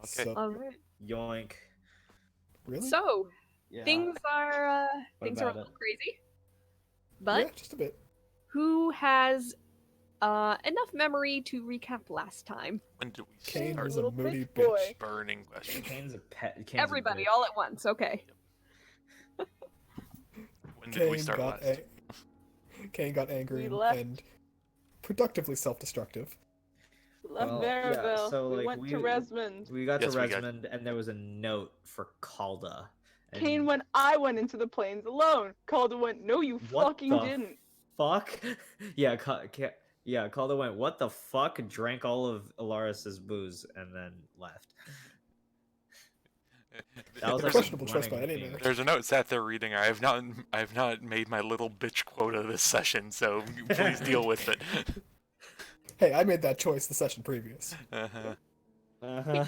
Okay. So, All right. Yoink. really? So Yeah. things are What a about little it? crazy, but Yeah, just a bit. who has enough memory to recap last time? When did we Kane start? was a Little moody bitch boy. bitch. Burning question. Kane's a pet. Kane's Everybody, a bitch. all at once. Okay. When did we Kane start got last? Kane got angry We and, left. and productively self-destructive. Left Well, Maribel. so we like went to Resmond. we got Yes, to we got- Resmond, and there was a note for Calda. And Kane went. I went into the plains alone. Calder went. No, you What fucking the didn't. fuck? Yeah, Calda went, what the fuck? Drank all of Alaris's booze and then left. That was A like questionable a choice by running any theme. measure. There's a note sat there reading. I have not made my little bitch quota this session, so please deal with it. Hey, I made that choice the session previous. Uh-huh. Uh-huh.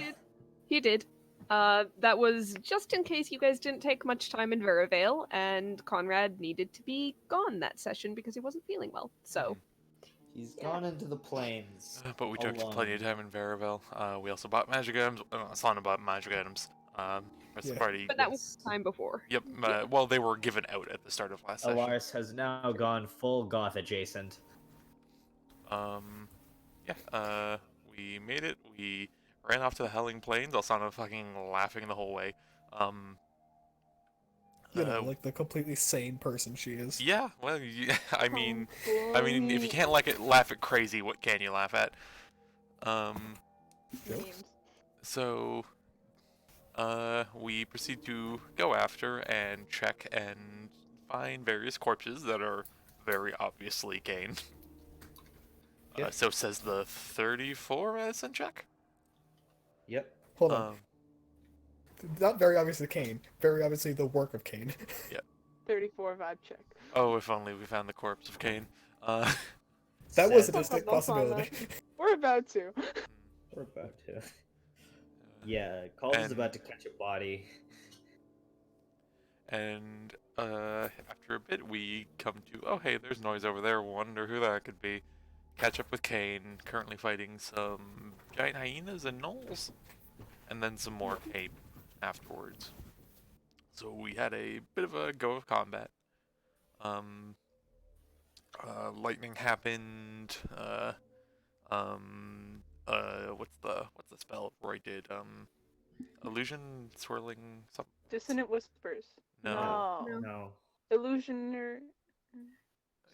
He did. That was just in case you guys didn't take much time in Veravale, and Conrad needed to be gone that session because he wasn't feeling well. So, He's gone into the plains. But we took alone. plenty of time in Veravel. We also bought magic items. Asana bought magic items. Rest of the party. but that was time before. Yep. Well, they were given out at the start of last session. Alaris has now gone full goth adjacent. Yeah. We made it. We ran off to the Helling Plains. Asana fucking laughing the whole way. Like the completely sane person she is. Yeah. Well, I mean, if you can't laugh at crazy, what can you laugh at? Memes. So, we proceed to go after and check and find various corpses that are very obviously Kane. Yep. So says the 34 medicine check. Yep. Hold on. Not very obviously Kane. Very obviously the work of Kane. 34 vibe check. Oh, if only we found the corpse of Kane. That was a Sad. distinct Don't find possibility. We're about to. We're about to. Yeah, Calda's And- about to catch a body. And after a bit, we come to, oh hey, there's noise over there. Wonder who that could be. Catch up with Kane, currently fighting some giant hyenas and gnolls, and then some more ape afterwards. So we had a bit of a go of combat. Lightning happened. What's the spell Roy did? Illusion swirling something. Dissonant whispers. No. No. Illusioner.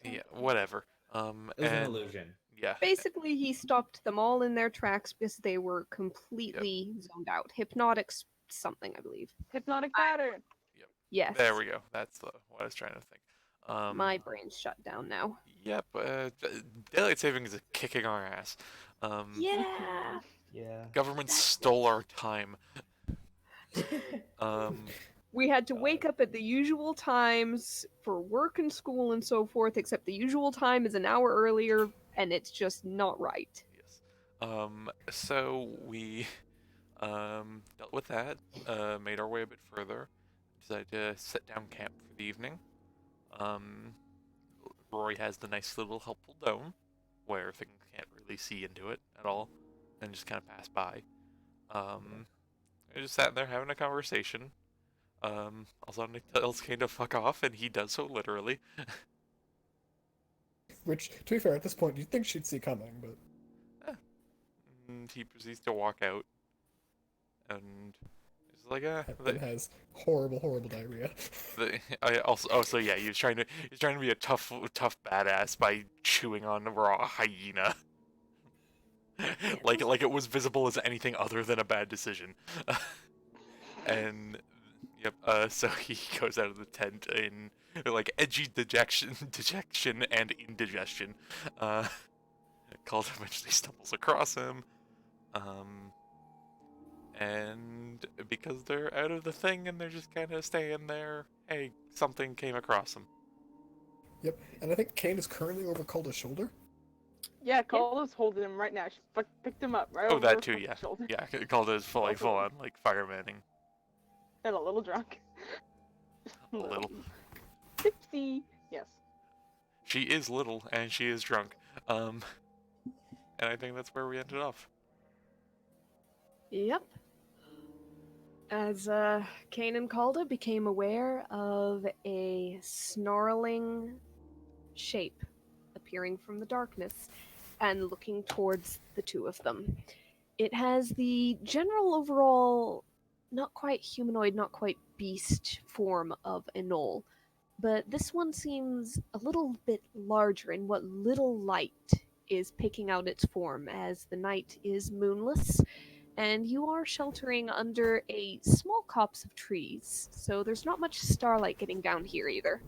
Yeah, whatever. It was an and illusion. yeah, Basically, he stopped them all in their tracks because they were completely zoned out. Hypnotic something, I believe. Hypnotic pattern. Yes. there we go. That's what I was trying to think. My brain's shut down now. Yep. Daylight savings is kicking our ass. Yeah. Yeah. Government stole our time. We had to wake up at the usual times for work and school and so forth, except the usual time is an hour earlier, and it's just not right. Yes. So we dealt with that. Made our way a bit further. Decided to set down camp for the evening. Rory has the nice little helpful dome where things can't really see into it at all, and just kind of pass by. I just sat there having a conversation. Also, Nick tells Kane to fuck off, and he does so literally. Which, to be fair, at this point, you'd think she'd see coming, but... And he proceeds to walk out, and it's like, It has horrible, horrible diarrhea. so yeah, he's trying to be a tough badass by chewing on a raw hyena. like it was visible as anything other than a bad decision. And yep, so he goes out of the tent in like edgy dejection and indigestion. Calder eventually stumbles across him. And because they're out of the thing and they're just kind of staying there, hey, something came across them. Yep, and I think Kane is currently over Calder's shoulder. Yeah, Calder's holding him right now. She picked him up right Oh, over that her too, yeah. shoulder. Yeah, Calder's full on, like, firemanning. And a little drunk. A little. Tipsy. Yes. She is little, and she is drunk. And I think that's where we ended off. Yep. As Kane and Calda became aware of a snarling shape appearing from the darkness and looking towards the two of them. It has the general overall, not quite humanoid, not quite beast form of a gnoll, but this one seems a little bit larger in what little light is picking out its form, as the night is moonless and you are sheltering under a small copse of trees, so there's not much starlight getting down here either.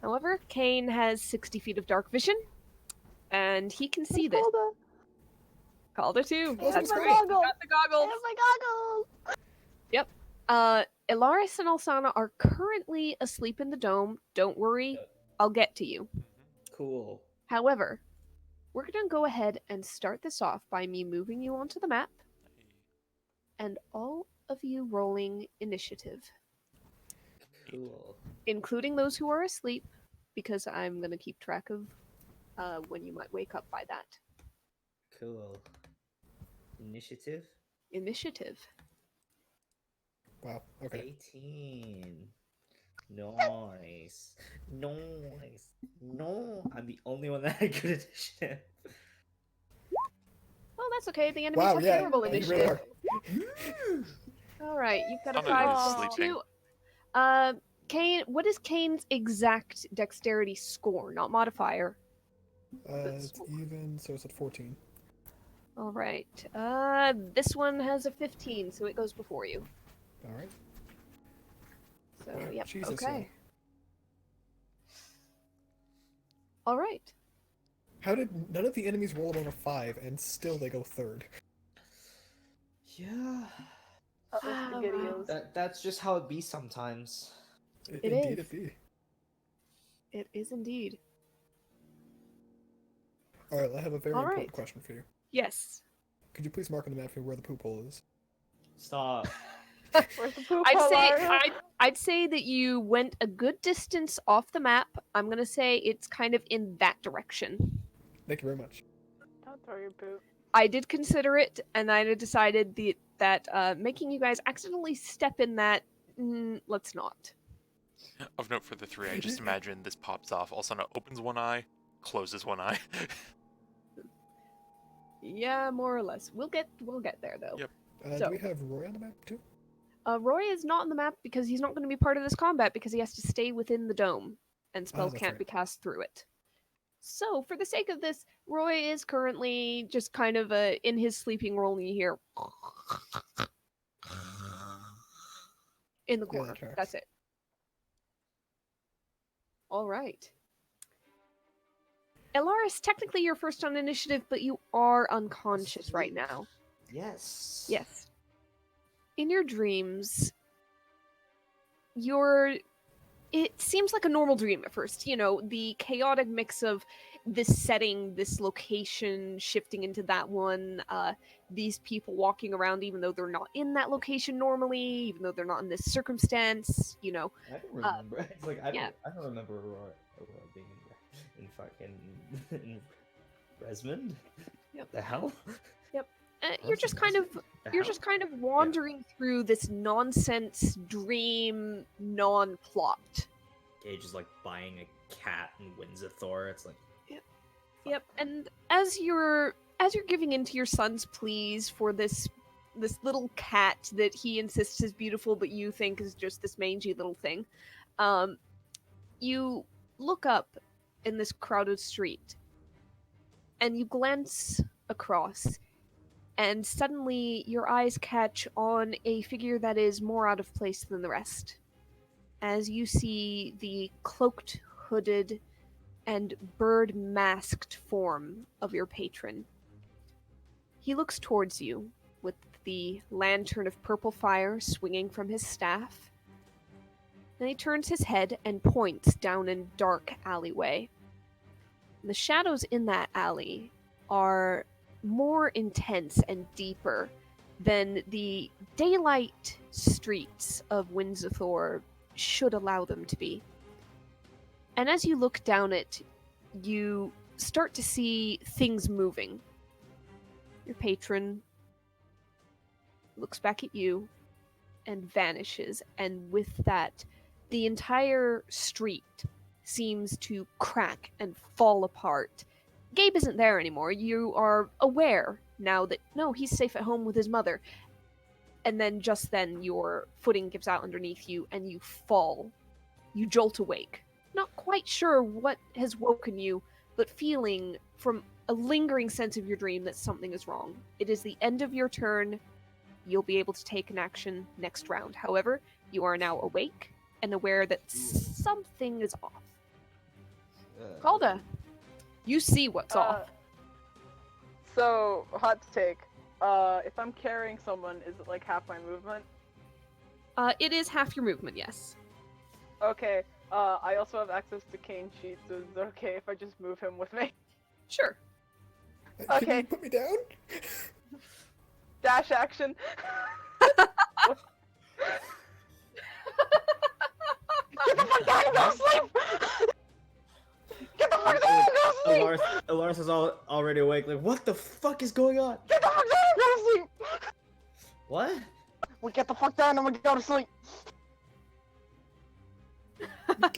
However, Kane has 60 feet of dark vision, and he can see this. Calda. Calder too. Oh, That's my great. goggles. Got the I goggles. have my goggles. Ilaris and Alsana are currently asleep in the dome. Don't worry, I'll get to you. Cool. However, we're gonna go ahead and start this off by me moving you onto the map, and all of you rolling initiative, Cool. including those who are asleep, because I'm gonna keep track of when you might wake up by that. Cool. Initiative? Initiative. Wow. Okay. 18. Nice. Nice. No, I'm the only one that had good initiative. Well, that's okay. The enemies Wow. have Yeah. terrible You really initiative. are. All right, you've got a Sounded 5 like plus sleeping. 2. Kane, what is Kane's exact dexterity score? Not modifier. It's even, so it's at 14. All right. This one has a 15, so it goes before you. All right. So, Wow, yep. Jesus, Okay. All right. How did none of the enemies roll above a 5 and still they go third? Yeah. SpaghettiOs. That's just how it be sometimes. It Indeed is. it be. It is indeed. All right, I have a very All important right. question for you. Yes. Could you please mark on the map for me where the poop hole is? Stop. Where's the poop I'd hole, say Aria? I'd say that you went a good distance off the map. I'm gonna say it's kind of in that direction. Thank you very much. Don't throw your poop. I did consider it, and I decided that making you guys accidentally step in that, let's not. Of note for the three, I just imagine this pops off. All of a sudden, it opens one eye, closes one eye. Yeah, more or less. We'll get there though. Yep. So- Do we have Roy on the map too? Roy is not on the map because he's not going to be part of this combat because he has to stay within the dome, and spells that's can't right. be cast through it. So, for the sake of this, Roy is currently just kind of in his sleeping role, and you hear in the Yeah, corner. that tracks. That's it. All right. Elaris, technically you're first on initiative, but you are unconscious right now. Yes. Yes. In your dreams, it seems like a normal dream at first. You know, the chaotic mix of this setting, this location, shifting into that one, these people walking around even though they're not in that location normally, even though they're not in this circumstance, you know. I don't remember. It's like I yeah. don't remember Aurora being in fucking in Resmond. Yep. The hell? You're just kind of wandering through this nonsense dream non-plot. Gage is like buying a cat in Windsor. It's like Yep, and as you're giving in to your son's pleas for this little cat that he insists is beautiful, but you think is just this mangy little thing, you look up in this crowded street, and you glance across, and suddenly your eyes catch on a figure that is more out of place than the rest, as you see the cloaked, hooded, and bird-masked form of your patron. He looks towards you with the lantern of purple fire swinging from his staff. Then he turns his head and points down a dark alleyway. The shadows in that alley are more intense and deeper than the daylight streets of Windsor should allow them to be. And as you look down it, you start to see things moving. Your patron looks back at you and vanishes, and with that, the entire street seems to crack and fall apart. Gabe isn't there anymore. You are aware now that no, he's safe at home with his mother. And then just then your footing gives out underneath you and you fall. You jolt awake. Not quite sure what has woken you, but feeling from a lingering sense of your dream that something is wrong. It is the end of your turn. You'll be able to take an action next round. However, you are now awake and aware that something is off. Calda, you see what's off. So, hot take. If I'm carrying someone, is it like half my movement? It is half your movement, yes. Okay. I also have access to cane sheets. So is it okay if I just move him with me? Sure. Can Okay. you put me down? Dash action. Get the fuck down and go to sleep! Get the fuck down and go to sleep! Alaris is already awake. Like, what the fuck is going on? Get the fuck down and go to sleep! What? We get the fuck down and we go to sleep.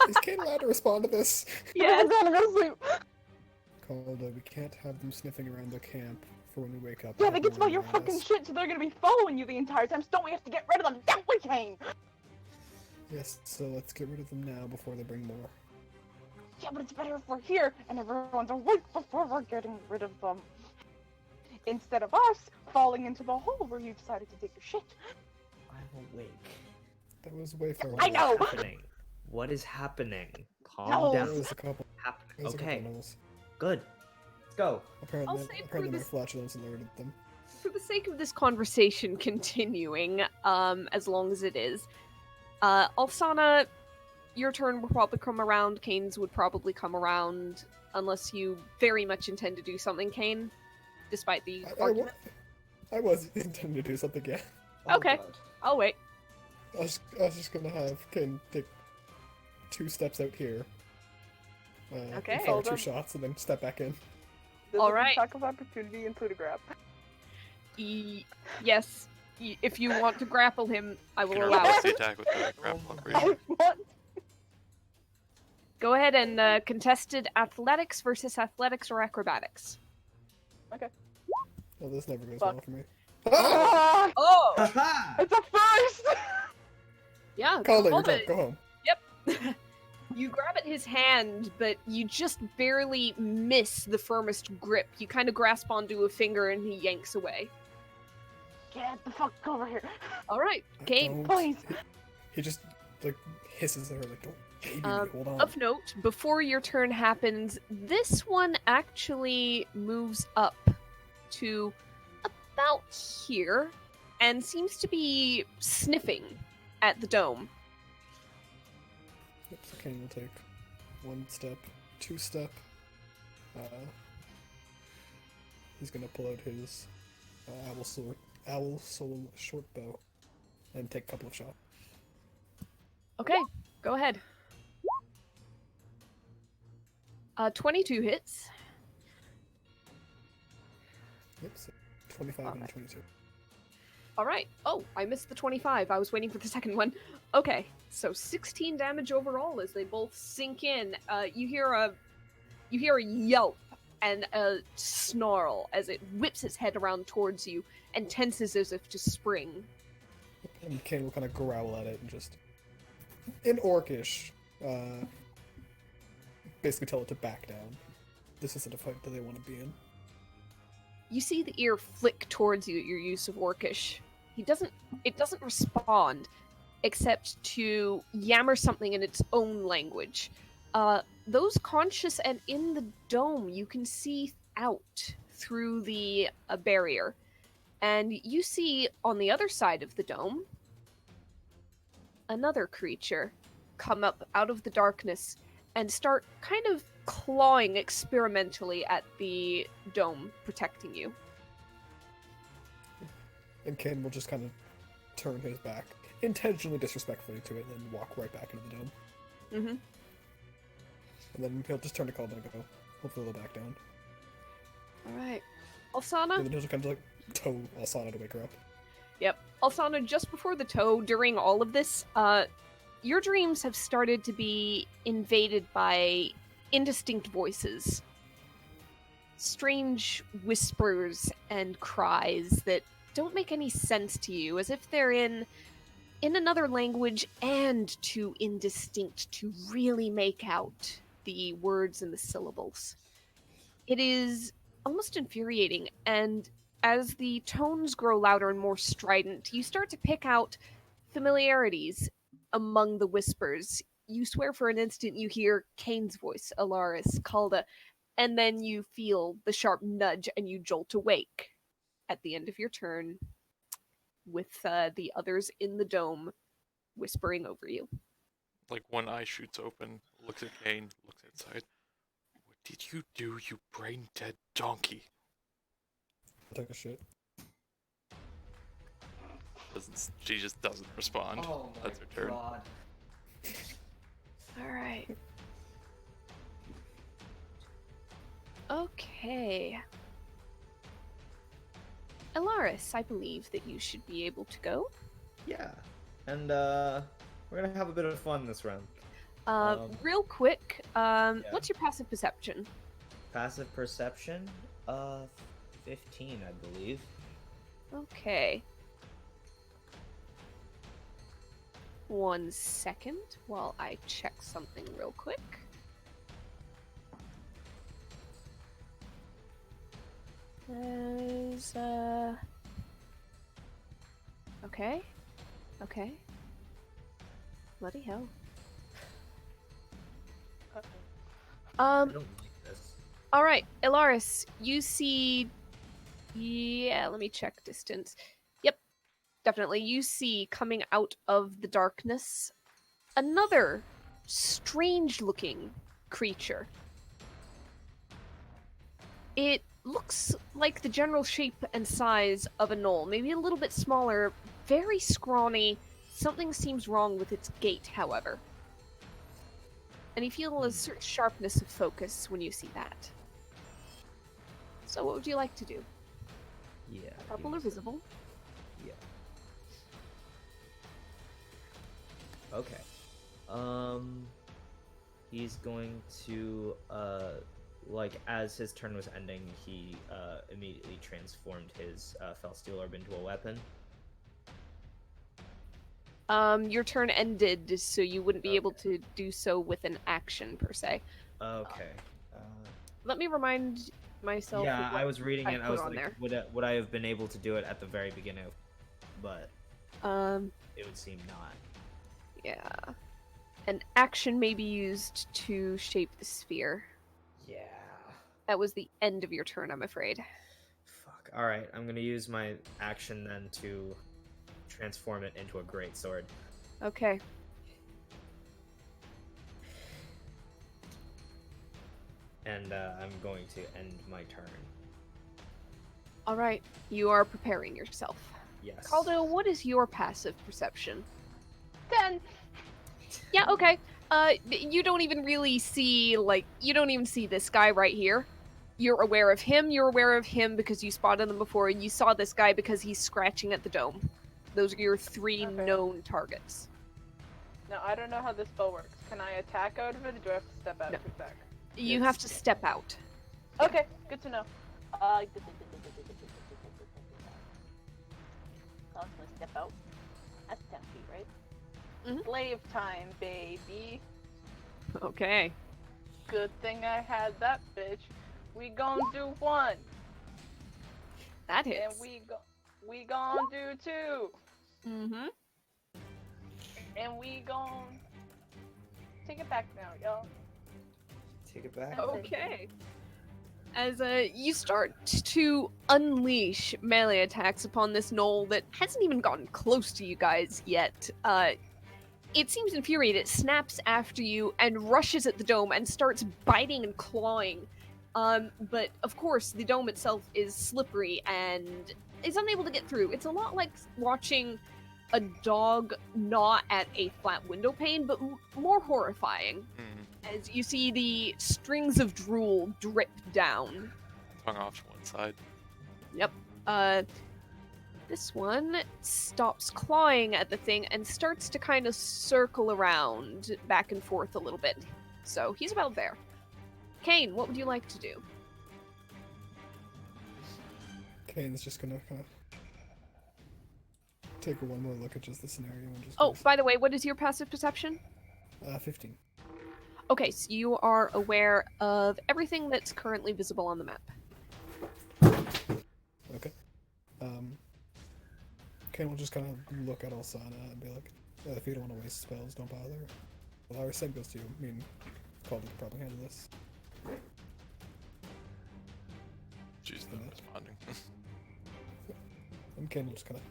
Is Kane allowed to respond to this? Yes. Get the fuck down and go to sleep. Calda, we can't have them sniffing around the camp for when we wake up. Yeah, they can smell your Around fucking us. shit, so they're gonna be following you the entire time. So don't we have to get rid of them? Don't we, Kane? Yes, so let's get rid of them now before they bring more. Yeah, but it's better if we're here and everyone's awake before we're getting rid of them. Instead of us falling into the hole where you decided to dig your shit. I'm awake. That was way far I away. know! What's happening? What is happening? Calm No. There down. was a couple. There was a Okay, couple gnolls. good. Let's go. Apparently, I'll say for apparently my this- flatulence alerted them. For the sake of this conversation continuing, as long as it is, Alsana, your turn will probably come around. Kane's would probably come around, unless you very much intend to do something, Kane, despite the argument. I was intending to do something, yeah. Okay. God. I'll wait. I was just gonna have Kane take 2 steps out here. Okay. Fire Hold 2 on. shots and then step back in. Does All an right. attack of opportunity include a grab? Yes, if you want to grapple him, I You will can allow replace it. the attack with the grapple I operation. want. Go ahead and contested athletics versus athletics or acrobatics. Oh, this never goes Fuck. well for me. Ah, Oh! Haha! it's a first! Yeah, Calda, you're hold done. it. Go home. You grab at his hand, but you just barely miss the firmest grip. You kind of grasp onto a finger and he yanks away. Get the fuck over here. Alright, Kane. Don't- Please. He just like hisses at her like, "Don't baby me, hold on." Of note, before your turn happens, this one actually moves up to about here and seems to be sniffing at the dome. Yep, so Kane will take 1 step, 2 step. He's gonna pull out his owl soul short bow and take a couple of shots. Okay, go ahead. 22 hits. Yep, so 25 and Alright. 22. Alright. Oh, I missed the 25. I was waiting for the second one. Okay, so 16 damage overall as they both sink in. You hear a yelp and a snarl as it whips its head around towards you and tenses as if to spring. And Kane will kind of growl at it and just, in Orcish, basically tell it to back down. This isn't a fight that they want to be in. You see the ear flick towards you at your use of Orcish. It doesn't respond, except to yammer something in its own language. Those conscious and in the dome, you can see out through the barrier. And you see on the other side of the dome, another creature come up out of the darkness and start kind of clawing experimentally at the dome protecting you. And Kane will just kind of turn his back, intentionally disrespectfully to it, and then walk right back into the dome. Mm-hmm. And then he'll just turn to Calden and go, hopefully they'll back down. Alright. Alsana? And then he'll just kind of like tow Alsana to wake her up. Yep. Alsana, just before the toe, during all of this, your dreams have started to be invaded by indistinct voices. Strange whispers and cries that don't make any sense to you, as if they're in another language and too indistinct to really make out the words and the syllables. It is almost infuriating, and as the tones grow louder and more strident, you start to pick out familiarities among the whispers. You swear for an instant you hear Kane's voice, Alaris, Calda, and then you feel the sharp nudge and you jolt awake at the end of your turn with the others in the dome whispering over you. Like one eye shoots open, looks at Kane, looks inside. What did you do, you brain dead donkey? Take a shit. She just doesn't respond. Oh my That's her turn. god. All right. Okay. Alaris, I believe that you should be able to go. Yeah. And we're gonna have a bit of fun this round. Real quick, what's your passive perception? Passive perception? 15, I believe. Okay. 1 second while I check something real quick. There's, okay. Okay. Bloody hell. I don't like this. Alright, Ilaris, you see... Yeah, let me check distance. Yep, definitely. You see, coming out of the darkness, another strange-looking creature. It looks like the general shape and size of a gnoll, maybe a little bit smaller, very scrawny. Something seems wrong with its gait, however. And you feel a certain sharpness of focus when you see that. So what would you like to do? Yeah. Purple or visible? Yeah. Okay. He's going to like as his turn was ending, he immediately transformed his Felsteel Orb into a weapon. Your turn ended, so you wouldn't be Okay. able to do so with an action per se. Okay. Let me remind myself. Yeah, of what I was reading I it. I put was on like, there. would I have been able to do it at the very beginning? But it would seem not. Yeah. An action may be used to shape the sphere. Yeah. That was the end of your turn, I'm afraid. Fuck. All right, I'm gonna use my action then to transform it into a greatsword. Okay. And I'm going to end my turn. All right. You are preparing yourself. Yes. Caldo, what is your passive perception? 10. Yeah, okay. You don't even really see, you don't even see this guy right here. You're aware of him because you spotted him before, and you saw this guy because he's scratching at the dome. Those are your 3 Okay. known targets. Now, I don't know how this spell works. Can I attack out of it, or do I have to step out No. to attack? You Yes. have to step out. Okay, good to know. Constantly step out. That's 10 feet, right? Mhm. Slave time, baby. Okay. Good thing I had that bitch. We gon' do 1, That and hits. we gon' do 2, Mm-hmm. and we gon' take it back now, y'all. Take it back. Okay. As you start to unleash melee attacks upon this gnoll that hasn't even gotten close to you guys yet, it seems infuriated. It snaps after you and rushes at the dome and starts biting and clawing. But of course, the dome itself is slippery and is unable to get through. It's a lot like watching a dog gnaw at a flat window pane, but more horrifying. As you see the strings of drool drip down. Tongue off to one side. Yep. This one stops clawing at the thing and starts to kind of circle around back and forth a little bit. So he's about there. Kane, what would you like to do? Kane's just gonna kind of take one more look at just the scenario and just. Oh, by the way, what is your passive perception? 15. Okay, so you are aware of everything that's currently visible on the map. Okay. Kane will just kind of look at Alsana and be like, if you don't want to waste spells, don't bother. Well, our same goes to you. I mean, Calder could probably handle this. She's not responding. And Kane will just kind of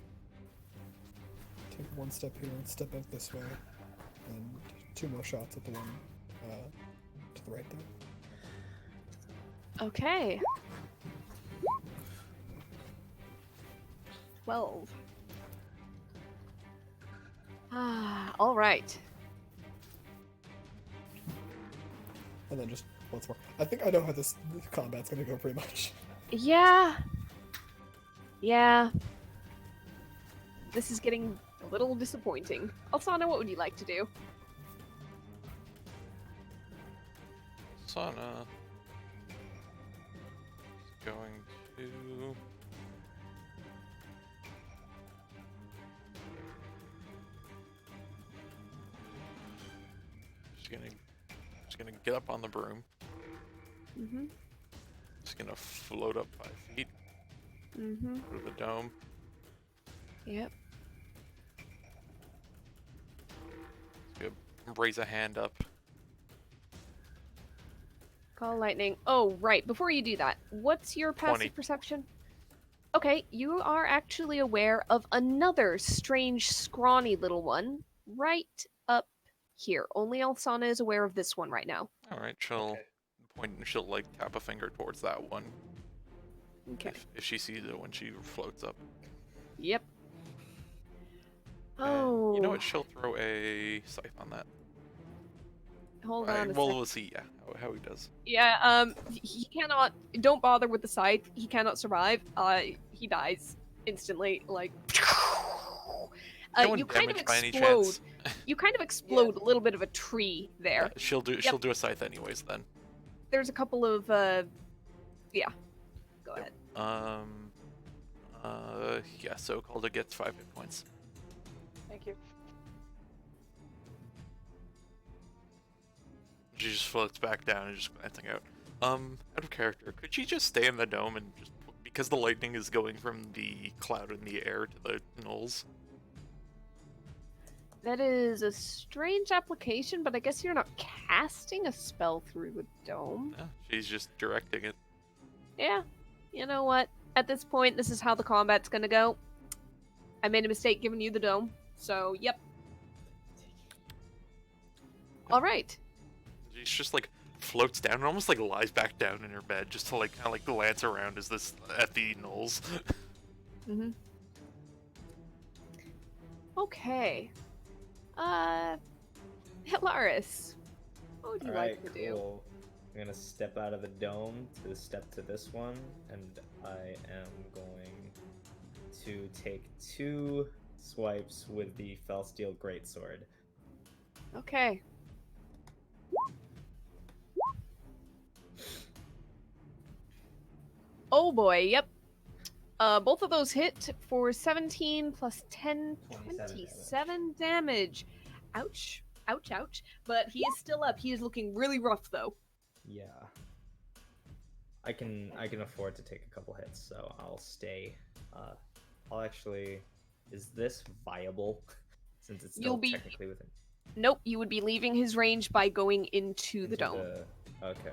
take one step here and step out this way, and 2 more shots at the one to the right there. Okay. 12. Ah, all right. And then just once more. I think I know how this combat's gonna go pretty much. Yeah. Yeah. This is getting a little disappointing. Alsana, what would you like to do? Sana is going to. She's gonna get up on the broom. Mm-hmm. She's gonna float up 5 feet. Mm-hmm. Go to the dome. Yep. She's gonna raise a hand up. Call lightning. Oh, right. Before you do that, what's your passive 20. perception? Okay, you are actually aware of another strange, scrawny little one right up here. Only Alsana is aware of this one right now. All right, she'll point and she'll like tap a finger towards that one. Okay. If she sees it when she floats up. Yep. And Oh. you know what? She'll throw a scythe on that. Hold on a Well, sec. we'll see. Yeah, how he does. Yeah, he cannot. Don't bother with the scythe. He cannot survive. He dies instantly. Like, No one you kind of damaged by any explode. chance. You kind of explode a little bit of a tree there. She'll do a scythe anyways then. There's a couple of yeah. Go ahead. Yeah. So Calder gets 5 hit points. Thank you. She just floats back down and just glancing out. Out of character, could she just stay in the dome and just because the lightning is going from the cloud in the air to the knolls? That is a strange application, but I guess you're not casting a spell through the dome. Yeah, she's just directing it. Yeah. You know what? At this point, this is how the combat's gonna go. I made a mistake giving you the dome, so yep. All right. She's just like floats down and almost like lies back down in her bed just to like kind of like glance around at the knolls. Mm-hmm. Okay. Hilaris, what would you like to do? Cool. I'm gonna step out of the dome to step to this one, and I am going to take 2 swipes with the Felsteel Greatsword. Okay. Oh boy, yep. Both of those hit for 17 plus 10, 27 damage. Ouch. Ouch, ouch. But he is still up. He is looking really rough, though. Yeah. I can afford to take a couple hits, so I'll stay. I'll actually... Is this viable? Since it's still technically within... Nope, you would be leaving his range by going into the dome. Okay.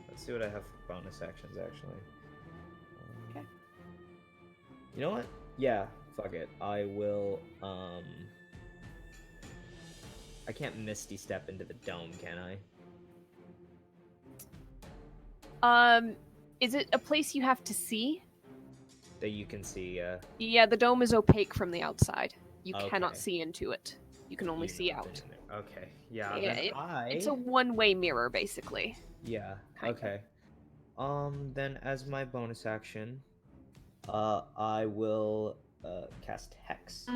Let's see what I have for bonus actions, actually. Okay. You know what? Yeah, fuck it. I will, I can't Misty Step into the dome, can I? Is it a place you have to see? That you can see, Yeah, the dome is opaque from the outside. You Okay. cannot see into it. You can only even see though I've out. been in there. Okay. Yeah. Yeah, Then it's a one-way mirror, basically. Yeah. Kinda. Okay. Then as my bonus action, I will cast Hex.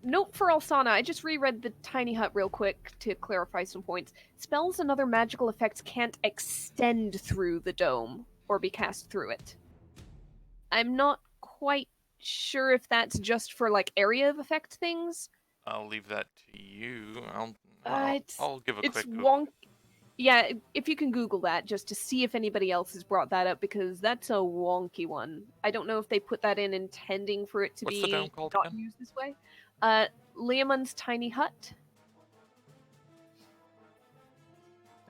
Note for Alsana, I just reread the Tiny Hut real quick to clarify some points. Spells and other magical effects can't extend through the dome or be cast through it. I'm not quite sure if that's just for like area of effect things. I'll leave that to you. It's I'll give a it's quick Google. wonk. Yeah, if you can Google that just to see if anybody else has brought that up, because that's a wonky one. I don't know if they put that in intending for it to What's the be dome called not again? used this way. Leomund's Tiny Hut.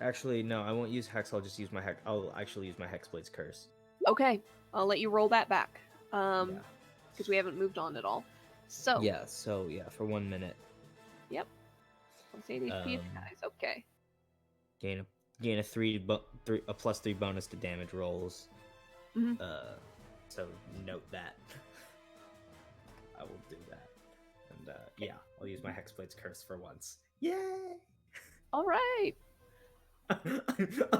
Actually, no, I won't use Hex. I'll just use my Hex. I'll actually use my Hexblade's Curse. Okay, I'll let you roll that back. Yeah. Because we haven't moved on at all. So Yeah. So yeah, for 1 minute, let's say these guys. Okay. gain a a +3 bonus to damage rolls. Mhm. So note that. I will do that. And yeah, I'll use my Hexblade's Curse for once. Yay! All right. I'm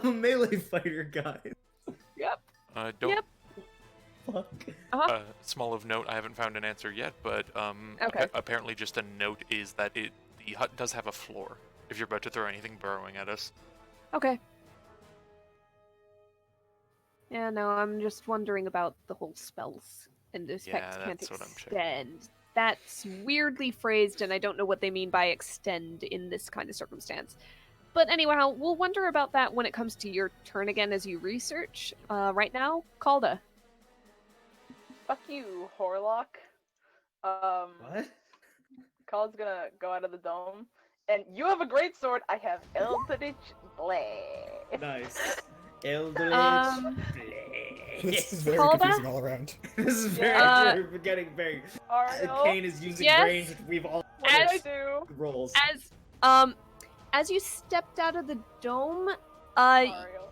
a melee fighter, guys. Yep. Don't. Yep. Fuck. Small of note, I haven't found an answer yet, but Okay. apparently just a note is that the hut does have a floor. If you're about to throw anything burrowing at us. Okay. Yeah, no, I'm just wondering about the whole spells and effects Yeah, can't that's what I'm checking. extend. That's weirdly phrased, and I don't know what they mean by extend in this kind of circumstance. But anyhow, we'll wonder about that when it comes to your turn again as you research. Right now, Calda. Fuck you, Horlock. What? Cal's gonna go out of the dome. And you have a great sword. I have Eldritch Blade. Nice. Eldritch This Blade. is very Calda? confusing all around. This is very. We're getting very. Ariel, Kane is using Yes? range. We've all what did I As- do? rolls. As you stepped out of the dome, Ariel.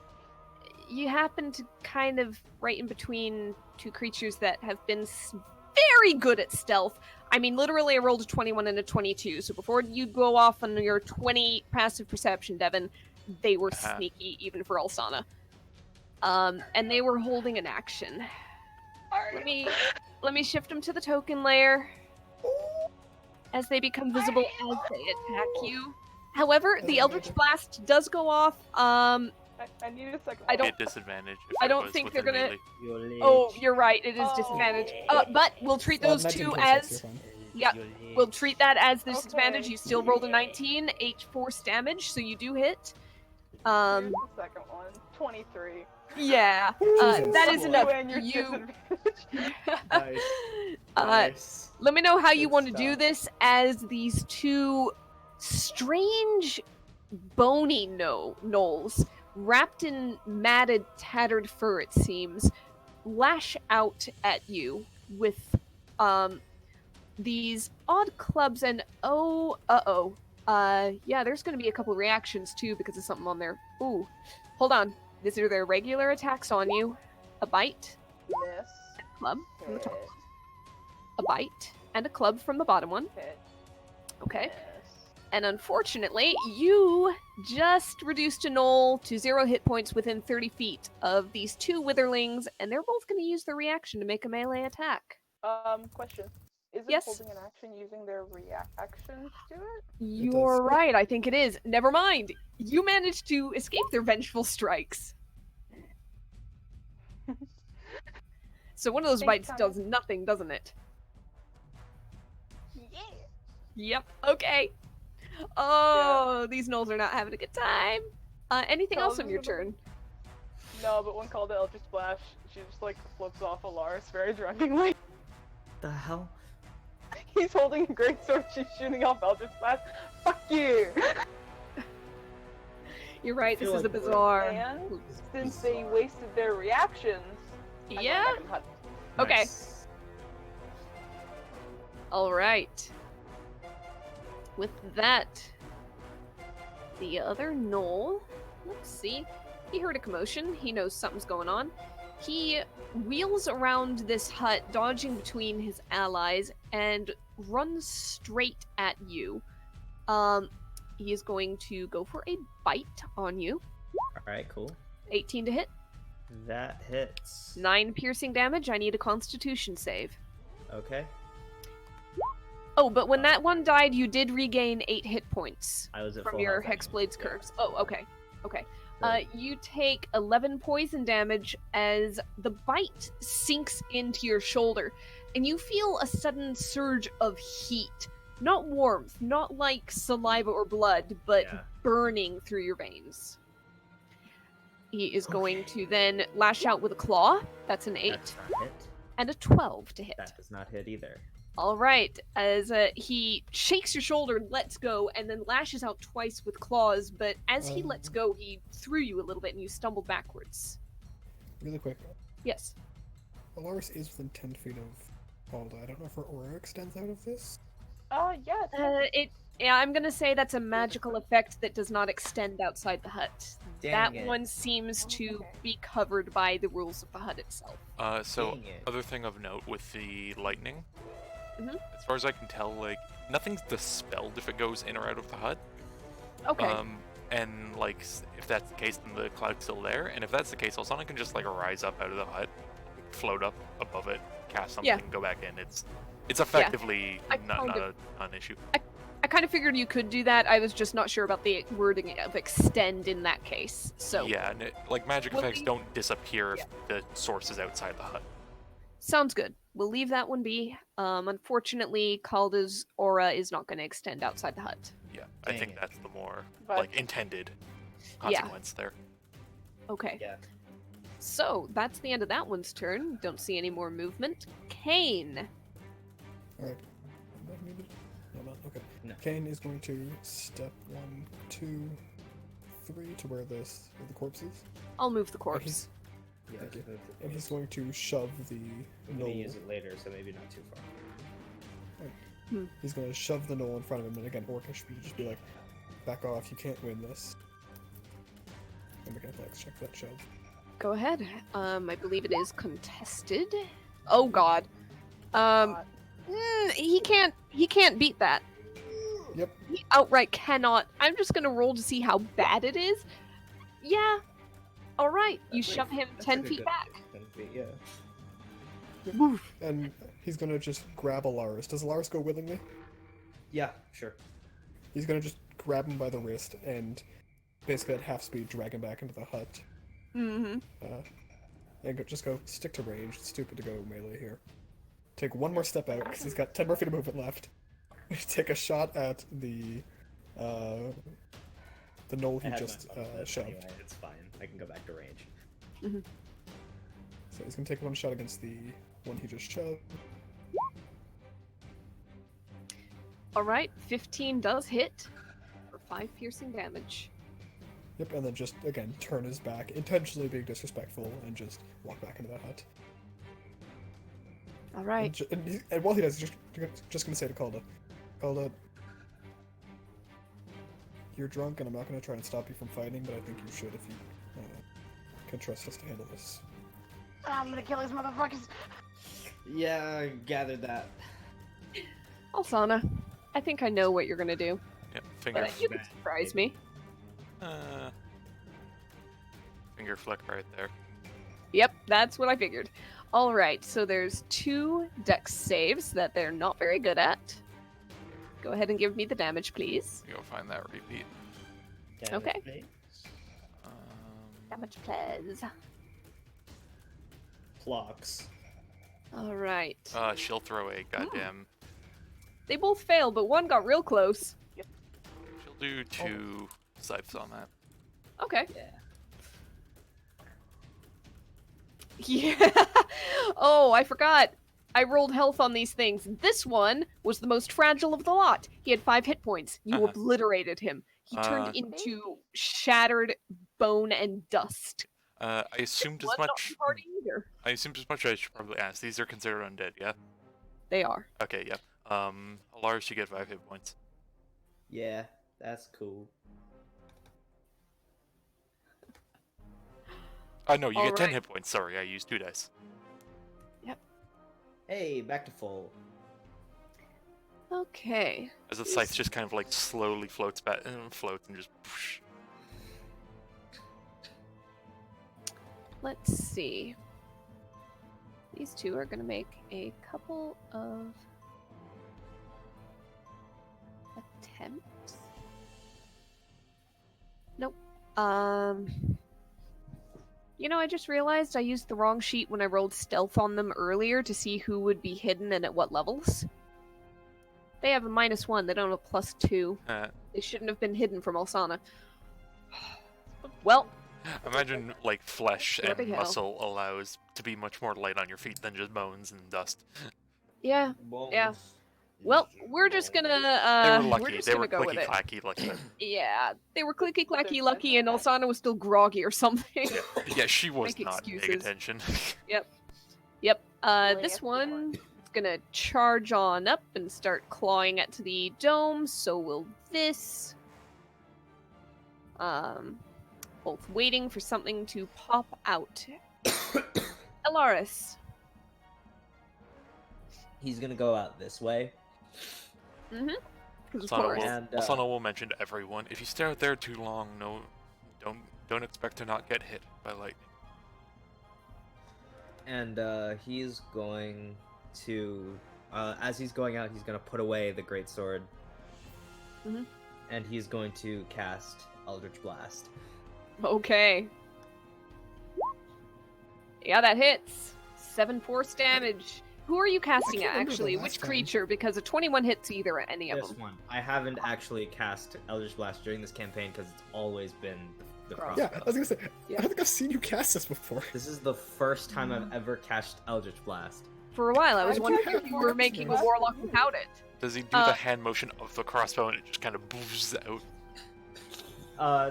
you happen to kind of right in between two creatures that have been very good at stealth. I mean, literally, I rolled a 21 and a 22, so before you go off on your 20 passive perception, Devin, they were sneaky, even for Alsana. And they were holding an action. Ariel. Let me shift them to the token layer as they become visible as they attack you. However, the Eldritch Blast does go off. I need a second. I don't- Be a disadvantage. If I it don't was think they're within gonna- melee. Oh, you're right. It is Oh. disadvantage. But we'll treat those Mention two context, as. you're fine. Yeah, we'll treat that as the disadvantage. Okay. You still rolled a 19, 8 force damage, so you do hit. Here's the second one. 23. Yeah, Jesus. that is You enough. and your disadvantage. Nice. Nice. Let me know how you Good want to do stuff. this as these two strange, bony gnolls, wrapped in matted, tattered fur, it seems, lash out at you with these odd clubs and yeah, there's gonna be a couple reactions too because of something on there. Ooh, hold on. These are their regular attacks on you. A bite, Miss. club from the Hit. top, a bite, and a club from the bottom one. Hit. Okay. Miss. And unfortunately, you just reduced a gnoll to 0 hit points within 30 feet of these two witherlings, and they're both going to use their reaction to make a melee attack. Question. Isn't Yes? holding an action using their reactions to it? You're right, I think it is. Never mind. You managed to escape their vengeful strikes. So one of those Thanks, bites Connor. does nothing, doesn't it? Yeah. Yep, okay. Oh, these gnolls are not having a good time. Anything else on your turn? No, but when called the Eldritch Splash, she just like flips off Alaris very drunkenly. The hell? He's holding a great sword, she's shooting off Eldritch Splash. Fuck you! You're right, this feel is a like we're- bizarre. And since they wasted their reactions, I go Yeah? back in the hut. Okay. Nice. Alright. With that, the other gnoll, let's see, he heard a commotion, he knows something's going on. He wheels around this hut, dodging between his allies, and runs straight at you. He is going to go for a bite on you. Alright, cool. 18 to hit. That hits. 9 piercing damage. I need a constitution save. Okay. Oh, but when that one died, you did regain 8 hit points I was at from full your health anyway. Hexblade's curse. Oh, okay. Okay. Good. You take 11 poison damage as the bite sinks into your shoulder, and you feel a sudden surge of heat. Not warmth, not like saliva or blood, but Yeah. burning through your veins. He is going to then lash out with a claw. That's an 8. That's not hit. And a 12 to hit. That does not hit either. All right, as he shakes your shoulder, lets go, and then lashes out twice with claws, but as he lets go, he threw you a little bit and you stumbled backwards. Really quick. Yes. Alaris is within 10 feet of Alda. I don't know if her aura extends out of this. Yeah. Yeah, I'm gonna say that's a magical effect that does not extend outside the hut. Dang that it. one seems to Okay. be covered by the rules of the hut itself. So Dang it. other thing of note with the lightning, Mhm. as far as I can tell, like nothing's dispelled if it goes in or out of the hut. Okay. And like if that's the case, then the cloud's still there. And if that's the case, Alsana can just like rise up out of the hut, float up above it, cast something, Yeah. go back in. It's effectively I not kind of- an issue. I kind of figured you could do that. I was just not sure about the wording of extend in that case. So Yeah, and like magic We'll effects leave- don't disappear if the source is outside the hut. sounds good. We'll leave that one be. Unfortunately, Calda's aura is not going to extend outside the hut. Yeah, I Dang think it. that's the more But- like intended Yeah. consequence there. Okay. Yeah. So that's the end of that one's turn. Don't see any more movement. Kane. Alright. Am I muted? No, not. Okay. No. Kane is going to step 1, 2, 3 to where the corpse is. I'll move the And corpse. he's, Yeah, Thank you. just move the and he's corpse. going to shove the I'm knoll. gonna use it later, so maybe not too far. He's going to shove the knoll in front of him, and again, Orcish would just be like, "Back off! You can't win this." And we're gonna check that shove. Go ahead. I believe it is contested. Oh God. He can't beat that. Yep. He outright cannot. I'm just gonna roll to see how bad it is. Yeah. All right. You That's shove like- him that's 10 like a feet good- back. 10 feet, yeah. And he's gonna just grab Alaris. Does Alaris go willingly? Yeah, sure. He's gonna just grab him by the wrist and basically at half speed drag him back into the hut. Mm-hmm. Just go stick to range. It's stupid to go melee here. Take one more step out because he's got 10 more feet of movement left. Take a shot at the knoll he I had just my buff shoved. anyway, it's fine. I can go back to range. So he's gonna take one shot against the one he just shoved. All right. 15 does hit for 5 piercing damage. Yep, and then just again turn his back, intentionally being disrespectful, and just walk back into the hut. All right. And while he does, he's just gonna say to Calda, you're drunk, and I'm not gonna try and stop you from fighting, but I think you should if you can trust us to handle this. I'm gonna kill these motherfuckers. Yeah, I gathered that. Alsana, I think I know what you're gonna do, Yeah, finger, but you can surprise me. finger flick right there. Yep, that's what I figured. All right, so there's 2 dex saves that they're not very good at. Go ahead and give me the damage, please. Go find that repeat. Okay. Damage. Um, Damage, please. Clocks. All right. she'll throw a goddamn. They both failed, but one got real close. She'll do 2 scythes on that. Okay. Yeah. Yeah. Oh, I forgot. I rolled health on these things. This one was the most fragile of the lot. He had 5 hit points. You Uh-huh. obliterated him. He turned into shattered bone and dust. I assumed as One not much. party either. I assumed as much. I should probably ask. These are considered undead, yeah? They are. Okay, yeah. Alaris, you get 5 hit points. Yeah, that's cool. No, you get 10 Alright. hit points. Sorry, I used 2 dice. Hey, back to full. Okay. As the scythe just kind of like slowly floats back and floats and just. Whoosh. Let's see. These two are going to make a couple of attempts. Nope. You know, I just realized I used the wrong sheet when I rolled stealth on them earlier to see who would be hidden and at what levels. They have a -1, they don't have a +2. They shouldn't have been hidden from Alsana. Well, Imagine like flesh Bloody and hell. muscle allows to be much more light on your feet than just bones and dust. yeah. Yeah. Well, we're just gonna They were we're lucky. just They gonna were go with clicky it. clacky lucky. Yeah, they were clicky clacky lucky, and Alsana was still groggy or something. Yeah, she was Make not paying excuses. attention. Yep. Really This a one is gonna charge on up and start clawing at the dome. So will this. Both waiting for something to pop out. Elaris. He's gonna go out this way. Mm-hmm. Because of Asana course. will, And, Asana will mention to everyone, if you stare out there too long, don't expect to not get hit by lightning. And he's going to, as he's going out, he's gonna put away the greatsword. Mhm. And he's going to cast Eldritch Blast. Okay. Yeah, that hits. 7 force damage. Who are you casting can't at, remember the actually? last Which time. creature? Because a 21 hits either at any of This them. one. I haven't actually cast Eldritch Blast during this campaign because it's always been the Crossbow. Yeah, crossbow. I was gonna say, Yeah. I don't think I've seen you cast this before. This is the first time I've ever cast Eldritch Blast. For a while, I was I wondering do if have you were force making a damage. warlock without it. Does he do Uh, the hand motion of the crossbow and it just kind of boofs out?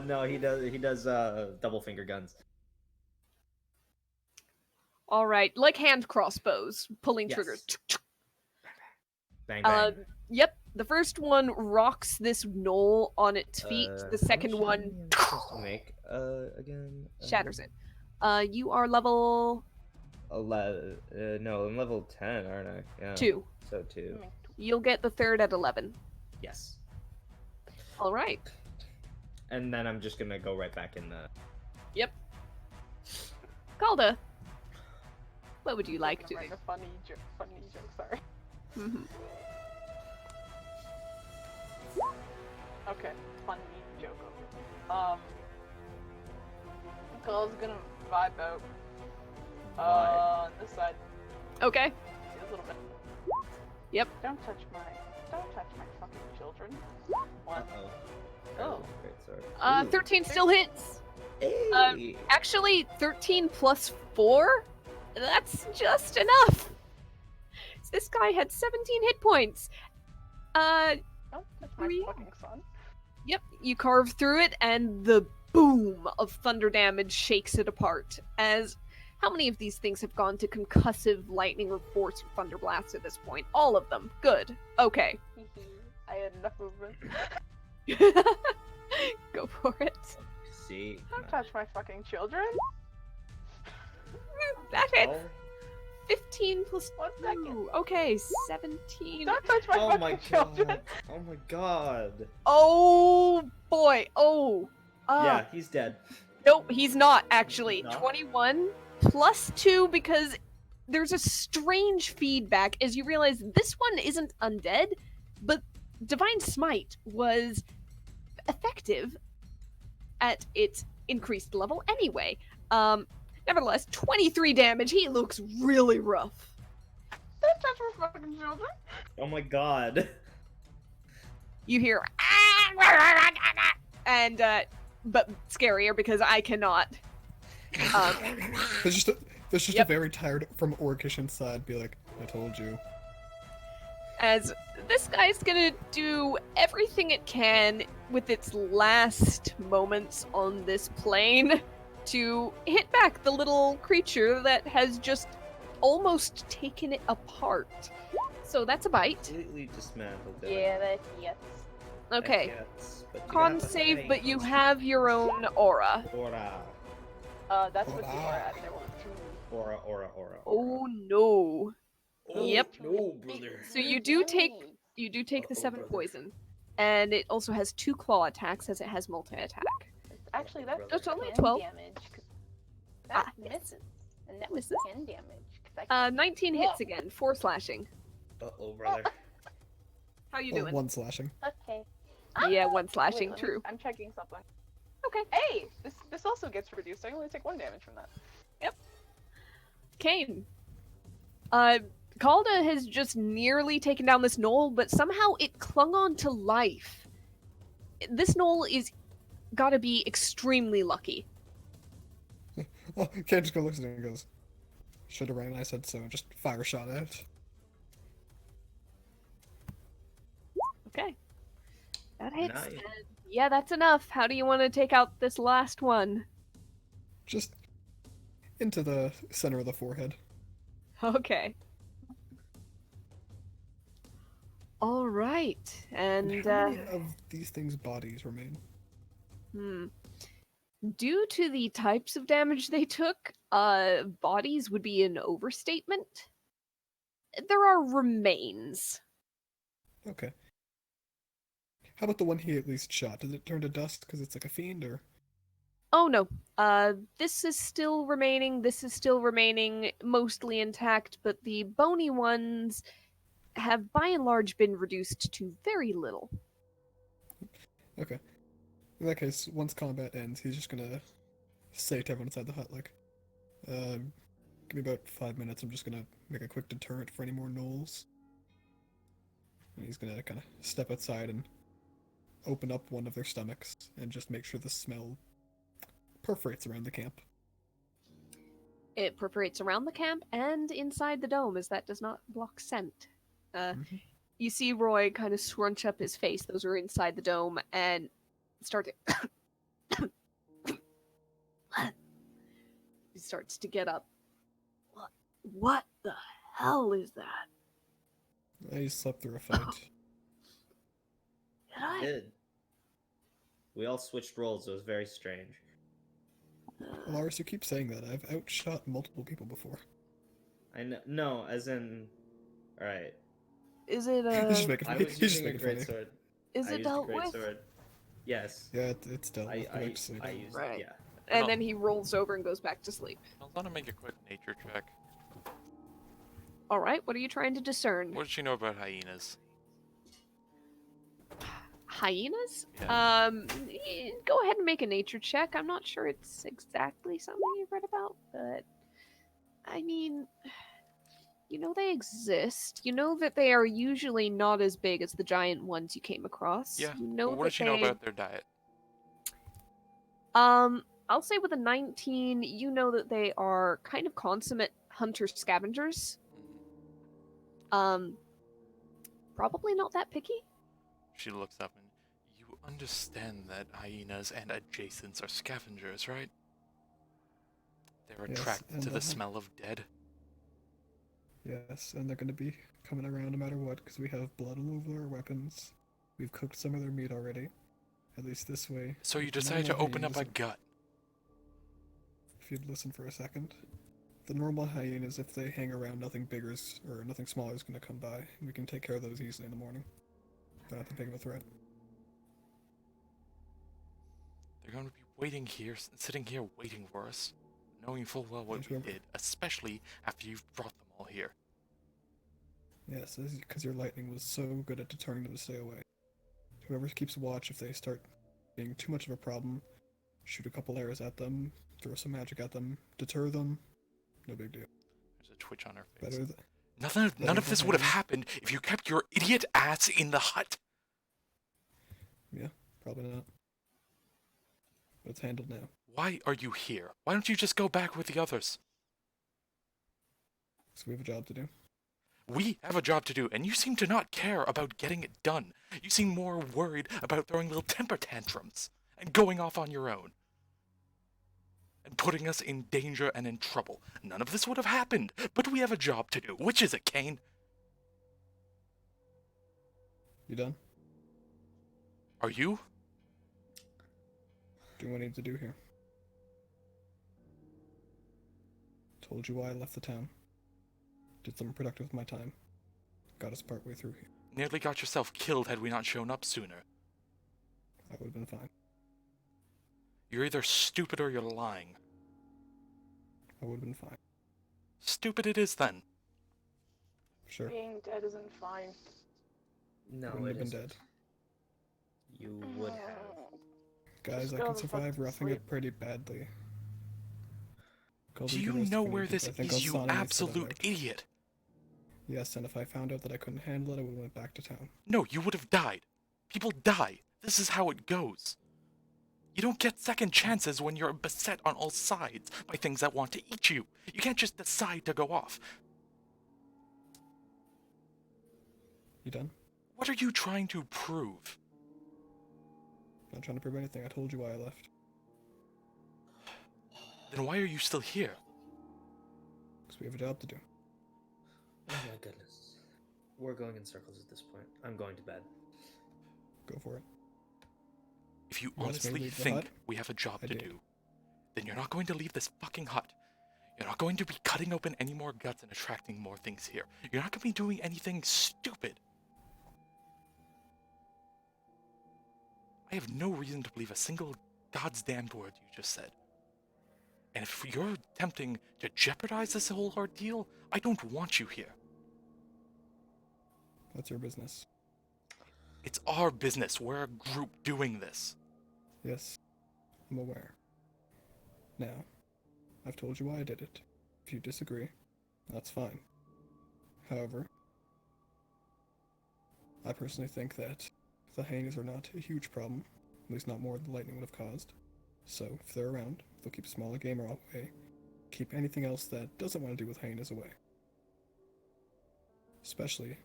No, he does double finger guns. All right, like hand crossbows, pulling Yes. triggers. Bang bang. Yep, the first one rocks this knoll on its feet. The How second much one damage am I supposed to make again. shatters it. You are level 11. No, I'm level 10, aren't I? Yeah. 2. So 2. You'll get the third at 11. Yes. All right. And then I'm just gonna go right back in the. Yep. Calda, what would you like to Write do? a funny joke. Sorry. Mhm. Okay, funny joke over. Carl's gonna vibe out. On this side, Okay. a little bit. Yep. Don't touch my fucking children. One. Uh-oh. Oh. Great sword. 13 still hits. Hey! Actually, 13 plus 4? That's just enough. This guy had 17 hit points. Don't touch my Three. fucking son. Yep, you carve through it, and the boom of thunder damage shakes it apart. As how many of these things have gone to concussive lightning or force thunder blasts at this point? All of them. Good. Okay. I had enough movement. Go for it. See? Don't touch my fucking children. That hits. Oh, 15 plus 1 second. 2. Okay, 17. Don't touch my oh fucking my children. god! Oh my god! Oh boy. Oh. Yeah, he's dead. Nope, he's not actually. Not? 21 plus 2 because there's a strange feedback as you realize this one isn't undead, but Divine Smite was effective at its increased level anyway. Nevertheless, 23 damage. He looks really rough. Don't touch my fucking children. Oh my god. You hear and but scarier because I cannot. There's just Yep. a very tired from Orcish inside. Be like, I told you. As this guy's gonna do everything it can with its last moments on this plane to hit back the little creature that has just almost taken it apart. So that's a bite. Completely dismantled it. Yeah, that yes. Okay. But you Con have to save, think. but you have your own aura. Aura. That's what you are at. There were two. Aura. Oh no. Yep. No, brother. So you do take You do take the Oh, 7 brother. poison. And it also has 2 claw attacks as it has multi-attack. Actually, that's It's only can 12. damage. 'Cause that Yes. misses. And that was Misses. 10 damage. 'Cause I can't... 19 hits again. 4 slashing. Uh-oh, brother. How you Well, doing? 1 slashing. Okay. Yeah, Ah! 1 slashing, Wait, true. I'm checking something. Okay. Hey! This also gets reduced. I only take 1 damage from that. Kane. Calda has just nearly taken down this knoll, but somehow it clung on to life. This knoll is gotta be extremely lucky. Oh, Ken just looks at it and goes, should have ran when I said so, and just fire a shot out. Okay. That hits. Nice. And yeah, that's enough. How do you want to take out this last one? Just into the center of the forehead. Okay. All right. And how many of these things' bodies remain? Due to the types of damage they took, bodies would be an overstatement. There are remains. Okay. How about the one he at least shot? Does it turn to dust because it's like a fiend, or? Oh no. This is still remaining. This is still remaining, mostly intact, but the bony ones have by and large been reduced to very little. Okay. In that case, once combat ends, he's just gonna say to everyone inside the hut, like, give me about 5 minutes, I'm just gonna make a quick deterrent for any more gnolls. And he's gonna kind of step outside and open up one of their stomachs and just make sure the smell perforates around the camp. It perforates around the camp and inside the dome, as that does not block scent. You see Roy kind of scrunch up his face, those are inside the dome, and start to... He starts to get up. What the hell is that? I slept through a fight. Did I? Did. We all switched roles. It was very strange. Lars, you keep saying that. I've outshot multiple people before. I know. No, as in. All right. Is it, He's just making, I he's was just using a making great funny. sword. is I it used a dealt great with? sword. Yes. Yeah, it's dealt with. I Actually. used. Right. Yeah. And No. then he rolls over and goes back to sleep. I'll let him make a quick nature check. Alright, what are you trying to discern? What does she know about hyenas? Hyenas? Yeah. Go ahead and make a nature check. I'm not sure it's exactly something you've read about, but I mean, you know they exist. You know that they are usually not as big as the giant ones you came across. Yeah. You know But what that does she know about their diet? I'll say with a 19, you know that they are kind of consummate hunter scavengers. Probably not that picky. She looks up and, you understand that hyenas and adjacents are scavengers, right? They're Yes, attracted and to the the- smell of dead. Yes, and they're going to be coming around no matter what, because we have blood all over our weapons. We've cooked some of their meat already. At least this way. So you the decide to normal open up a hyenas- gut. If you'd listen for a second. The normal hyenas, if they hang around, nothing bigger or nothing smaller is going to come by, and we can take care of those easily in the morning. They're not that big of a threat. They're going to be waiting here, sitting here waiting for us, knowing full well what Yes, we remember- did, especially after you've brought them all here. Yes, because your lightning was so good at deterring them to stay away. Whoever keeps watch, if they start being too much of a problem, shoot a couple arrows at them, throw some magic at them, deter them. No big deal. There's a twitch on her face. Better th- None better of this than would have hyenas. happened if you kept your idiot ass in the hut. Yeah, probably not. But it's handled now. Why are you here? Why don't you just go back with the others? So we have a job to do. We have a job to do, and you seem to not care about getting it done. You seem more worried about throwing little temper tantrums and going off on your own. And putting us in danger and in trouble. None of this would have happened, but we have a job to do. Which is it, Kane? You done? Are you? Doing what I need to do here. Told you why I left the town. Did something productive with my time. Got us partway through here. Nearly got yourself killed had we not shown up sooner. I would have been fine. You're either stupid or you're lying. I would have been fine. Stupid it is then. Sure. Being dead isn't fine. No, Wouldn't it have been isn't. dead. You would have. Guys, Just I go can to survive fucking roughing sleep. it pretty badly. Call Do me you Gross know if where need this to, but I think is, you Osani needs to let absolute out. idiot? Yes, and if I found out that I couldn't handle it, I would have went back to town. No, you would have died. People die. This is how it goes. You don't get second chances when you're beset on all sides by things that want to eat you. You can't just decide to go off. You done? What are you trying to prove? Not trying to prove anything. I told you why I left. Then why are you still here? Because we have a job to do. Oh my goodness. We're going in circles at this point. I'm going to bed. Go for it. If you You asked me to honestly leave the think hut? we have a job I to did. do, then you're not going to leave this fucking hut. You're not going to be cutting open any more guts and attracting more things here. You're not going to be doing anything stupid. I have no reason to believe a single goddamn word you just said. And if you're attempting to jeopardize this whole ordeal, I don't want you here. That's your business. It's our business. We're a group doing this. Yes, I'm aware. Now, I've told you why I did it. If you disagree, that's fine. However, I personally think that the hyenas are not a huge problem, at least not more than lightning would have caused. So, if they're around, they'll keep smaller game away, keep anything else that doesn't want to do with hyenas away. Especially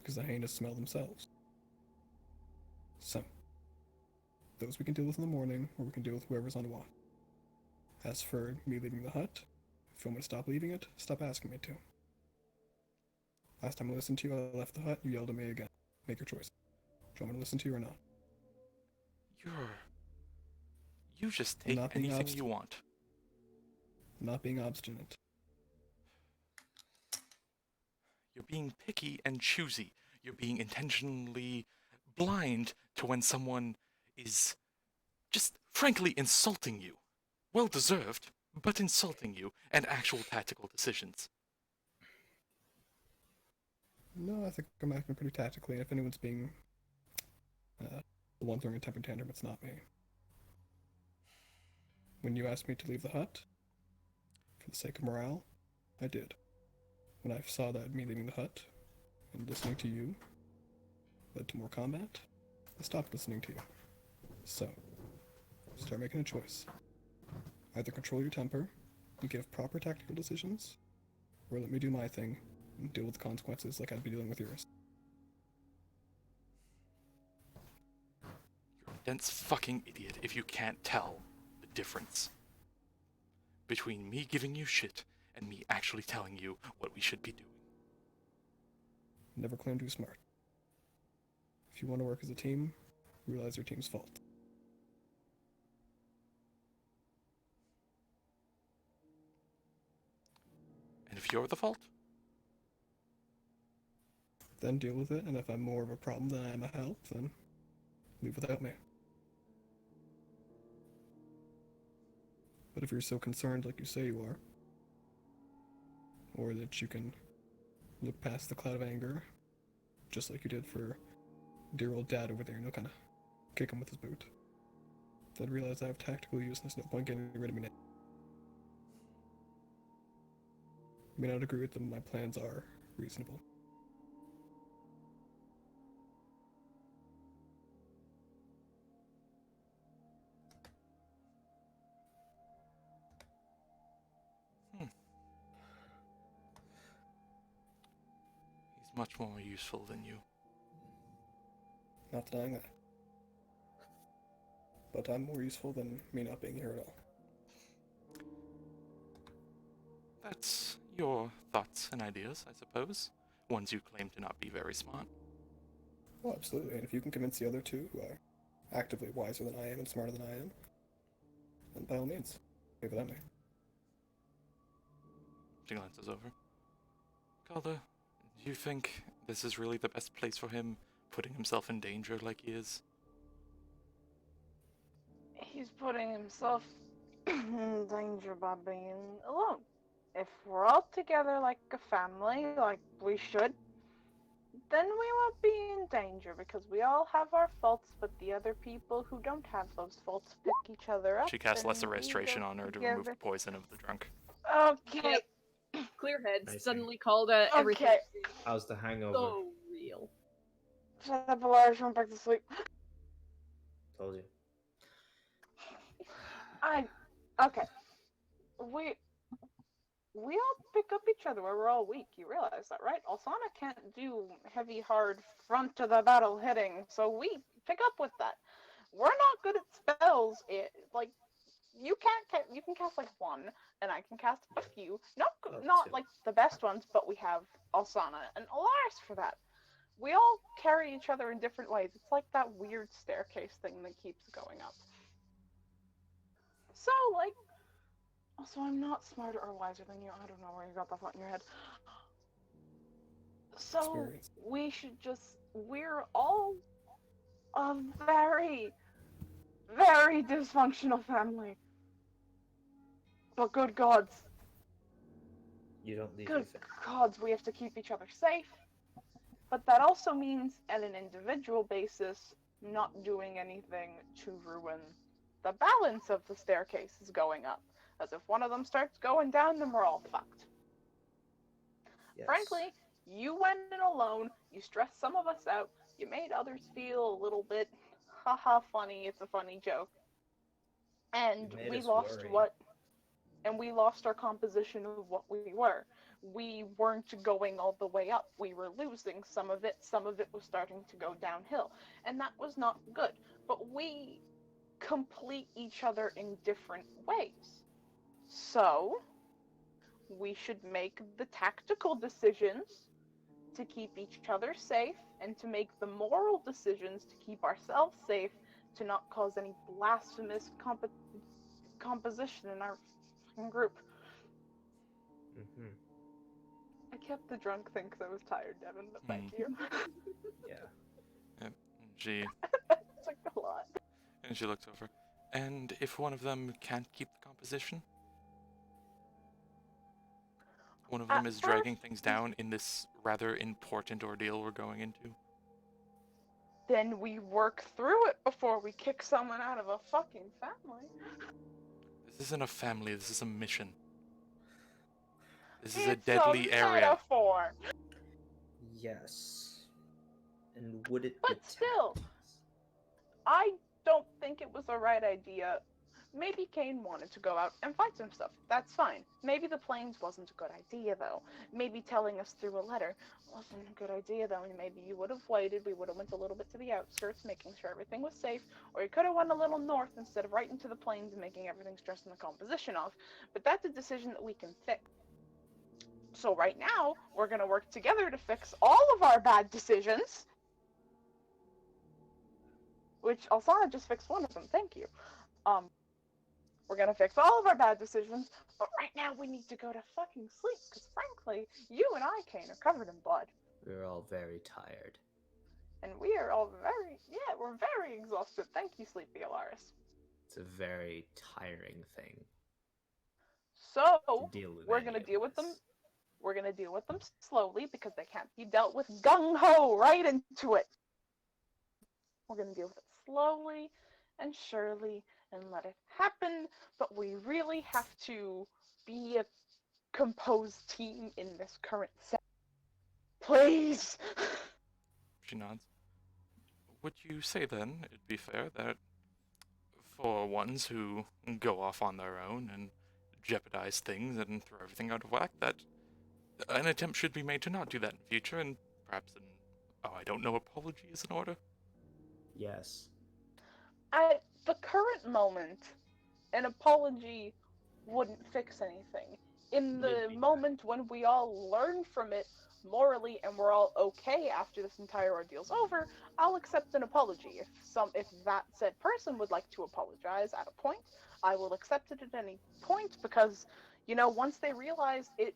because the hyenas smell themselves. So, those we can deal with in the morning, or we can deal with whoever's on watch. As for me leaving the hut, if you want me to stop leaving it, stop asking me to. Last time I listened to you, I left the hut, you yelled at me again. Make your choice. Do you want me to listen to you or not? You just I'm take not being anything obstinate. you want. I'm not being obstinate. You're being picky and choosy. You're being intentionally blind to when someone is just frankly insulting you. Well deserved, but insulting you, and actual tactical decisions. No, I think I'm acting pretty tactically, and if anyone's being the one throwing a temper tantrum, it's not me. When you asked me to leave the hut, for the sake of morale, I did. When I saw that me leaving the hut and listening to you led to more combat, I stopped listening to you. So, start making a choice. Either control your temper and give proper tactical decisions, or let me do my thing and deal with the consequences like I'd be dealing with yours. You're a dense fucking idiot if you can't tell the difference between me giving you shit and me actually telling you what we should be doing. Never claim to be smart. If you want to work as a team, realize your team's fault. And if you're the fault, Then deal with it, and if I'm more of a problem than I am a help, then leave without me. But if you're so concerned like you say you are, or that you can look past the cloud of anger, just like you did for dear old dad over there, and you'll kind of kick him with his boot, then realize I have tactical use and there's no point getting rid of me now. You may not agree with them, my plans are reasonable. he's much more useful than you. Not denying that. But I'm more useful than me not being here at all. That's your thoughts and ideas, I suppose. Ones you claim to not be very smart. Oh, absolutely. And if you can convince the other two, who are actively wiser than I am and smarter than I am, then by all means, leave it at me. She glances over. Calder, do you think this is really the best place for him, putting himself in danger like he is. He's putting himself in danger by being alone. If we're all together like a family, like we should, then we won't be in danger because we all have our faults, but the other people who don't have those faults pick each other up. She casts and lesser we restoration go on her to remove together. the poison of the drunk. Okay. Clear heads I see. suddenly called everything Okay. How's the hangover? so real. Shut up, Alaris. Went back to sleep. Told you. Okay. We all pick up each other where we're all weak. You realize that, right? Alsana can't do heavy, hard, front of the battle hitting, so we pick up with that. We're not good at spells. Like you can cast like one, and I can cast a few. Not Two. like the best ones, but we have Alsana and Alaris for that. We all carry each other in different ways. It's like that weird staircase thing that keeps going up. So, like, also, I'm not smarter or wiser than you. I don't know where you got that thought in your head. So, Experience. we should we're all a very, very dysfunctional family. But good gods. You don't leave Good your gods, we have to keep each other safe. But that also means, at an individual basis, not doing anything to ruin the balance of the staircases going up. As if one of them starts going down, then we're all fucked. Yes. Frankly, you went in alone, you stressed some of us out, you made others feel a little bit, haha, funny, it's a funny joke. And You made we us lost worry. we lost our composition of what we were. We weren't going all the way up. We were losing some of it was starting to go downhill. And that was not good. But we complete each other in different ways. So, we should make the tactical decisions to keep each other safe and to make the moral decisions to keep ourselves safe, to not cause any blasphemous composition in our group. Mm-hmm. I kept the drunk thing because I was tired, Devin, but thank you. Yeah. It's like a lot. And she looks over. And if one of them can't keep the composition? One of them is dragging things down in this rather important ordeal we're going into? Then we work through it before we kick someone out of a fucking family. This isn't a family, this is a mission. This is It's a deadly area. Metaphor. Yes. And would it But still, I don't think it was the right idea. Maybe Kane wanted to go out and fight some stuff. That's fine. Maybe the plains wasn't a good idea, though. Maybe telling us through a letter wasn't a good idea, though. And maybe you would have waited. We would have went a little bit to the outskirts, making sure everything was safe. Or you could have went a little north instead of right into the plains and making everything stress in the composition off. But that's a decision that we can fix. So right now, we're going to work together to fix all of our bad decisions. Which Alsana just fixed one of them. Thank you. We're gonna fix all of our bad decisions, but right now we need to go to fucking sleep, because frankly, you and I, Kane, are covered in blood. We're all very tired. And we are all we're very exhausted. Thank you, Sleepy Alaris. It's a very tiring thing. So, to deal with we're any gonna of deal with them. this. We're gonna deal with them slowly, because they can't be dealt with gung-ho right into it. We're gonna deal with it slowly and surely and let it happen, but we really have to be a composed team in this current set. Please! She nods. Would you say then it'd be fair that for ones who go off on their own and jeopardize things and throw everything out of whack, that an attempt should be made to not do that in future, and perhaps I don't know, apology is in order? Yes. At the current moment, an apology wouldn't fix anything. In the moment when we all learn from it morally and we're all okay after this entire ordeal's over, I'll accept an apology. If that said person would like to apologize at a point, I will accept it at any point, because, once they realize it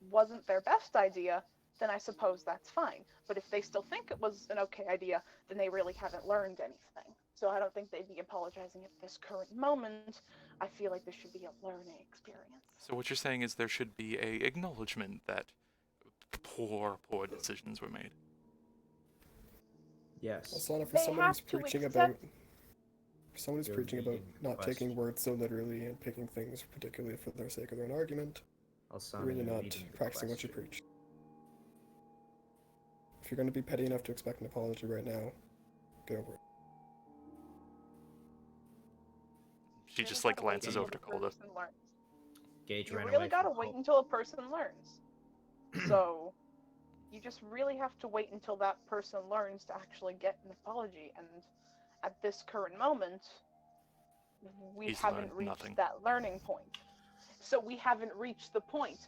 wasn't their best idea, then I suppose that's fine. But if they still think it was an okay idea, then they really haven't learned anything. So I don't think they'd be apologizing at this current moment. I feel like this should be a learning experience. So what you're saying is there should be a acknowledgement that poor decisions were made. Yes. Asana, for They someone have who's to preaching accept- about someone who's You're preaching about reading not taking question. words so literally and picking things particularly for their sake of their own argument, Alsana, you're really you're not reading the practicing what you question. preach. If you're going to be petty enough to expect an apology right now, get over it. She You just gotta wait glances until over to the Calder. person learns. Gage You ran really away gotta from wait hope. until a person learns. So, you just really have to wait until that person learns to actually get an apology. And at this current moment, we He's haven't learned reached nothing. that learning point. So we haven't reached the point.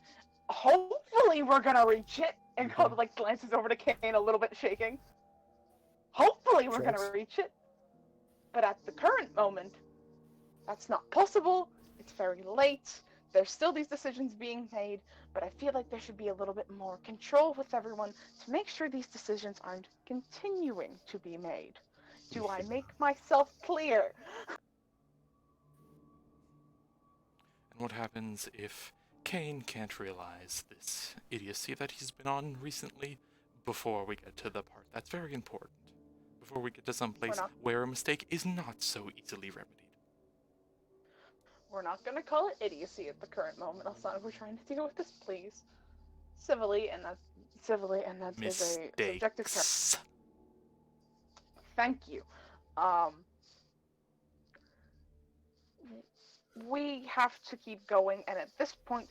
Hopefully, we're gonna reach it. And Calder glances over to Kane, a little bit shaking. Hopefully, we're gonna Shreds. reach it. But at the current moment, that's not possible. It's very late. There's still these decisions being made, but I feel like there should be a little bit more control with everyone to make sure these decisions aren't continuing to be made. Do I make myself clear? And what happens if Kane can't realize this idiocy that he's been on recently before we get to the part that's very important? Before we get to some place where a mistake is not so easily remedied. We're not going to call it idiocy at the current moment, Alsana. We're trying to deal with this, please. Civilly, and that is a subjective term. Mistakes. Thank you. We have to keep going, and at this point,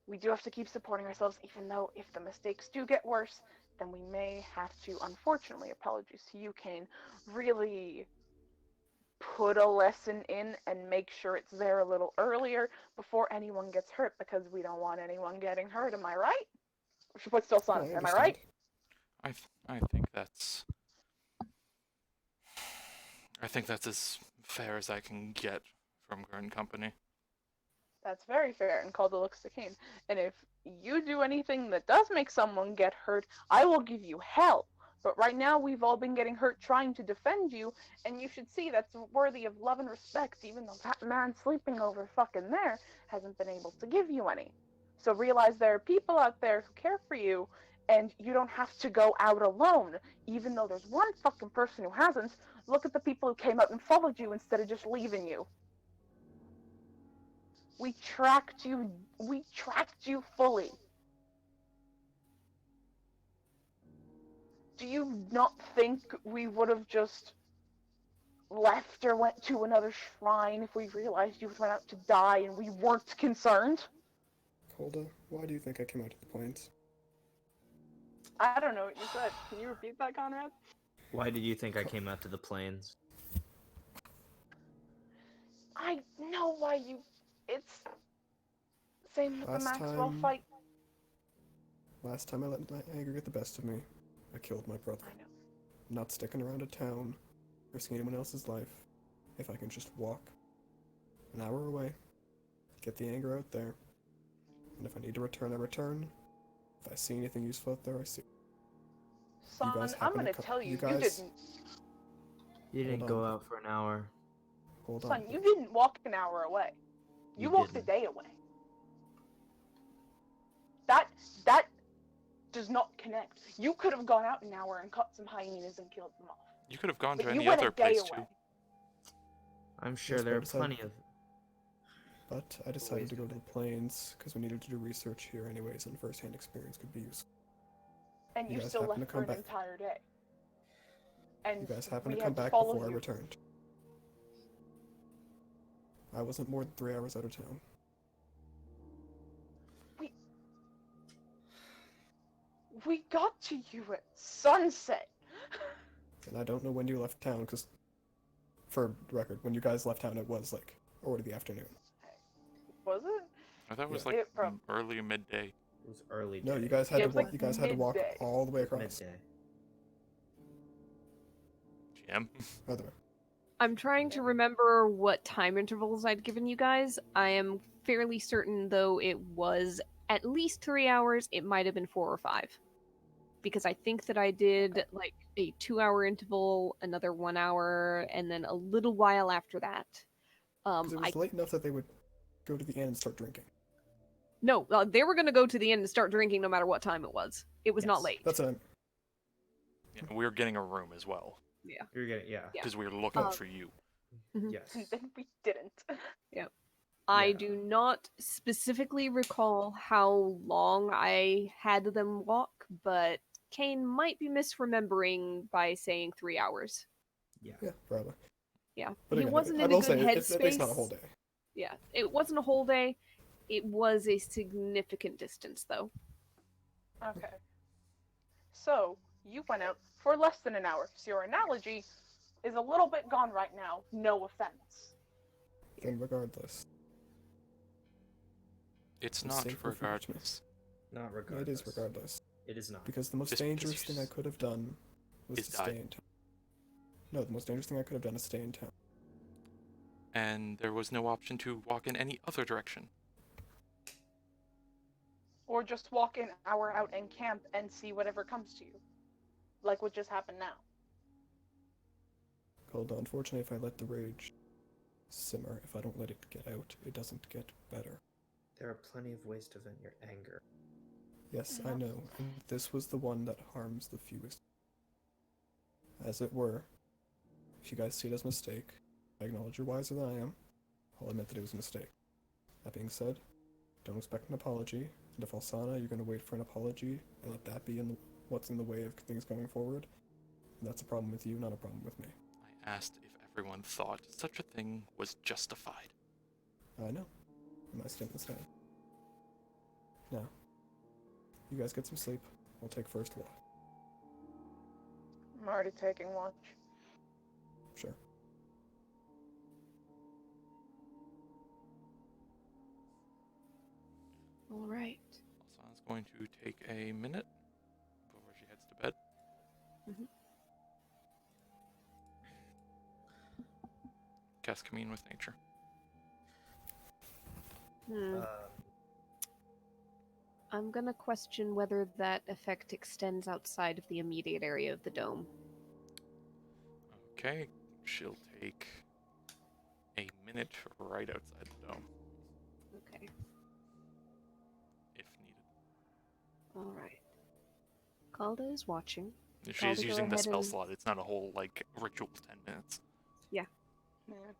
we do have to keep supporting ourselves, even though if the mistakes do get worse, then we may have to, unfortunately, apologies to you, Kane, really put a lesson in and make sure it's there a little earlier before anyone gets hurt, because we don't want anyone getting hurt, am I right? She puts still sun, am I right? I think that's as fair as I can get from current company. That's very fair, and Calder looks to Kane. And if you do anything that does make someone get hurt, I will give you hell. But right now, we've all been getting hurt trying to defend you, and you should see that's worthy of love and respect, even though that man sleeping over fucking there hasn't been able to give you any. So realize there are people out there who care for you, and you don't have to go out alone, even though there's one fucking person who hasn't. Look at the people who came out and followed you instead of just leaving you. We tracked you fully. Do you not think we would have just left or went to another shrine if we realized you went out to die and we weren't concerned? Calder, why do you think I came out to the plains? I don't know what you said. Can you repeat that, Conrad? Why did you think I came out to the plains? I know why you... It's... Same with the Maxwell fight. Last time I let my anger get the best of me, I killed my brother. I know. I'm not sticking around a town, risking anyone else's life, if I can just walk an hour away, get the anger out there, and if I need to return, I return. If I see anything useful out there, I see. Son, I'm gonna tell you, you didn't... You didn't go out for an hour. Hold on. Son, you didn't walk an hour away. You walked a day away. That does not connect. You could have gone out an hour and caught some hyenas and killed them off. You could have gone to But any other place too. I'm sure there are plenty of... But I decided to go to the plains because we needed to do research here anyways, and first-hand experience could be useful. And you still left for an entire day. And you guys happened to come back before I returned. I wasn't more than 3 hours out of town. We got to you at sunset. And I don't know when you left town, because, for record, when you guys left town, it was, already the afternoon. Was it? I thought it was early midday. It was early day. No, you guys had to walk all the way across. Midday. GM? Other way. I'm trying to remember what time intervals I'd given you guys. I am fairly certain, though, it was at least 3 hours. It might have been 4 or 5. because I think that I did like a 2-hour interval, another 1 hour, and then a little while after that. Because it was late enough that they would go to the inn and start drinking. No, they were going to go to the inn and start drinking no matter what time it was. It was not Yes. late. That's a Yeah, we were getting a room as well Yeah. You're getting Yeah. because we were looking for you. Mhm. Yes. And then we didn't. I Yeah. do not specifically recall how long I had them walk, but Kane might be misremembering by saying 3 hours. yeah, probably. Yeah, But he again, wasn't I in a will good say it's at least not a headspace. whole day. Yeah, it wasn't a whole day. It was a significant distance, though. Okay. So, you went out for less than an hour. So your analogy is a little bit gone right now. No offense. Then regardless, It's I'm not safer for regardless. Not yeah, regardless. it is regardless. It is not. Because the most Just because dangerous you thing I could have done was is to die. stay in town. No, the most dangerous thing I could have done is stay in town. And there was no option to walk in any other direction. Or just walk an hour out and camp and see whatever comes to you. Like what just happened now. Although, unfortunately, if I let the rage simmer, if I don't let it get out, it doesn't get better. There are plenty of ways to vent your anger. Yes, Yeah. I know, and this was the one that harms the fewest. As it were, if you guys see it as a mistake, I acknowledge you're wiser than I am. I'll admit that it was a mistake. That being said, don't expect an apology, and if Alsana, you're going to wait for an apology and let that be what's in the way of things going forward, that's a problem with you, not a problem with me. I asked if everyone thought such a thing was justified. I know. And my statement stand. Now, you guys get some sleep. I'll take first watch. I'm already taking watch. Sure. All right. Alsana's going to take a minute before she heads to bed. Mhm. Cast Commune with Nature. Hmm. I'm gonna question whether that effect extends outside of the immediate area of the dome. Okay, she'll take a minute right outside the dome, Okay. if needed. All right. Calda is watching. If Calda, she's go using the ahead spell and- slot, it's not a whole, ritual 10 minutes. Yeah,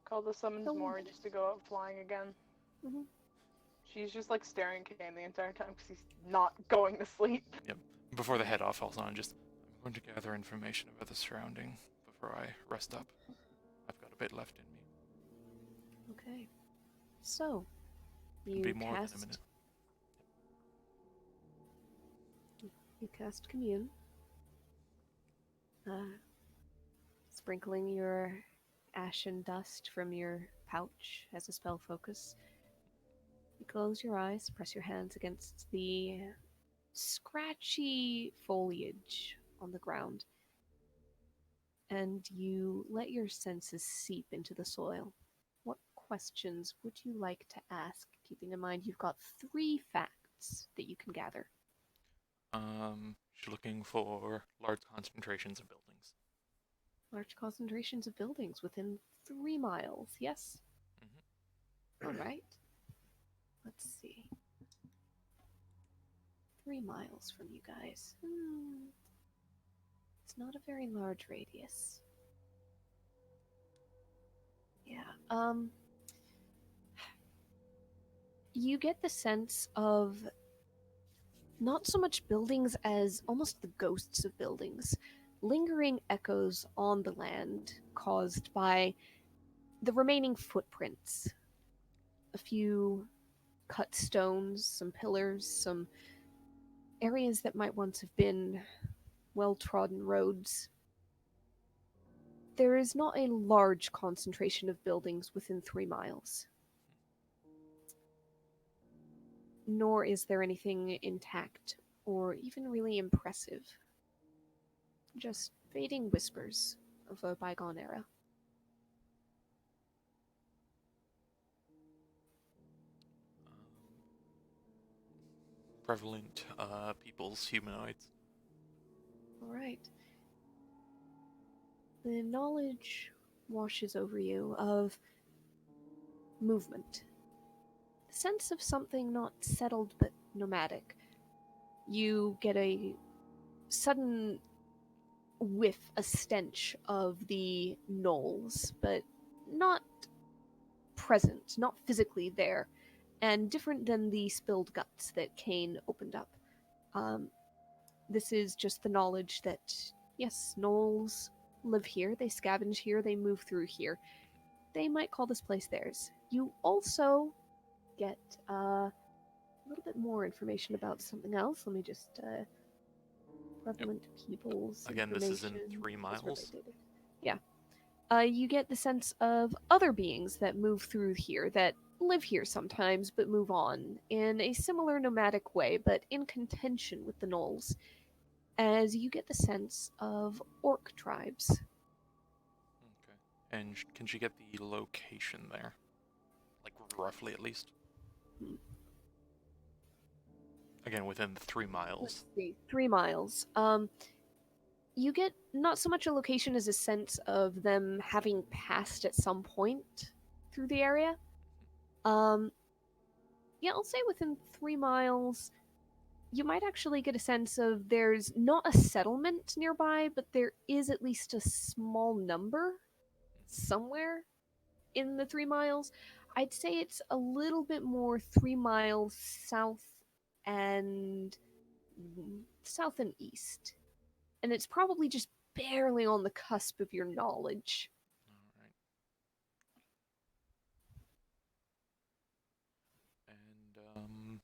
call the summons Oh. Mori just to go out flying again. Mhm. She's just like staring at Kane the entire time because he's not going to sleep. Before they head off, Alsana I'm going to gather information about the surrounding before I rest up. I've got a bit left in me. Okay. So, Could you be more cast. than a minute. You cast Commune. Sprinkling your ashen dust from your pouch as a spell focus. You close your eyes, press your hands against the scratchy foliage on the ground, and you let your senses seep into the soil. What questions would you like to ask, keeping in mind you've got 3 facts that you can gather? She's looking for large concentrations of buildings. Large concentrations of buildings within 3 miles, yes? Mhm. All right. Let's see. 3 miles from you guys. It's not a very large radius. Yeah, you get the sense of not so much buildings as almost the ghosts of buildings, lingering echoes on the land caused by the remaining footprints. A few cut stones, some pillars, some areas that might once have been well-trodden roads. There is not a large concentration of buildings within 3 miles. Nor is there anything intact or even really impressive. Just fading whispers of a bygone era. Prevalent peoples, humanoids. All right. The knowledge washes over you of movement. The sense of something not settled but nomadic. You get a sudden whiff, a stench of the gnolls, but not present, not physically there, and different than the spilled guts that Kane opened up. This is just the knowledge that, yes, gnolls live here, they scavenge here, they move through here. They might call this place theirs. You also get a little bit more information about something else. Let me just prevalent peoples Again, this is in information 3 is miles. related. Yeah. You get the sense of other beings that move through here, that live here sometimes, but move on in a similar nomadic way, but in contention with the gnolls, as you get the sense of orc tribes. Okay. And can she get the location there? Like, roughly at least? Hmm. Again, within the 3 miles. Let's see, 3 miles. You get not so much a location as a sense of them having passed at some point through the area. Yeah, I'll say within 3 miles, you might actually get a sense of there's not a settlement nearby, but there is at least a small number somewhere in the 3 miles. I'd say it's a little bit more 3 miles south and east. And it's probably just barely on the cusp of your knowledge. Alright. And,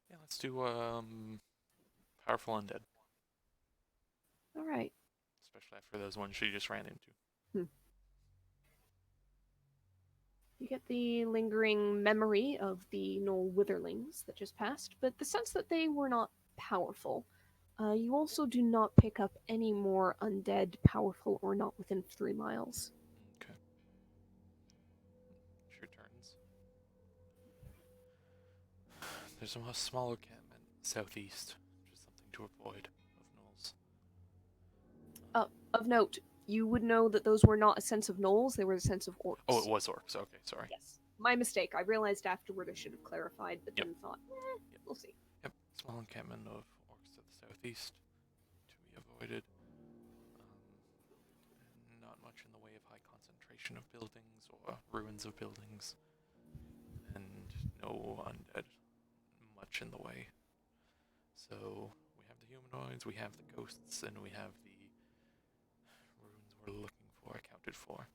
yeah, let's do, Powerful Undead. All right. Especially after those ones she just ran into. You get the lingering memory of the Knoll Witherlings that just passed, but the sense that they were not powerful. You also do not pick up any more undead, powerful or not, within 3 miles. Okay. She returns. There's a small encampment southeast, which is something to avoid of gnolls. Of note, you would know that those were not a sense of gnolls, they were a sense of orcs. Oh, it was orcs. Okay, sorry. Yes. My mistake. I realized afterward I should have clarified, but then thought, we'll see. Yep, small encampment of orcs to the southeast to be avoided. And not much in the way of high concentration of buildings or ruins of buildings. And no undead much in the way. So we have the humanoids, we have the ghosts, and we have the ruins we're looking for accounted for.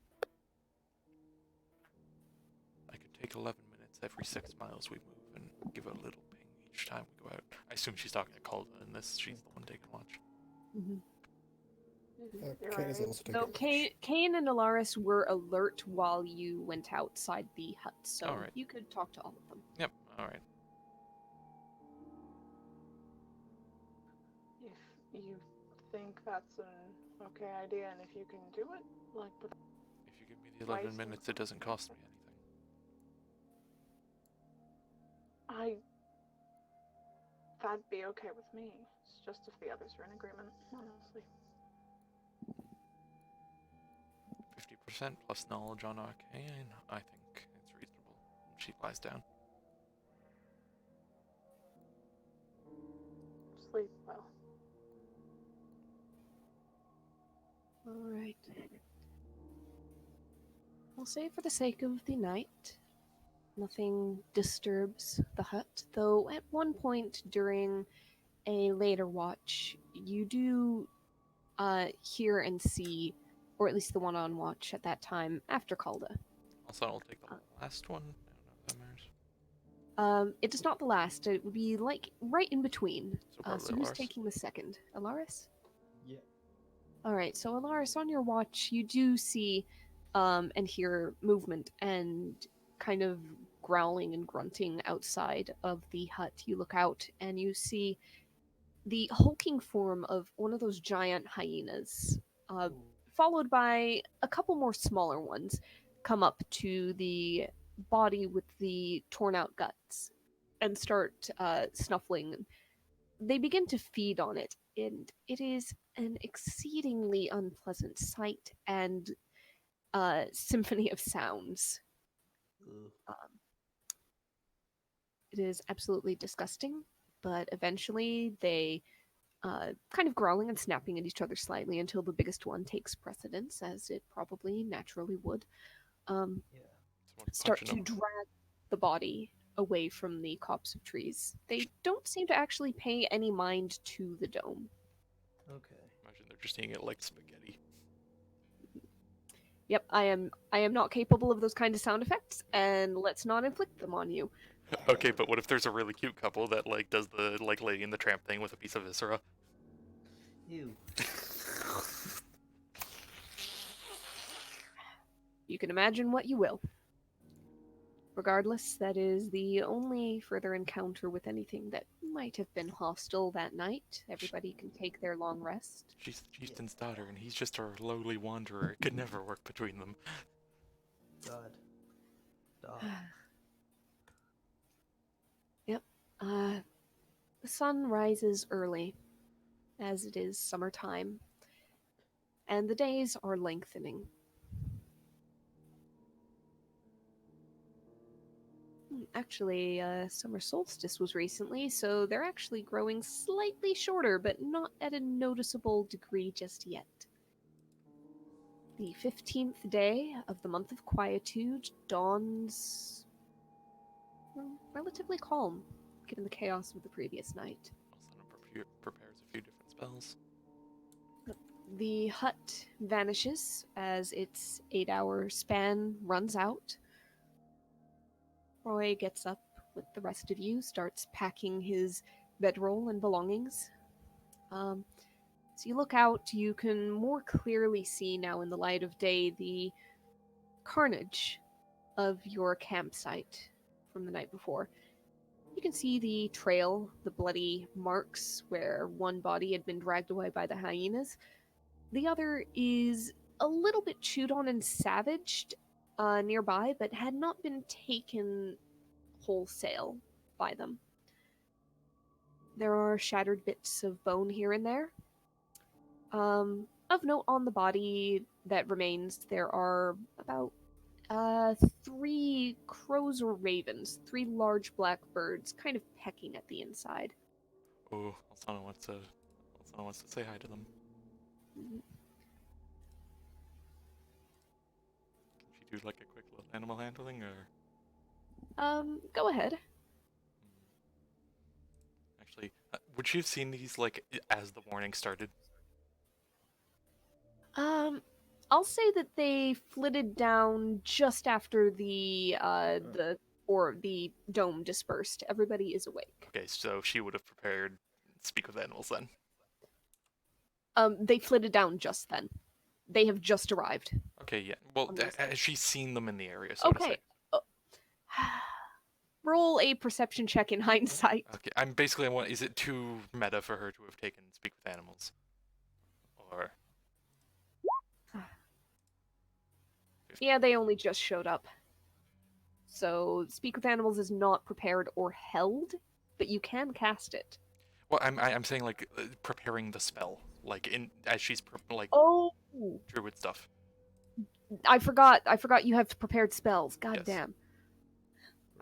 I could take 11 minutes every 6 miles we move and give a little ping each time we go out. I assume she's talking to Calda, and she's the one taking watch. Mm-hmm. Kane is also taking So Kane and Alaris were alert while you went outside the hut, so you could talk to all of them. Yep, alright. If you think that's an okay idea and if you can do it, like, but If you give me the 11 minutes, it doesn't cost me anything. That'd be okay with me. It's just if the others are in agreement, honestly. 50% plus knowledge on arcane, I think it's reasonable. She lies down. Sleep well. Alright. I'll say for the sake of the night, nothing disturbs the hut, though at one point during a later watch, you do hear and see, or at least the one on watch at that time, after Calda. Also, I'll take the last one. I don't know if that matters. It is not the last. It would be like right in between. So So who's Alaris. taking the second? Alaris? Yeah. Alright, so Alaris, on your watch, you do see and hear movement and kind of growling and grunting outside of the hut. You look out and you see the hulking form of one of those giant hyenas, followed by a couple more smaller ones, come up to the body with the torn out guts and start snuffling. They begin to feed on it, and it is an exceedingly unpleasant sight and symphony of sounds. Ugh. It is absolutely disgusting, but eventually they kind of growling and snapping at each other slightly until the biggest one takes precedence, as it probably naturally would, Yeah. Someone's start punching to them. drag the body away from the copse of trees. They don't seem to actually pay any mind to the dome. Okay. Imagine they're just eating it like spaghetti. Yep, I am not capable of those kind of sound effects, and let's not inflict them on you. Okay, but what if there's a really cute couple that like does the like Lady and the Tramp thing with a piece of viscera? Ew. You can imagine what you will. Regardless, that is the only further encounter with anything that might have been hostile that night. Everybody can take their long rest. She's the chieftain's daughter, and he's just a lowly wanderer. It could never work between them. God. Dog. Yep. The sun rises early, as it is summertime, and the days are lengthening. Actually, summer solstice was recently, so they're actually growing slightly shorter, but not at a noticeable degree just yet. The 15th day of the month of quietude dawns relatively calm, given the chaos of the previous night. Also, prepares a few different spells. The hut vanishes as its 8-hour span runs out. Roy gets up with the rest of you, starts packing his bedroll and belongings. As you look out, you can more clearly see now in the light of day the carnage of your campsite from the night before. You can see the trail, the bloody marks where one body had been dragged away by the hyenas. The other is a little bit chewed on and savaged nearby, but had not been taken wholesale by them. There are shattered bits of bone here and there. Of note on the body that remains, there are about 3 crows or ravens, 3 large black birds, kind of pecking at the inside. Oh, Alsana wants to say hi to them. Can she do like a quick little animal handling, or? Go ahead. Actually, would she have seen these like as the warning started? I'll say that they flitted down just after the dome dispersed. Everybody is awake. Okay, so she would have prepared speak with animals then. They flitted down just then. They have just arrived. Okay, yeah. Well, On this has she seen them in the area? So to say. Okay. Roll a perception check in hindsight. Okay, I'm basically. I want. Is it too meta for her to have taken speak with animals? Or Yeah, they only just showed up. So, Speak with Animals is not prepared or held, but you can cast it. well, I'm saying like preparing the spell, like in as she's like Oh, druid stuff. I forgot you have prepared spells. God Yes. damn.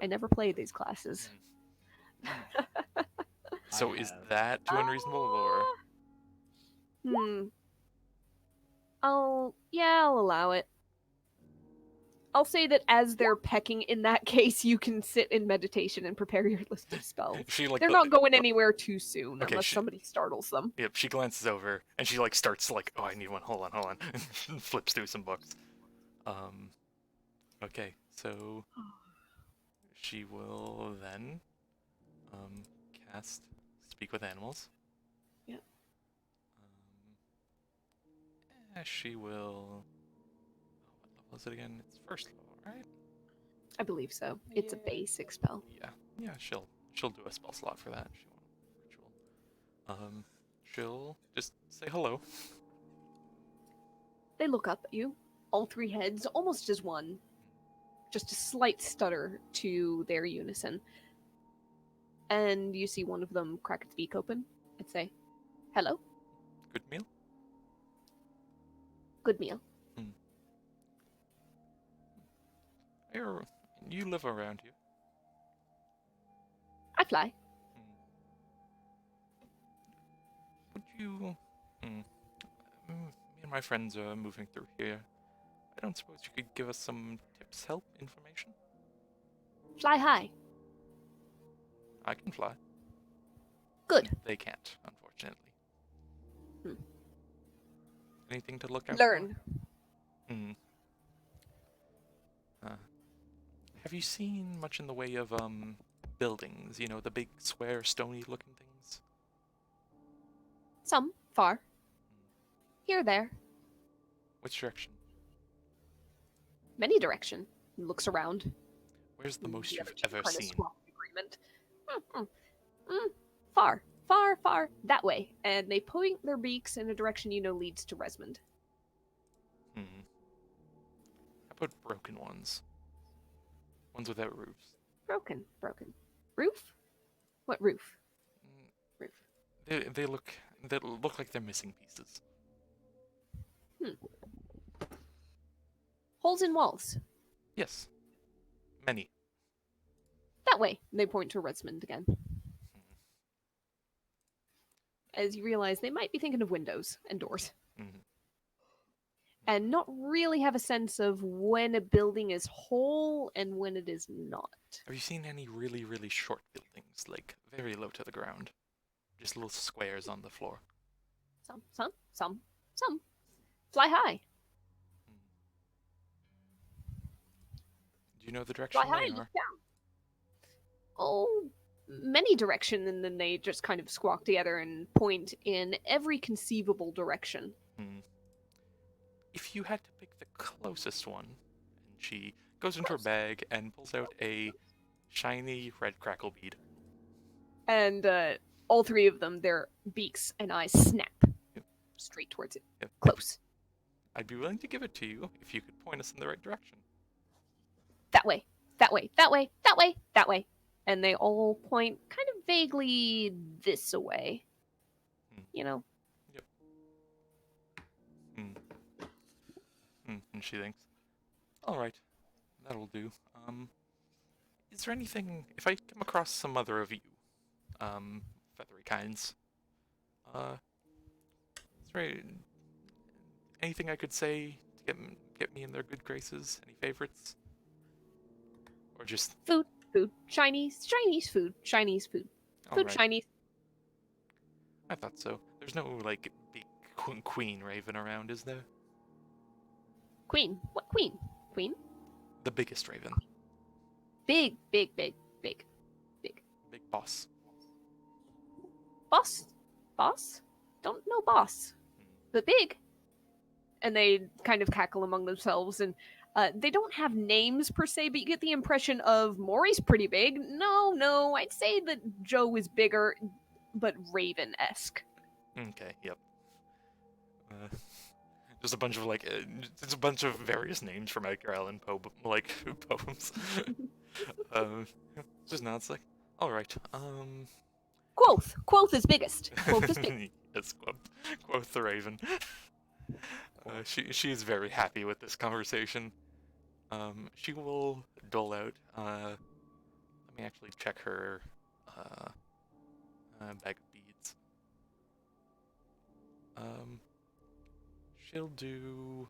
I never played these classes. So is that too unreasonable, or? I'll allow it. I'll say that as they're pecking, in that case, you can sit in meditation and prepare your list of spells. They're not going anywhere too soon unless somebody startles them. Yep, she glances over and she like starts like, oh, I need one. Hold on, flips through some books. Okay, so she will then cast Speak with Animals. Yep. She will. What level is it again? It's first level, right? I believe so. It's a basic spell. Yeah. She'll do a spell slot for that. She won't ritual. She'll just say hello. They look up at you, all 3 heads, almost as one. Just a slight stutter to their unison. And you see one of them crack its beak open and say, Hello? Good meal? Good meal. You live around here. I fly. Would you... me and my friends are moving through here. I don't suppose you could give us some tips, help, information? Fly high. I can fly. Good. They can't, unfortunately. Hmm. Anything to look out Learn. for? Have you seen much in the way of, buildings? You know, the big, square, stony-looking things? Some. Far. Here, there. Which direction? Many direction. He looks around. Where's the most The you've other two ever kind of seen? squawk in agreement. Far. Far, far. That way. And they point their beaks in a direction you know leads to Resmond. How about broken ones? Ones without roofs. Broken. Roof? What roof? Roof. They look like they're missing pieces. Holes in walls. Yes. Many. That way. They point to Resmond again. As you realize they might be thinking of windows and doors. And not really have a sense of when a building is whole and when it is not. Have you seen any really, really short buildings, like very low to the ground? Just little squares on the floor. Some. Fly high. Do you know the direction Fly high, they look are? down. Oh, many direction, and then they just kind of squawk together and point in every conceivable direction. If you had to pick the closest one, and she goes into her bag and pulls out a shiny red crackle bead. And all three of them, their beaks and eyes snap straight towards it. Yep. Close. I'd be willing to give it to you if you could point us in the right direction. That way. That way. That way. That way. That way. And they all point kind of vaguely this way. You know? Yep. And she thinks, all right, that'll do. Is there anything, if I come across some other of you, feathery kinds, is there anything I could say to get me in their good graces? Any favorites? Or just... Food. Chinese food. Food, right. Chinese. I thought so. There's no, like, big queen raven around, is there? Queen. What queen? Queen? The biggest raven. Big. Big boss. Boss? Don't know boss. But big. And they kind of cackle among themselves, and they don't have names per se, but you get the impression of Maury's pretty big. No, I'd say that Joe is bigger, but Raven-esque. Okay, yep. Just a bunch of, like, it's a bunch of various names from Edgar Allan Poe, like, poems. Just now it's like, alright, Quoth is biggest. Quoth is big. Yes, Quoth the Raven. She is very happy with this conversation. She will dole out, let me actually check her, bag of beads. She'll do...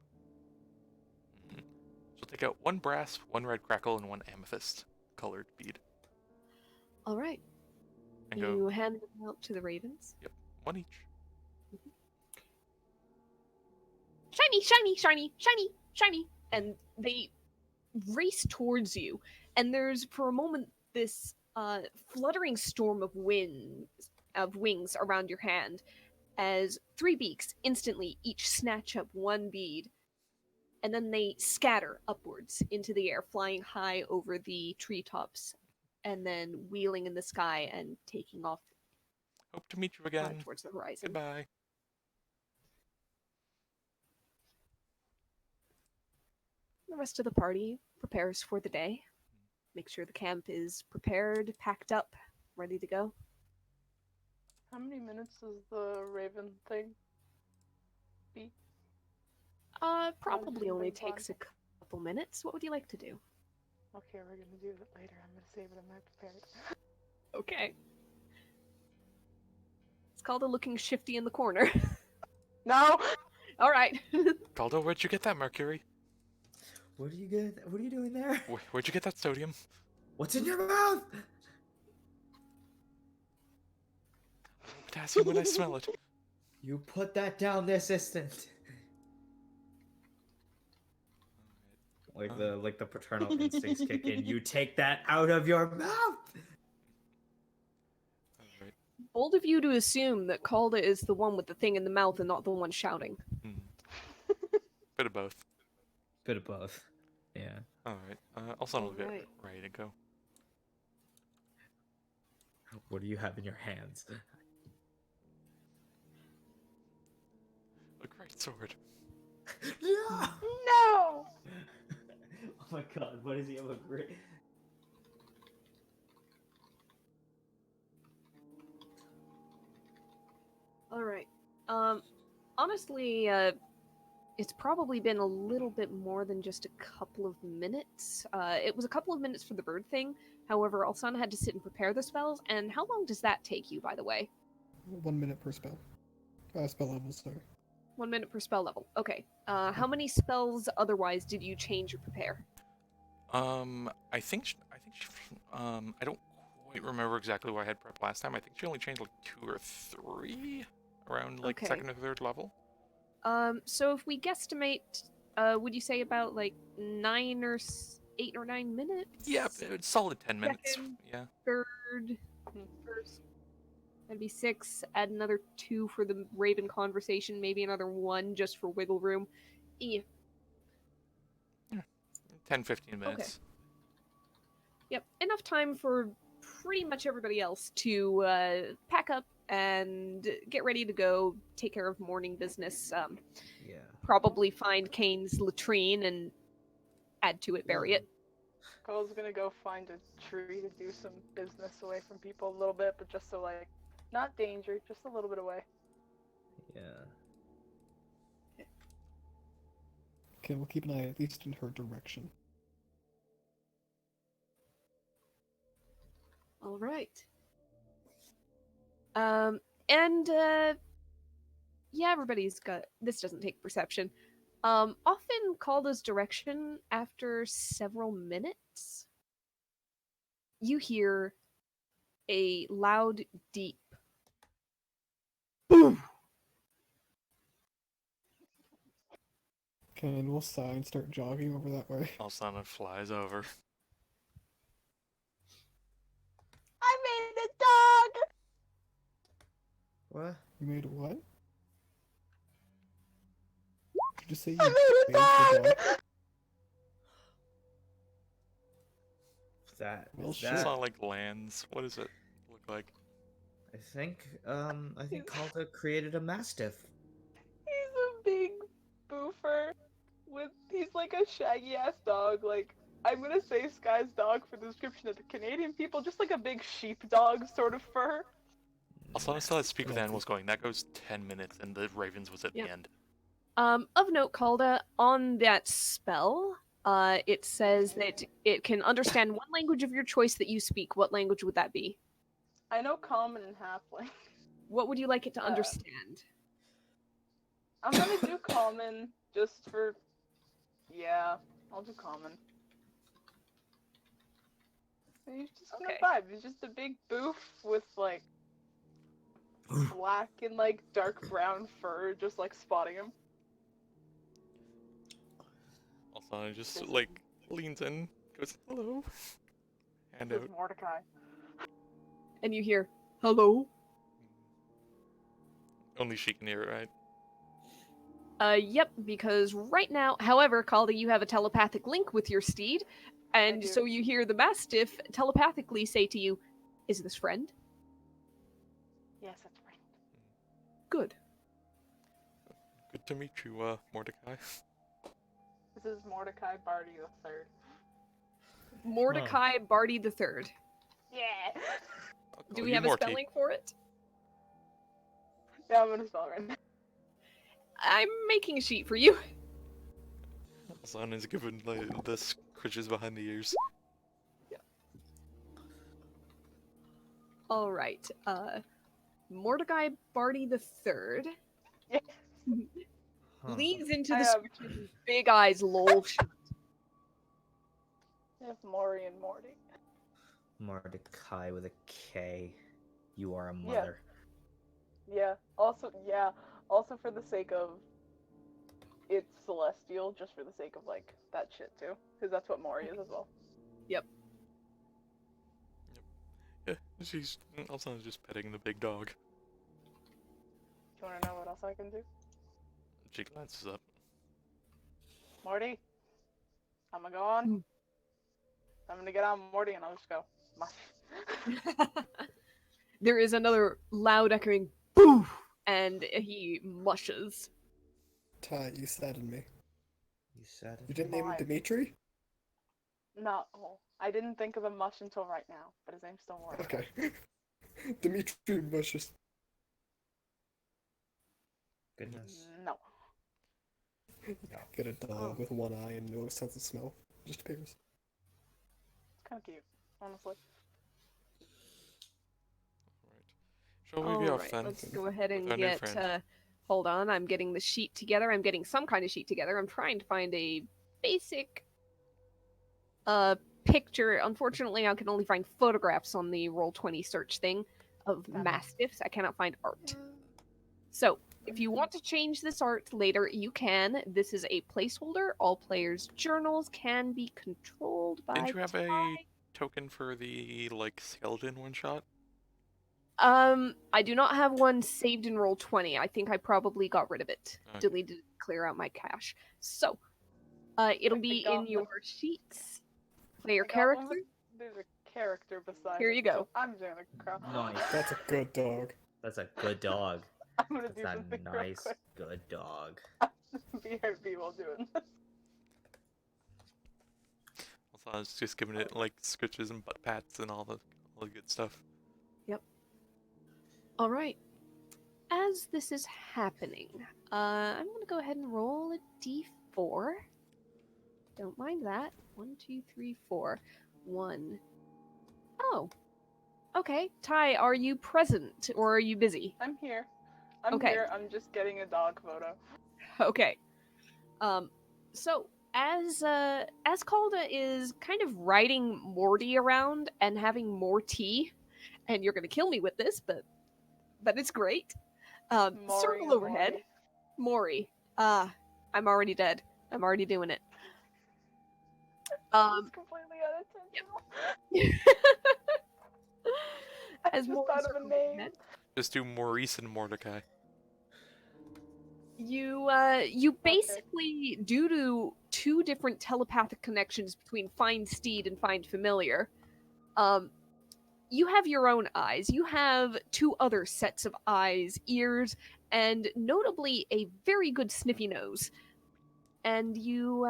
She'll take out one brass, one red crackle, and one amethyst colored bead. Alright. And You go, hand them out to the ravens. yep, one each. Shiny. And they race towards you. And there's, for a moment, this fluttering storm of wings around your hand, as three beaks instantly each snatch up one bead, and then they scatter upwards into the air, flying high over the treetops, and then wheeling in the sky and taking off Hope to meet you again. towards the horizon. Goodbye. The rest of the party prepares for the day. Make sure the camp is prepared, packed up, ready to go. How many minutes does the Raven thing be? Probably only Raven takes a couple minutes. What would you like to do? Okay, we're gonna do it later. I'm gonna save it. I'm not prepared. Okay. It's called a looking shifty in the corner. No! All right. Caldo, where'd you get that mercury? What are you doing there? Where'd you get that sodium? What's in your mouth? Potassium when I smell it. You put that down, the assistant. Like the paternal instincts kick in. You take that out of your mouth. Alright. Bold of you to assume that Calda is the one with the thing in the mouth and not the one shouting. Bit of both. Bit of both. Yeah. Alright. Also, I'll get Alright. ready to go. What do you have in your hands? A great sword. No! No! Oh my god, what does he have a great... Alright. Honestly, it's probably been a little bit more than just a couple of minutes. It was a couple of minutes for the bird thing. However, Alsana had to sit and prepare the spells, and how long does that take you, by the way? 1 minute per spell. Spell level, sorry. 1 minute per spell level. Okay. How many spells otherwise did you change or prepare? I think she, I don't quite remember exactly what I had prepped last time. I think she only changed like 2 or 3 around like Okay. 2nd or 3rd level. So if we guesstimate, would you say about like 8 or 9 minutes? Yeah, it's solid 10 minutes. Second. Yeah. Third, first, that'd be 6. Add another 2 for the Raven conversation, maybe another 1 just for wiggle room. Yeah. 10, 15 minutes. Yep, enough time for pretty much everybody else to pack up and get ready to go take care of morning business. Yeah. Probably find Kane's latrine and add to it, bury it. Cole's gonna go find a tree to do some business away from people a little bit, but just so like, not danger, just a little bit away. Yeah. Okay, we'll keep an eye at least in her direction. All right. Yeah, everybody's got this. Doesn't take perception. Often called as direction after several minutes, you hear a loud, deep boom. Okay, and we'll sigh and start jogging over that way. Alsana flies over. I made a dog! What? You made what? Did you say you I made made a the dog! dog? Well, Is shit. It's that... not like lands. What does it look like? I think Calta created a mastiff. He's a big boofer he's like a shaggy ass dog, like I'm gonna say Sky's dog for the description of the Canadian people, just like a big sheepdog sort of fur. Alsana still has speak with Okay. animals going. That goes 10 minutes, and the ravens was at Yep. the end. Of note, Calda, on that spell, it says that it can understand one language of your choice that you speak. What language would that be? I know common and halfling. What would you like it to understand? I'm gonna do common just for yeah, I'll do common. He's just gonna Okay. vibe. He's just a big boof with like black and like dark brown fur, just like spotting him. Alsana just like leans in, goes hello, hand This is out. Mordecai. And you hear, hello? Only she can hear it, right? Yep, because right now, however, Calda, you have a telepathic link with your steed, and do. so you hear the Mastiff telepathically say to you, is this friend? Yes, that's right. Good. Good to meet you, Mordecai. This is Mordecai Barty the Third. Mordecai Barty the Third. Yeah. I'll Do call we you have a Morty. spelling for it? Yeah, I'm gonna spell it right now. I'm making a sheet for you. Zan is giving the scritches behind the ears. All right. Mordecai Barty the Third Yeah, leans into I the have, scritches, his big eyes loll shut. I have Maury and Morty. Mordecai with a K. You are a Yeah. mother. Yeah. Also for the sake of it's celestial, just for the sake of like that shit too, because that's what Maury is as well. Yep. Yeah, she's also just petting the big dog. Do you want to know what else I can do? She glances up. Morty, I'm gonna go on. Hmm. I'm gonna get on Morty and I'll just go. Mush. There is another loud echoing boo, and he mushes. Ty, you saddened me. You said You it. didn't name him Why? Dimitri? No, I didn't think of a mush until right now, but his name's still Morty. Okay. Dimitri Mushes. Goodness. No. Get a dog with one eye and no sense of smell. Just appears. It's kind of cute, honestly. Shall we be All off right, then? let's go ahead With and our new get. friend. Hold on, I'm getting the sheet together. I'm getting some kind of sheet together. I'm trying to find a basic picture. Unfortunately, I can only find photographs on the Roll20 search thing of mastiffs. I cannot find art. So, if you want to change this art later, you can. This is a placeholder. All players' journals can be controlled by. Didn't you have a token for the skeleton one shot? I do not have one saved in Roll20. I think I probably got rid of it. Okay. Deleted it, clear out my cache. So, it'll be in your sheets. Player character. There's a character beside Here it, you go. so I'm doing a crow. Nice. That's a good dog. That's a good dog. I'm gonna That's do a something real nice, quick. good dog. BRB while doing this. Also, I was just giving it scritches and butt pats and all the good stuff. All right. As this is happening, I'm gonna go ahead and roll a d4. Don't mind that. 1, 2, 3, 4. 1. Oh. Okay. Ty, are you present or are you busy? I'm here. I'm Okay. here. I'm just getting a dog photo. Okay. So as Calda is kind of riding Morty around and having more tea, and you're gonna kill me with this, but it's great. Maury Circle and overhead. Maury. I'm already dead. I'm already doing it. It's completely unintentional. I As just Maury thought of a circles name. overhead, Just do Maurice and Mordecai. you basically, due to two different telepathic connections between Find Steed and Find Familiar, you have your own eyes. You have two other sets of eyes, ears, and notably a very good sniffy nose. And you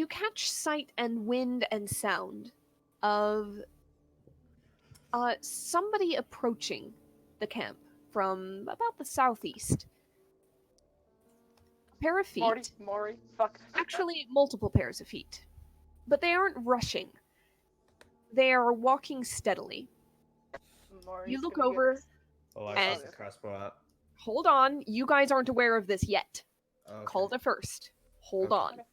catch sight and wind and sound of somebody approaching the camp from about the southeast. A pair of feet. Maury, fuck. Actually, multiple pairs of feet. But they aren't rushing. They are walking steadily. Maury's You look gonna get over. this- Oh, I And- shot the crossbow up. Hold on. You guys aren't aware of this yet. Okay. Calda first. Hold Okay. on.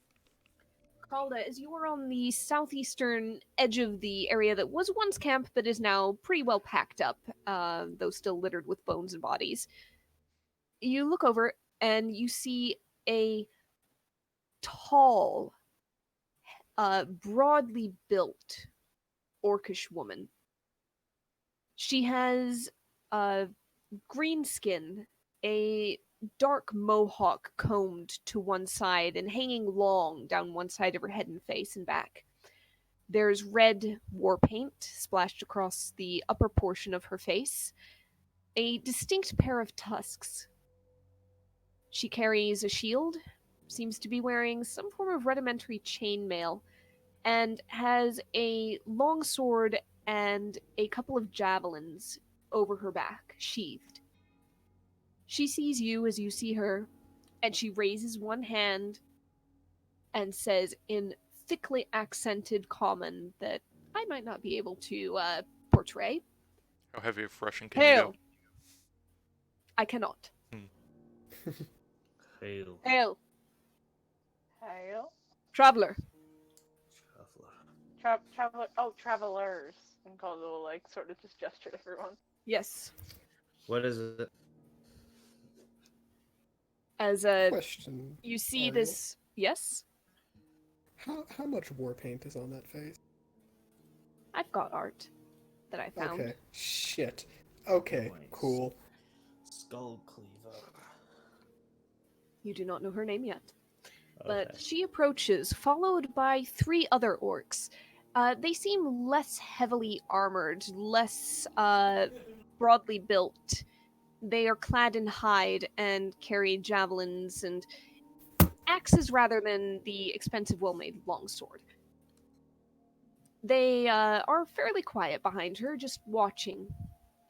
Calda, as you are on the southeastern edge of the area that was once camp but is now pretty well packed up, though still littered with bones and bodies, you look over and you see a tall, broadly built orcish woman. She has green skin, a dark mohawk combed to one side and hanging long down one side of her head and face and back. There's red war paint splashed across the upper portion of her face, a distinct pair of tusks. She carries a shield, seems to be wearing some form of rudimentary chainmail, and has a long sword and a couple of javelins over her back, sheathed. She sees you as you see her, and she raises one hand and says in thickly accented common that I might not be able to portray. How heavy of Russian can you Hail! do? I cannot. Hail, Hail! Hail. Traveler! traveler. Traveler. Oh, travelers. And Calder will like sort of just gesture to everyone. Yes. What is it? As Question. you see Ariel. this. Yes? How much war paint is on that face? I've got art that I found. Okay. Shit. Okay. Nice. Cool. Skull cleaver. You do not know her name yet. Okay. But she approaches, followed by 3 other orcs. They seem less heavily armored, less broadly built. They are clad in hide and carry javelins and axes rather than the expensive, well-made longsword. They are fairly quiet behind her, just watching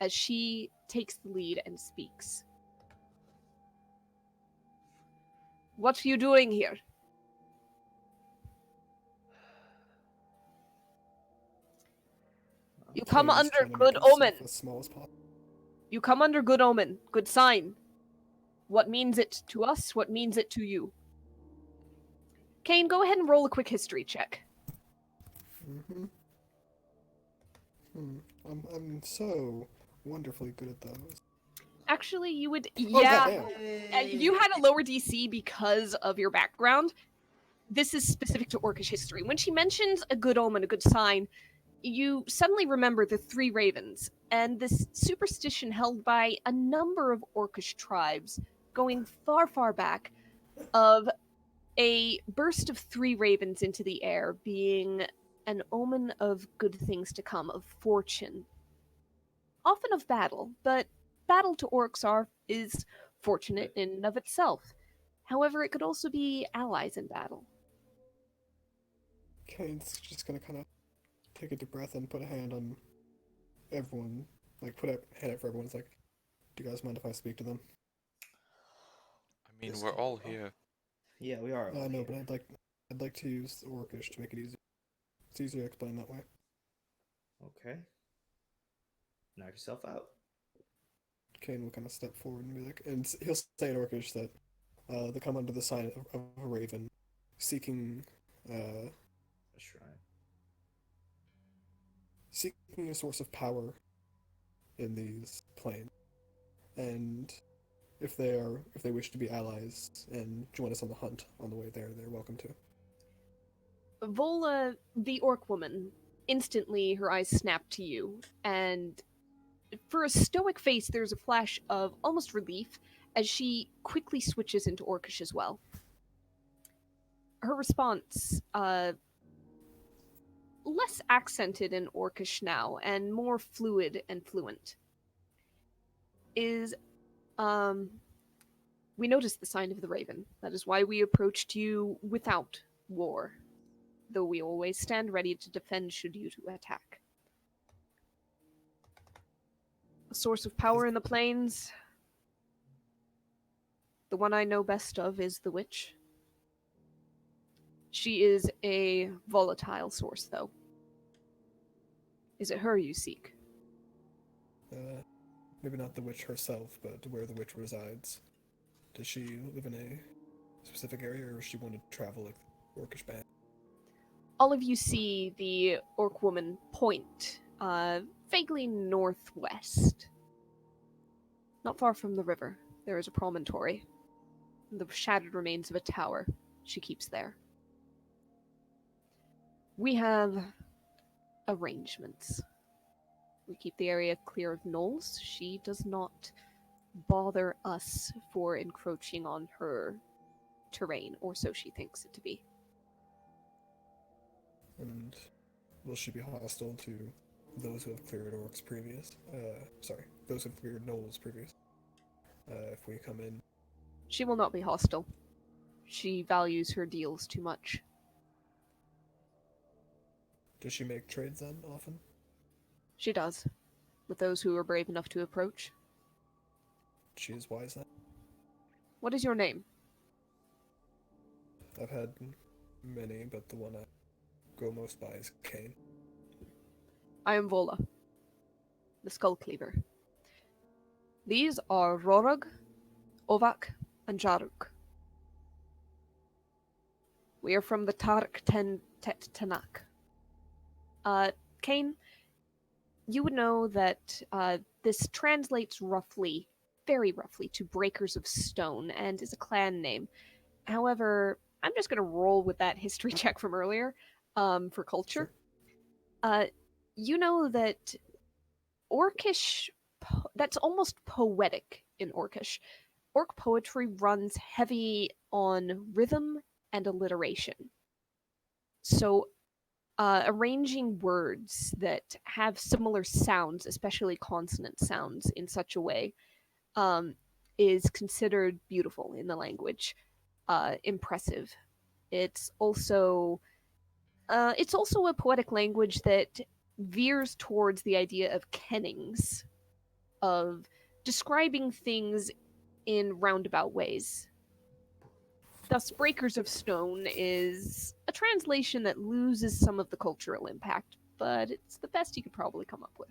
as she takes the lead and speaks. What are you doing here? You come Kane's under trying to good make himself omen. as small as possible. You come under good omen, good sign. What means it to us? What means it to you? Kane, go ahead and roll a quick history check. Mm-hmm. I'm so wonderfully good at those. Actually, you would. Oh, Yeah. goddamn. You had a lower DC because of your background. This is specific to Orcish history. When she mentions a good omen, a good sign, you suddenly remember the 3 ravens and this superstition held by a number of Orcish tribes going far, far back of a burst of 3 ravens into the air being an omen of good things to come, of fortune. Often of battle, but battle to orcs is fortunate in and of itself. However, it could also be allies in battle. Kane's just gonna kind of take a deep breath and put a hand on everyone, like put a hand out for everyone. It's like, do you guys mind if I speak to them? I mean, This we're could all go wrong. here. Yeah, we are. No, but I'd like to use Orcish to make it easier. It's easier to explain that way. Okay. Knock yourself out. Kane will kind of step forward and be like, and he'll say in Orcish that they come under the sign of a raven, seeking A shrine. seeking a source of power in these planes, and if they wish to be allies and join us on the hunt on the way there, they're welcome to. Vola, the orc woman, instantly her eyes snap to you, and for a stoic face, there's a flash of almost relief as she quickly switches into Orcish as well. Her response, less accented in Orcish now and more fluid and fluent, is, we noticed the sign of the raven. That is why we approached you without war, though we always stand ready to defend should you to attack. A source of power in the plains. The one I know best of is the witch. She is a volatile source, though. Is it her you seek? Maybe not the witch herself, but where the witch resides. Does she live in a specific area, or does she want to travel like the Orcish band? All of you see the orc woman point, vaguely northwest. Not far from the river, there is a promontory. The shattered remains of a tower she keeps there. We have arrangements. We keep the area clear of gnolls. She does not bother us for encroaching on her terrain, or so she thinks it to be. And will she be hostile to those who have cleared orcs previous? Those who have cleared gnolls previous. If we come in, She will not be hostile. She values her deals too much. does she make trades then often? She does. with those who are brave enough to approach. She is wise then. What is your name? I've had many, but the one I go most by is Kane. I am Vola, the Skull Cleaver. These are Rorog, Ovak, and Jaruk. We are from the Tark Tet Tanak. Kane, you would know that this translates roughly, very roughly, to Breakers of Stone and is a clan name. However, I'm just going to roll with that history check from earlier for culture. Sure. You know that Orcish, that's almost poetic in Orcish. Orc poetry runs heavy on rhythm and alliteration. So arranging words that have similar sounds, especially consonant sounds, in such a way is considered beautiful in the language, impressive. It's also a poetic language that veers towards the idea of kennings, of describing things in roundabout ways. Thus, Breakers of Stone is a translation that loses some of the cultural impact, but it's the best you could probably come up with.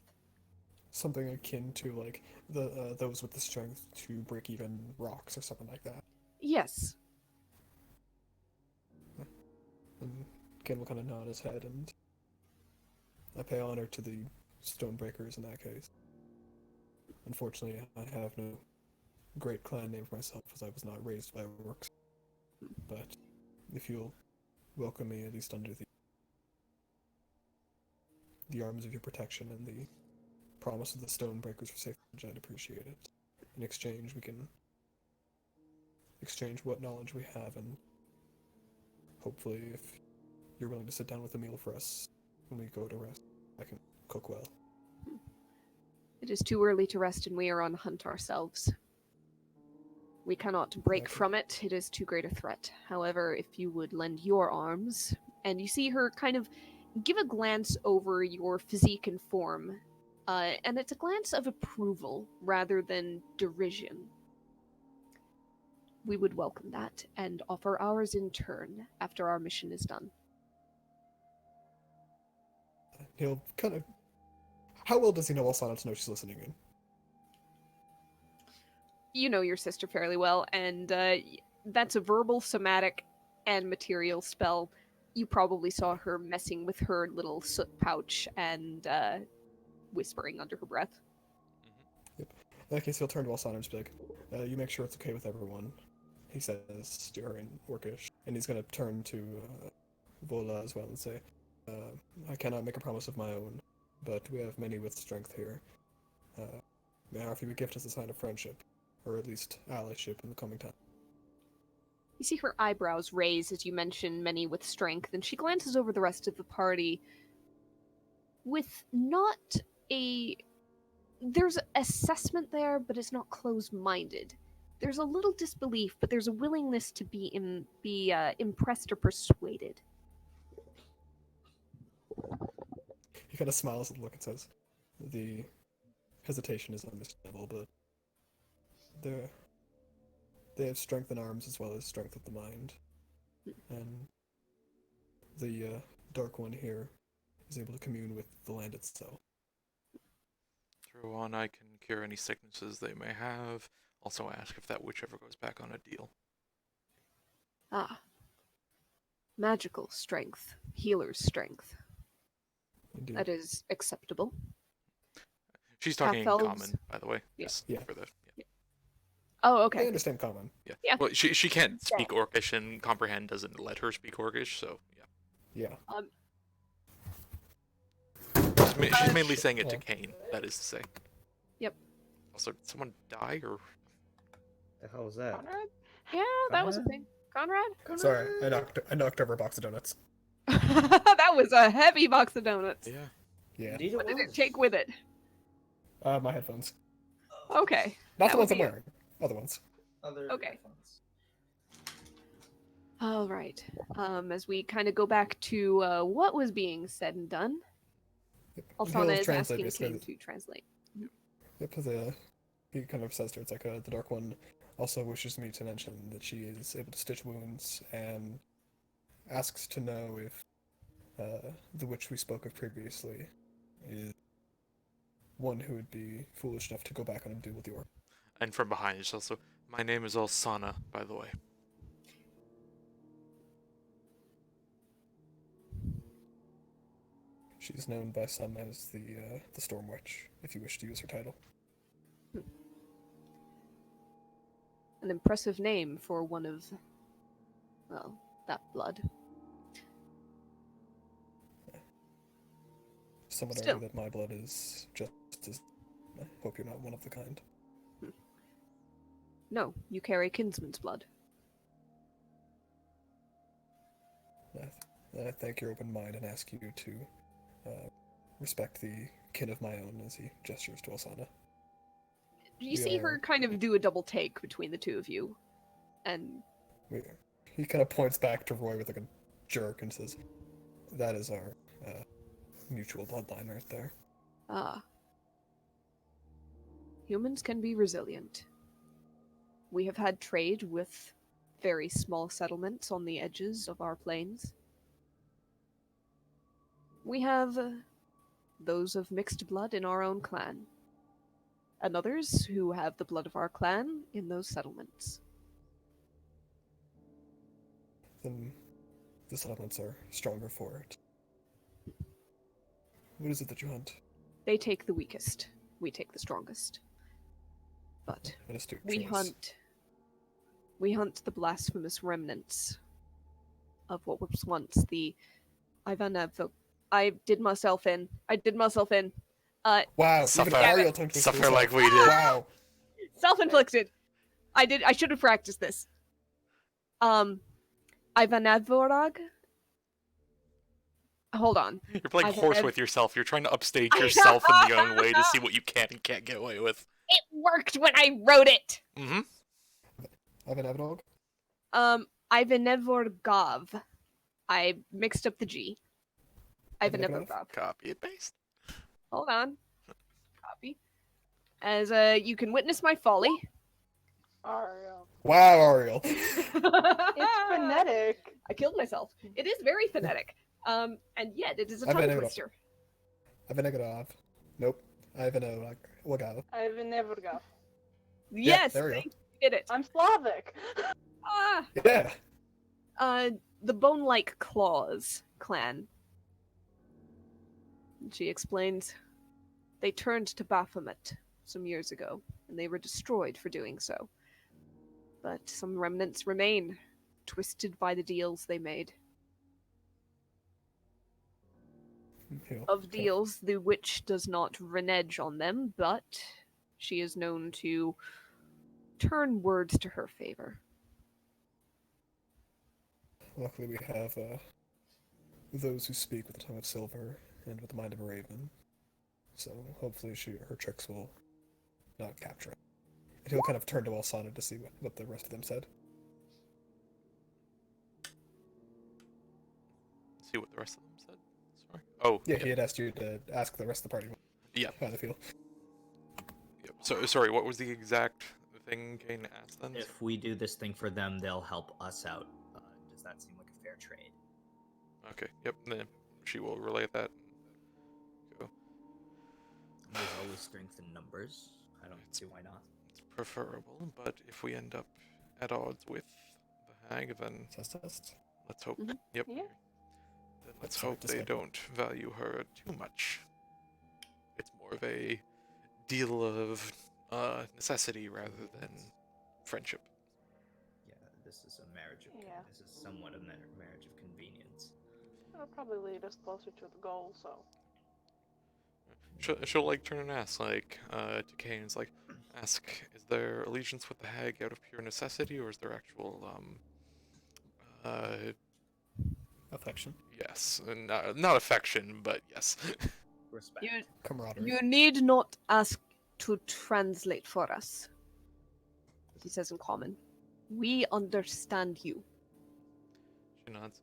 Something akin to like those with the strength to break even rocks or something like that. Yes. And Ken will kind of nod his head, and I pay honor to the Stonebreakers in that case. Unfortunately, I have no great clan name for myself, as I was not raised by orcs. But if you'll welcome me at least under the arms of your protection and the promise of the Stonebreakers for safety, I'd appreciate it. In exchange, we can exchange what knowledge we have, and hopefully, if you're willing to sit down with a meal for us when we go to rest, I can cook well. It is too early to rest, and we are on hunt ourselves. We cannot break from it. It is too great a threat. However, if you would lend your arms, and you see her kind of give a glance over your physique and form, and it's a glance of approval rather than derision. We would welcome that and offer ours in turn after our mission is done. He'll kind of... How well does he know Alsana to know she's listening in? You know your sister fairly well, and that's a verbal, somatic, and material spell. You probably saw her messing with her little soot pouch and whispering under her breath. Yep. In that case, he'll turn to Alsana and be like, you make sure it's okay with everyone, he says to her in Orcish. And he's going to turn to Vola as well and say, I cannot make a promise of my own, but we have many with strength here. May I offer you a gift as a sign of friendship, or at least allyship in the coming time. You see her eyebrows raise as you mention many with strength, and she glances over the rest of the party with not a... There's assessment there, but it's not closed-minded. There's a little disbelief, but there's a willingness to be impressed or persuaded. He kind of smiles at the look and says, the hesitation is understandable, but they have strength in arms as well as strength of the mind. And the Dark One here is able to commune with the land itself. Through on, I can cure any sicknesses they may have. Also ask if that witch ever goes back on a deal. Ah. Magical strength. Healer's strength. Indeed. That is acceptable. She's talking in Half-elves? common, by the way. Yeah. Just Yeah. for the... Oh, I okay. understand common. Yeah. Yeah. Well, she can't speak Orcish, and Comprehend doesn't let her speak Orcish, so yeah. Yeah. She's mainly saying it to Kane, that is to say. Yep. Also, did someone die, or... The hell was that? Conrad? Yeah, that was a Conrad? thing. Conrad? Sorry, I knocked over a box of donuts. That was a heavy box of donuts. Yeah. Yeah. Indeed What did it was. take with it? My headphones. Okay. Not That the would ones I'm be it. wearing. Other ones. Other Okay. headphones. All right. As we kind of go back to what was being said and done, Yep. Alsana He'll is translate asking basically. King to translate. Yep, he kind of says to her, it's like, the Dark One also wishes me to mention that she is able to stitch wounds and asks to know if the witch we spoke of previously is one who would be foolish enough to go back on and deal with the orc. And from behind, it's also, my name is Alsana, by the way. She's known by some as the Storm Witch, if you wish to use her title. An impressive name for one of, well, that blood. Some would Still. argue that my blood is just as... I hope you're not one of the kind. No, you carry kinsman's blood. I thank your open mind and ask you to respect the kin of my own as he gestures to Alsana. You see her kind of do a double take between the two of you, and he kind of points back to Roy with like a jerk and says, "That is our mutual bloodline right there." Ah. Humans can be resilient. We have had trade with very small settlements on the edges of our plains. We have those of mixed blood in our own clan, and others who have the blood of our clan in those settlements. Then the settlements are stronger for it. What is it that you hunt? They take the weakest. We take the strongest. But An astute we choice. hunt the blasphemous remnants of what was once the Ivanavok. I did myself in. Wow, Suffer. even Ariel tongue twisted Suffer herself. like we did. Wow. Self-inflicted. I should have practiced this. Ivanavvorag. Hold on. You're playing I've horse had- with yourself. You're trying to upstage yourself in your own way to see what you can and can't get away with. It worked when I wrote it. Mm-hmm. Ivan Avedog? Ivanevorgov. I mixed up the G. Ivanevorgov? Ivanevorgov. Copy and paste. Hold on. Copy. As you can witness my folly. Ariel. Wow, Ariel. It's phonetic. I killed myself. It is very phonetic. And yet it is a tongue Ivanevorgov. twister. Ivanegodov. Nope. Ivanegodov. I've never got. Yes, there we go. you did it. I'm Slavic. Ah. Yeah. The Bone-like Claws clan. She explains, they turned to Baphomet some years ago, and they were destroyed for doing so. But some remnants remain, twisted by the deals they made. Of deals, the witch does not renege on them, but she is known to turn words to her favor. Luckily, we have those who speak with the tongue of silver and with the mind of a raven. So hopefully her tricks will not capture it. And he'll kind of turn to Alsana to see what the rest of them said. See what the rest of them said. Sorry. Oh. Yeah, he had asked you to ask the rest of the party Yeah. how they feel. Yep. So sorry. What was the exact thing Kane asked then? If we do this thing for them, they'll help us out. Does that seem like a fair trade? Okay. Yep. Then she will relay that. Go. There's always strength in numbers. I don't see why not. It's preferable, but if we end up at odds with the hag, then Test. let's hope. Mhm. Yep. Yeah. Then let's Let's hope hope they this don't value her too much. It's more of a deal of necessity rather than friendship. Yeah, this is a marriage of Yeah. this is somewhat a marriage of convenience. It'll probably lead us closer to the goal, so. She'll like turn and ask to Kane's ask, is there allegiance with the hag out of pure necessity, or is there actual Affection. yes, and not affection, but yes. Respect. Camaraderie. You need not ask to translate for us, he says in common. We understand you. She nods.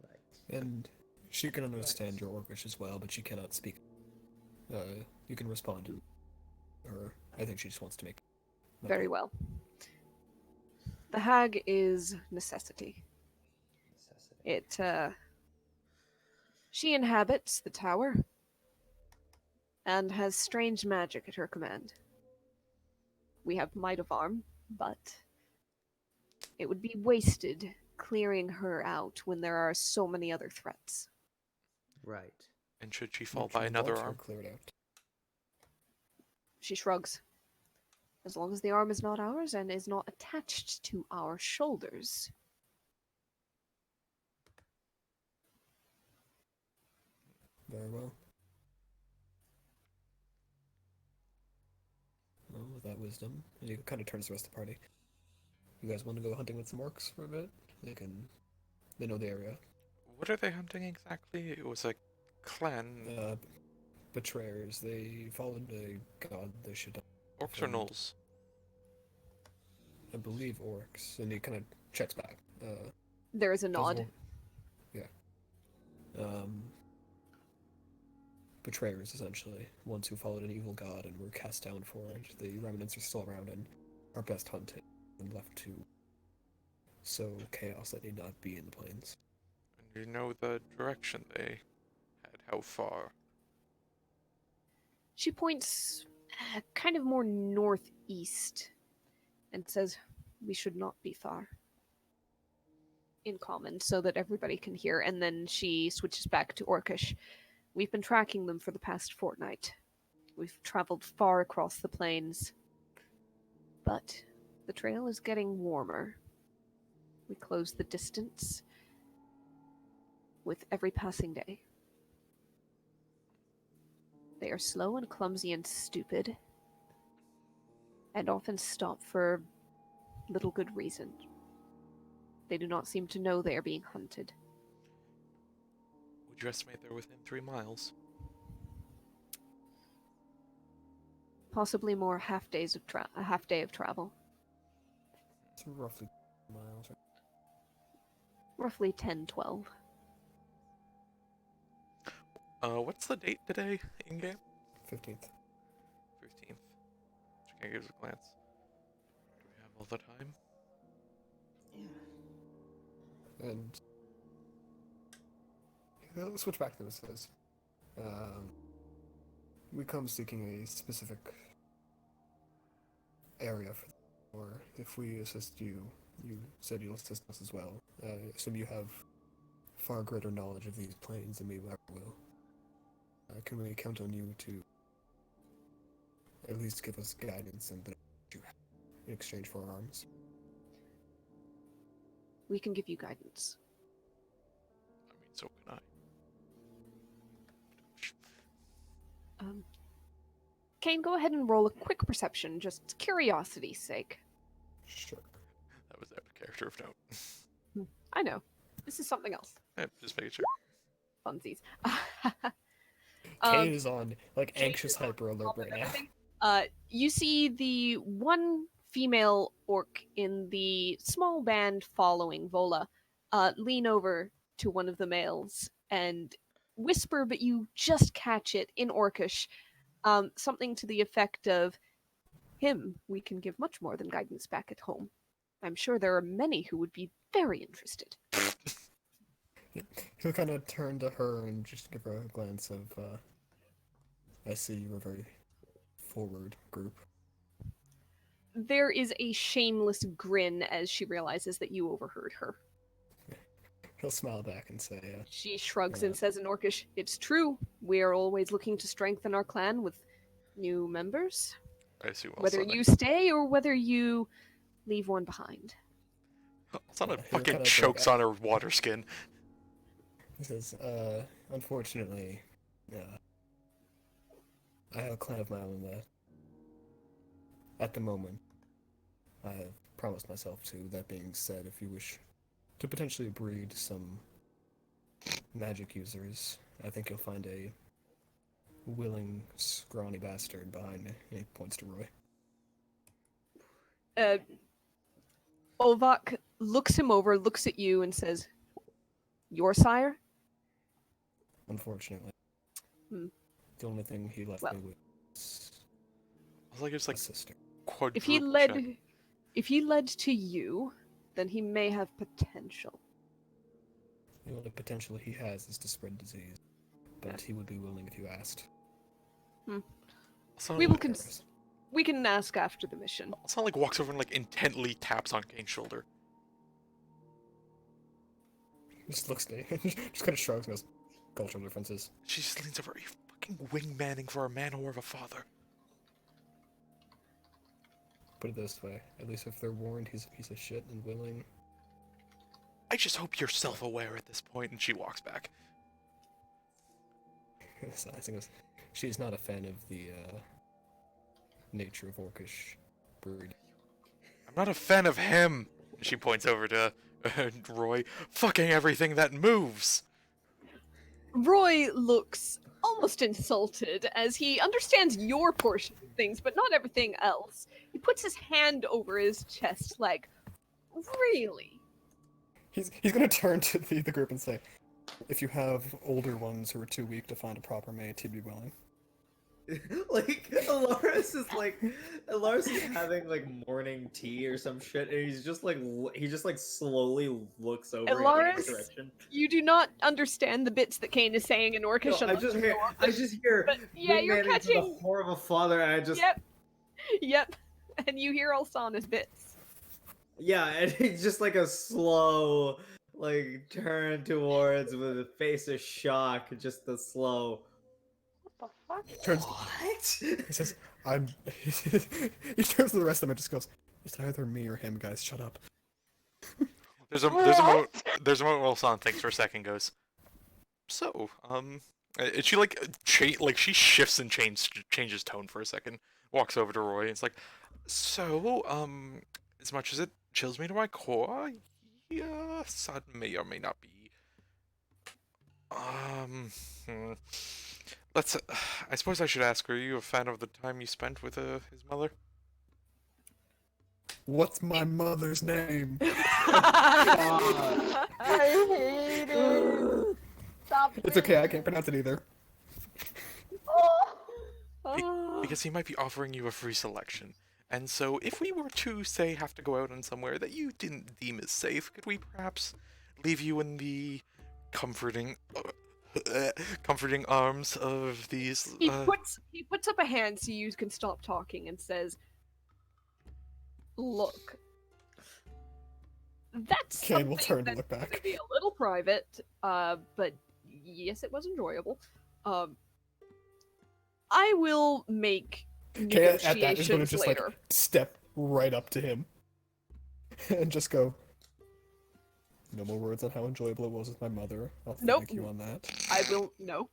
And she can understand your Orcish as well, but she cannot speak. You can respond. her. I think she just wants to make. Very well. The hag is necessity. She inhabits the tower and has strange magic at her command. We have might of arm, but it would be wasted clearing her out when there are so many other threats. Right. And should she fall Would by you another want her arm? cleared out? She shrugs. As long as the arm is not ours and is not attached to our shoulders. Very well. Well, with that wisdom, and he kind of turns to the rest of the party. You guys want to go hunting with some orcs for a bit? They know the area. What are they hunting exactly? It was a clan. Betrayers. They followed a god they should. Orcs or gnolls? I believe orcs, and he kind of checks back. There is a nod. Yeah. Betrayers, essentially. Ones who followed an evil god and were cast down for it. The remnants are still around and are best hunted and left to sow chaos that need not be in the plains. And you know the direction they had? How far? She points kind of more northeast and says, we should not be far. In common, so that everybody can hear, and then she switches back to Orcish. We've been tracking them for the past fortnight. We've traveled far across the plains. But the trail is getting warmer. We close the distance with every passing day. They are slow and clumsy and stupid, and often stop for little good reason. They do not seem to know they are being hunted. Would you estimate they're within 3 miles? Possibly more a half day of travel. It's roughly miles, right? Roughly 10, 12. What's the date today in game? 15th. 15th. Just gonna give us a glance. Do we have all the time? And let's switch back to this. Says, we come seeking a specific area or if we assist you, you said you'll assist us as well. I assume you have far greater knowledge of these planes than we ever will. Can we count on you to at least give us guidance and in exchange for our arms? We can give you guidance. I mean, so can I. Kane, go ahead and roll a quick perception, just curiosity's sake. Sure. That was out of character of note. I know. This is something else. Yeah, just making sure. Funsies. Kane is on anxious hyper alert right now. You see the one female orc in the small band following Vola lean over to one of the males and whisper, but you just catch it in Orcish, something to the effect of, him we can give much more than guidance back at home. I'm sure there are many who would be very interested. He'll kind of turn to her and just give her a glance of, I see you're a very forward group. There is a shameless grin as she realizes that you overheard her. He'll smile back and say, She shrugs and says in Orcish, it's true. We are always looking to strengthen our clan with new members. I assume Whether you stay or whether you leave one behind. Alsana fucking chokes on her water skin. He says, unfortunately, I have a clan of my own that, at the moment, I have promised myself to. That being said, if you wish to potentially breed some magic users, I think you'll find a willing, scrawny bastard behind me. And he points to Roy. Ovak looks him over, looks at you, and says, your sire? Unfortunately. The only thing he left me with was It's like it's a like sister. If he quadruple. led to you, then he may have potential. The only potential he has is to spread disease, but he would be willing if you asked. Also, We will Paris. we can ask after the mission. it's not like walks over and like intently taps on Kane's shoulder. Just looks at me, just kind of shrugs and goes, cultural differences. She just leans over. Are you fucking wingmanning for a man or of a father? Put it this way, at least if they're warned he's a piece of shit and willing. I just hope you're self-aware at this point. And she walks back. She's not a fan of the nature of orcish breed. I'm not a fan of him. She points over to Roy. Fucking everything that moves. Roy looks almost insulted as he understands your portion of things, but not everything else. He puts his hand over his chest like, really? He's gonna turn to the group and say, if you have older ones who are too weak to find a proper mate, he'd be willing. Like Alaris is having like morning tea or some shit, and he just like slowly looks over in Alaris, Kane's direction. You do not understand the bits that Kane is saying in Orcish. No, I just hear. But, yeah, you're "Wingman is the catching- whore of a father," and I just Yep. And you hear Alsana's bits. yeah, and he's just like a slow like turn towards with a face of shock, just the slow. What the fuck? Turns, What? he says, I'm... he turns to the rest of them and just goes, it's either me or him, guys, shut up. There's a moment where San thinks for a second, goes, so, and she like she shifts and changes tone for a second, walks over to Roy, and it's like, so, as much as it chills me to my core, yeah, San may or may not be. Let's. I suppose I should ask, are you a fan of the time you spent with his mother? What's my mother's name? I hate it. Stop It's okay, I can't pronounce it either. Because he might be offering you a free selection. And so, if we were to, say, have to go out on somewhere that you didn't deem as safe, could we perhaps leave you in the comforting arms of these? He puts up a hand so you can stop talking and says, "Look, that's Kane will something turn to that's look back. gonna be a little private, but yes, it was enjoyable. I will make Kane at that is going to negotiations just later." like step right up to him and just go, no more words on how enjoyable it was with my mother. I'll Nope. thank you on that. I will no.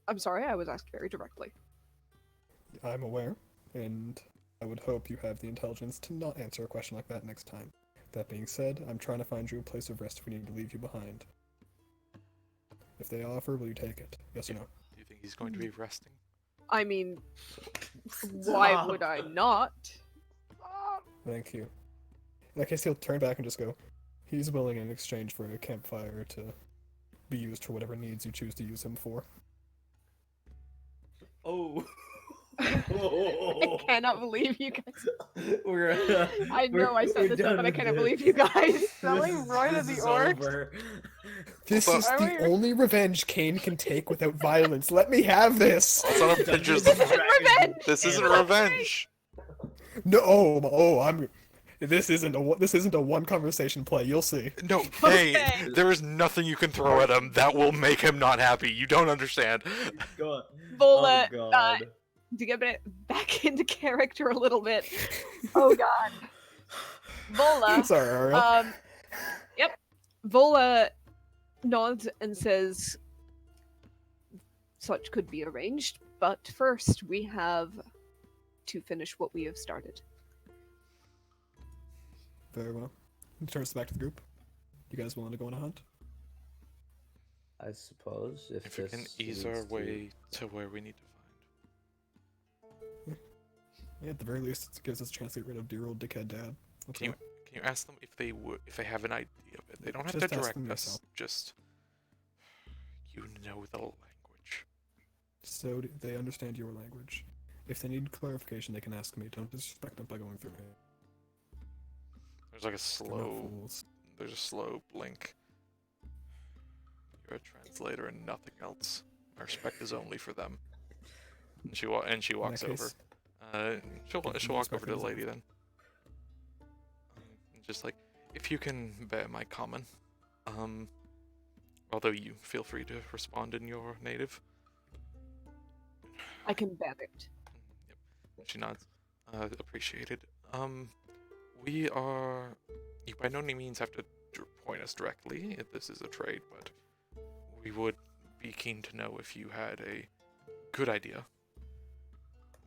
I'm sorry, I was asked very directly. I'm aware, and I would hope you have the intelligence to not answer a question like that next time. That being said, I'm trying to find you a place of rest if we need to leave you behind. If they offer, will you take it? Yes or no? Do you think he's going to be resting? I mean, why would I not? Thank you. In that case, he'll turn back and just go, he's willing in exchange for a campfire to be used for whatever needs you choose to use him for. Oh. I cannot believe you guys. We're, I know I we're set this up, done but I with cannot this. believe you guys. Selling Roy to This the is orcs? over. This But- is Are the we- only revenge Kane can take without violence. Let me have this! Son of pictures. Revenge! This isn't And- revenge. No, I'm. This isn't a one conversation play. You'll see. No, Okay. hey, there is nothing you can throw at him that will make him not happy. You don't understand. Go on. Vola, Oh god. to get back into character a little bit. Oh god. Vola. Sorry, Ariel. Yep. Vola nods and says, such could be arranged, but first we have to finish what we have started. Very well. He turns back to the group. You guys willing to go on a hunt? I suppose If we can ease our way to where we need to find. Yeah, at the very least, it gives us a chance to get rid of dear old dickhead dad. Let's Can go. you ask them if they have an idea of it? They don't have Just to ask direct them us. yourself. Just you know the language. So they understand your language. If they need clarification, they can ask me. Don't disrespect them by going through me. There's like a They're not slow. fools. There's a slow blink. You're a translator and nothing else. My respect is only for them. And she walks that over. case, She'll give them walk respect over to the as lady well. then. And just like, if you can bear my common, although you feel free to respond in your native. I can bear it. Yep. She nods. Appreciated. We are. You by no means have to point us directly if this is a trade, but we would be keen to know if you had a good idea.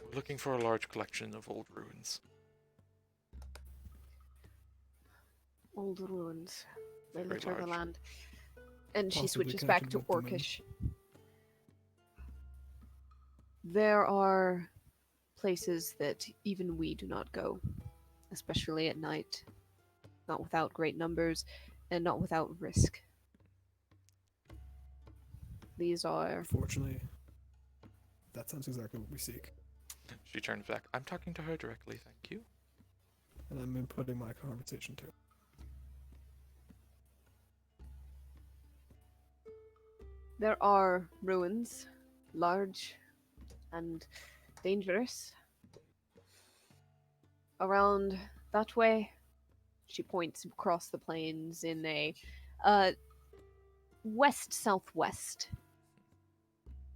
We're looking for a large collection of old ruins. Old ruins. They Very litter the large. land. And she Possibly switches back connected to with the moon. Orcish. There are places that even we do not go, especially at night. Not without great numbers, and not without risk. These are... Unfortunately, that sounds exactly what we seek. She turns back. I'm talking to her directly, thank you. And I'm inputting my conversation too. There are ruins, large and dangerous. Around that way, she points across the plains in a west-southwest.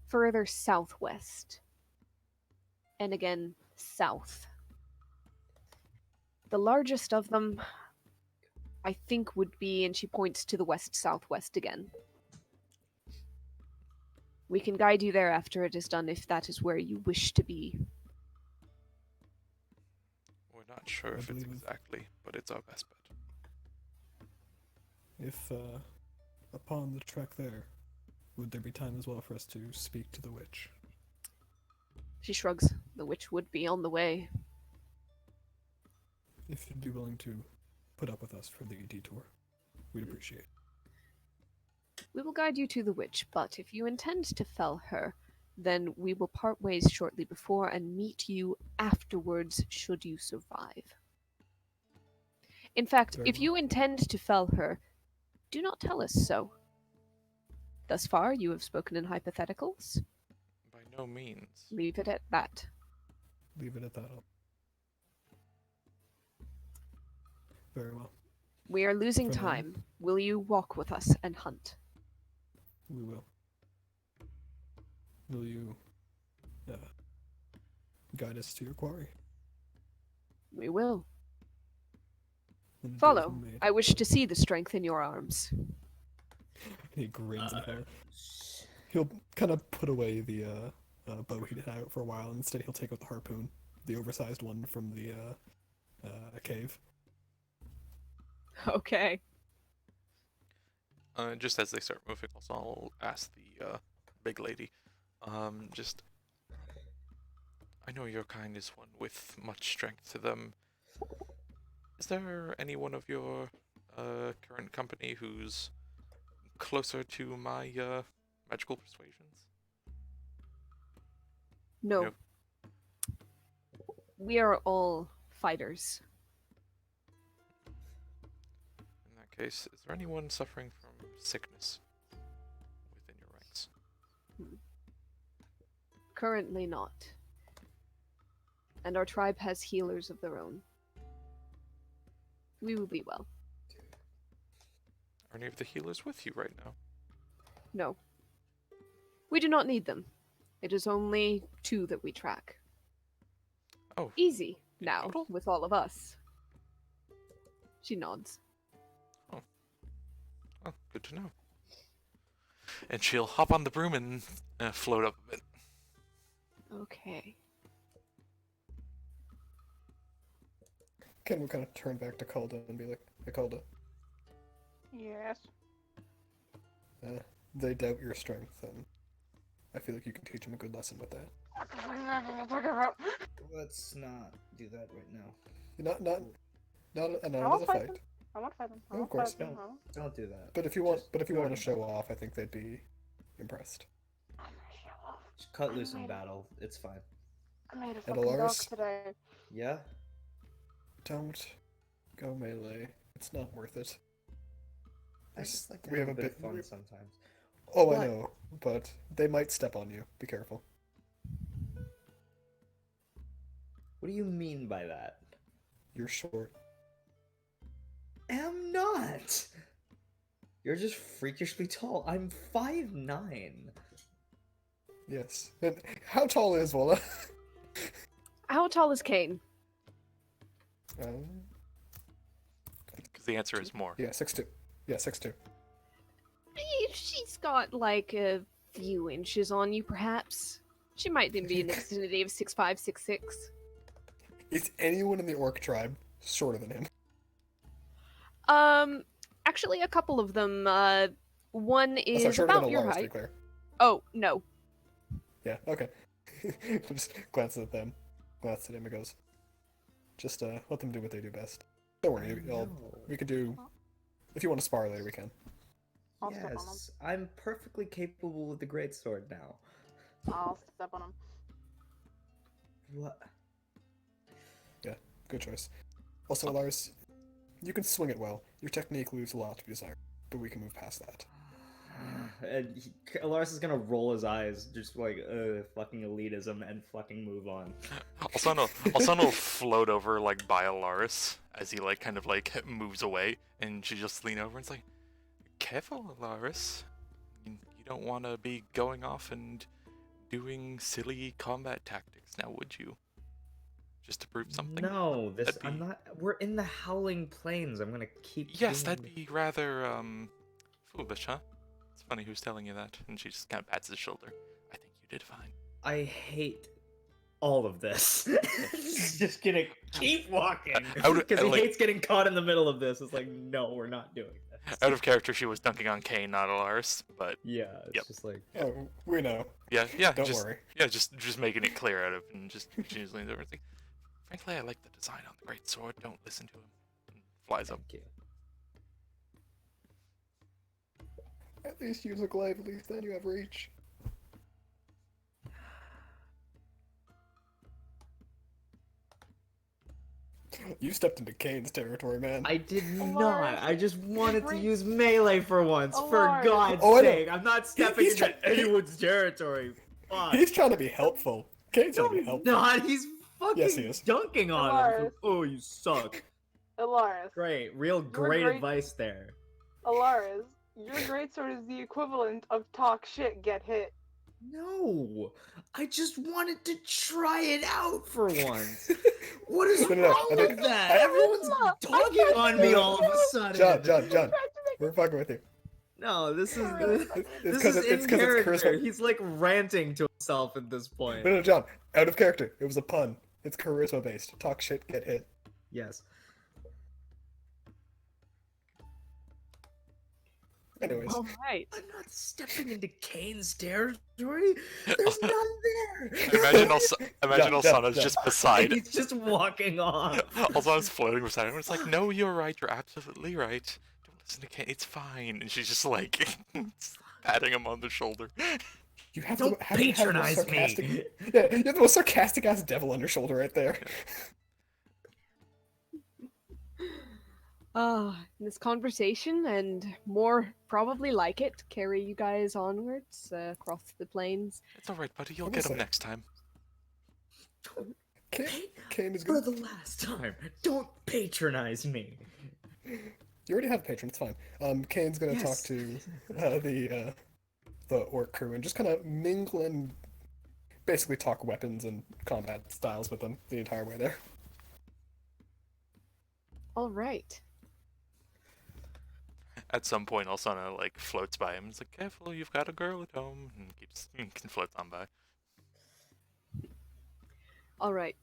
Further southwest. And again, south. The largest of them, I think, would be, and she points to the west-southwest again. We can guide you there after it is done if that is where you wish to be. We're not sure I if it's believe- exactly, but it's our best bet. If, upon the trek there, would there be time as well for us to speak to the witch? She shrugs. The witch would be on the way. If you'd be willing to put up with us for the detour, we'd appreciate it. We will guide you to the witch, but if you intend to fell her, then we will part ways shortly before and meet you afterwards should you survive. In fact, Very if you intend to fell her, do not tell us so. Thus far, you have spoken in hypotheticals. By no means. Leave it at that. Leave it at that. Very well. We are losing For now. time. Will you walk with us and hunt? We will. Will you guide us to your quarry? We will. And a deal Follow. has been made. I wish to see the strength in your arms. He grins and he'll kind of put away the bow he had out for a while, and instead he'll take out the harpoon, the oversized one from the cave. Okay. Just as they start moving, also I'll ask the big lady. Just, I know your kind is one with much strength to them. Is there anyone of your current company who's closer to my magical persuasions? No. Nope. We are all fighters. In that case, is there anyone suffering from sickness within your ranks? Currently not. And our tribe has healers of their own. We will be well. Are any of the healers with you right now? No. We do not need them. It is only 2 that we track. Oh, Easy now, total? with all of us. She nods. oh, good to know. And she'll hop on the broom and float up a bit. Okay. Ken will kind of turn back to Calda and be like, "Hey, Calda, Yes. they doubt your strength, and I feel like you can teach them a good lesson with that. Let's not do that right now. Not I as won't a fight fight. them. I won't fight them. I No, won't of course, fight them. don't. Don't do that. But if you want, Just but if you go want to ahead and show off, I think they'd be impressed. Just cut loose in battle. It's fine. I made a And fucking dog Alaris? today. Yeah. Don't go melee. It's not worth it. I just like to We have have a a bit of bit- fun sometimes. Oh, What? I know, but they might step on you. Be careful. What do you mean by that? You're short. Am not. You're just freakishly tall. I'm 5'9". Yes. And how tall is Vola? How tall is Kane? Because the answer is more. Yeah, 6'2". Yeah, 6'2". She's got like a few inches on you, perhaps. She might even be in the vicinity of 6'5", 6'6". Is anyone in the orc tribe shorter than him? Actually, a couple of them. One Oh, sorry, is shorter than about your Alaris, to be height. clear. Oh no, Yeah, okay. Just glances at them. Glances at him and goes, just let them do what they do best. Don't worry, we could do... If you want to spar later, we can. I'll step on him. Yes, I'm perfectly capable with the greatsword now. I'll step on him. What? Yeah, good choice. Also, Lars, you can swing it well. Your technique leaves a lot to be desired, but we can move past that. And Lars is gonna roll his eyes, just like, fucking elitism, and fucking move on. Alsana will float over like by Alaris as he like kind of like moves away, and she just lean over and it's like, "Careful, Alaris. You don't want to be going off and doing silly combat tactics, now would you? Just to prove something?" No, That'd I'm be- not. We're in the Howling Plains. I'm gonna keep. Yes, doing that'd be rather foolish, huh? It's funny who's telling you that, and she just kind of pats his shoulder. I think you did fine. I hate all of this. He's just gonna keep walking because he hates getting caught in the middle of this. It's like, no, we're not doing this. Out of character, she was dunking on Kane, not Alaris, but Yeah, it's Yep. just like, Oh, we know. yeah, Don't just, worry. Yeah, just making it clear out of, and just she just leans over and like, frankly, I like the design on the great sword. Don't listen to him. And flies up. thank you. At least use a glaive, at least then you have reach. You stepped into Kane's territory, man. I did Lars, not. I just wanted to great- use melee for once. For Lars. God's Oh, I know. sake, I'm not stepping He's into try- anyone's territory. Fuck. He's trying to be helpful. Kane's trying to be helpful. not. He's fucking Yes, he is. dunking on him. Lars. Oh, you suck. Alaris. Great, real great great- advice there. Alaris, your greatsword is the equivalent of talk shit, get hit. No, I just wanted to try it out for once. What is No, wrong I think- with that? I- Everyone's dogging on me all of a sudden. John, we're fucking with you. No, this is It's this is in it's character. charisma. He's like ranting to himself at this point. No, John, out of character. It was a pun. It's charisma based. Talk shit, get hit. Yes. Anyways, All right. I'm not stepping into Kane's territory. There's none there. Imagine John, Alsana's John. just beside. He's just walking off. Alsana's floating beside him. It's like, no, you're right. You're absolutely right. Don't listen to Kane. It's fine. And she's just like patting him on the shoulder. you have Don't to have the most patronize me. sarcastic. Yeah, you have the most sarcastic ass devil on your shoulder right there. This conversation and more probably like it carry you guys onwards across the plains. It's all right, buddy. You'll I'm get him gonna say- next time. Kane is For good. the last time, don't patronize me. You already have a patron. It's fine. Kane's gonna talk Yes. to the orc crew and just kind of mingle and basically talk weapons and combat styles with them the entire way there. All right. At some point, Alsana like floats by him. It's like, careful, you've got a girl at home, and floats on by. All right.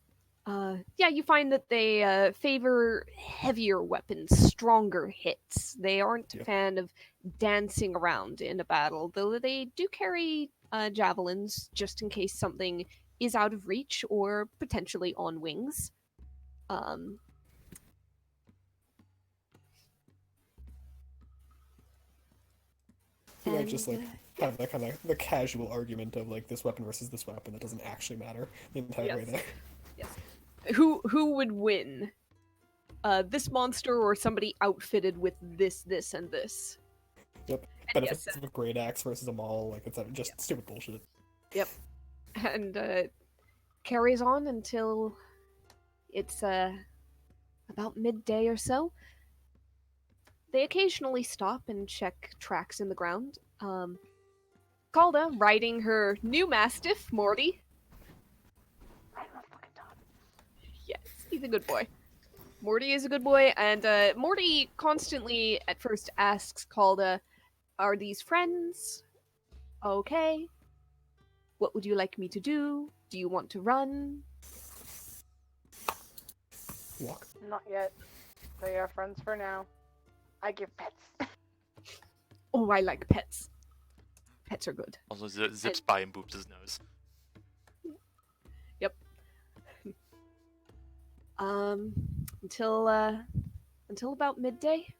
Yeah, you find that they favor heavier weapons, stronger hits. They aren't a Yeah. fan of dancing around in a battle, though they do carry javelins just in case something is out of reach or potentially on wings. You might And, just like have that kind of the casual argument of like this weapon versus this weapon that doesn't actually matter the entire way Yes. there. Yes. Who would win? This monster or somebody outfitted with this, and this? Yep. And Benefits yes, of a great axe versus a maul, like it's just stupid bullshit. Yep. And carries on until it's about midday or so. They occasionally stop and check tracks in the ground. Calda riding her new mastiff, Morty. Right on the fucking top. Yes, he's a good boy. Morty is a good boy, and Morty constantly at first asks Calda, "Are these friends? Okay. What would you like me to do? Do you want to run?" Walk. Not yet. They are friends for now. I give pets. Oh, I like pets. Pets are good. Also zips by and boops his nose. Yep. Until about midday,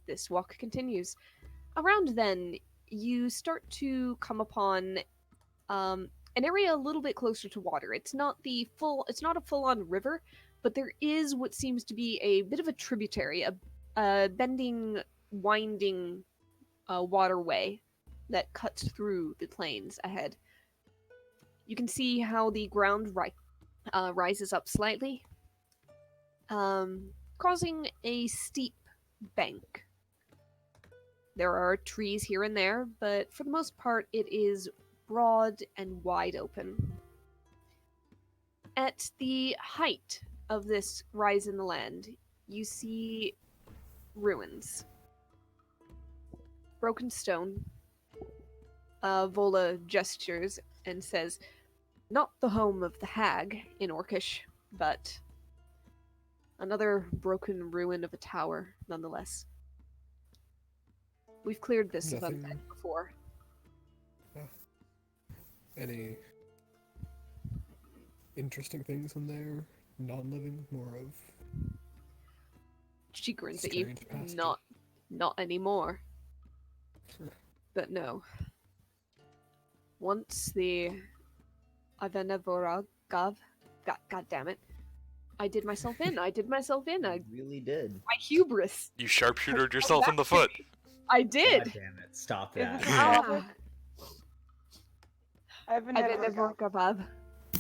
this walk continues. Around then, you start to come upon an area a little bit closer to water. It's not a full-on river, but there is what seems to be a bit of a tributary, a bending, winding waterway that cuts through the plains ahead. You can see how the ground rises up slightly, causing a steep bank. There are trees here and there, but for the most part, it is broad and wide open. At the height of this rise in the land, you see ruins. Broken stone. Vola gestures and says, "Not the home of the hag in Orcish, but another broken ruin of a tower, nonetheless. We've cleared this of Nothing- undead before." Any interesting things in there? Non-living, more of She grins at you. strange pasture. Not anymore. Sure. But no. Once the Avenevoragav, God damn it. I did myself in. I You really did. my hubris. You sharpshootered yourself in the foot. I God did. damn it! Stop Is that. this Ah, Avenevorgav.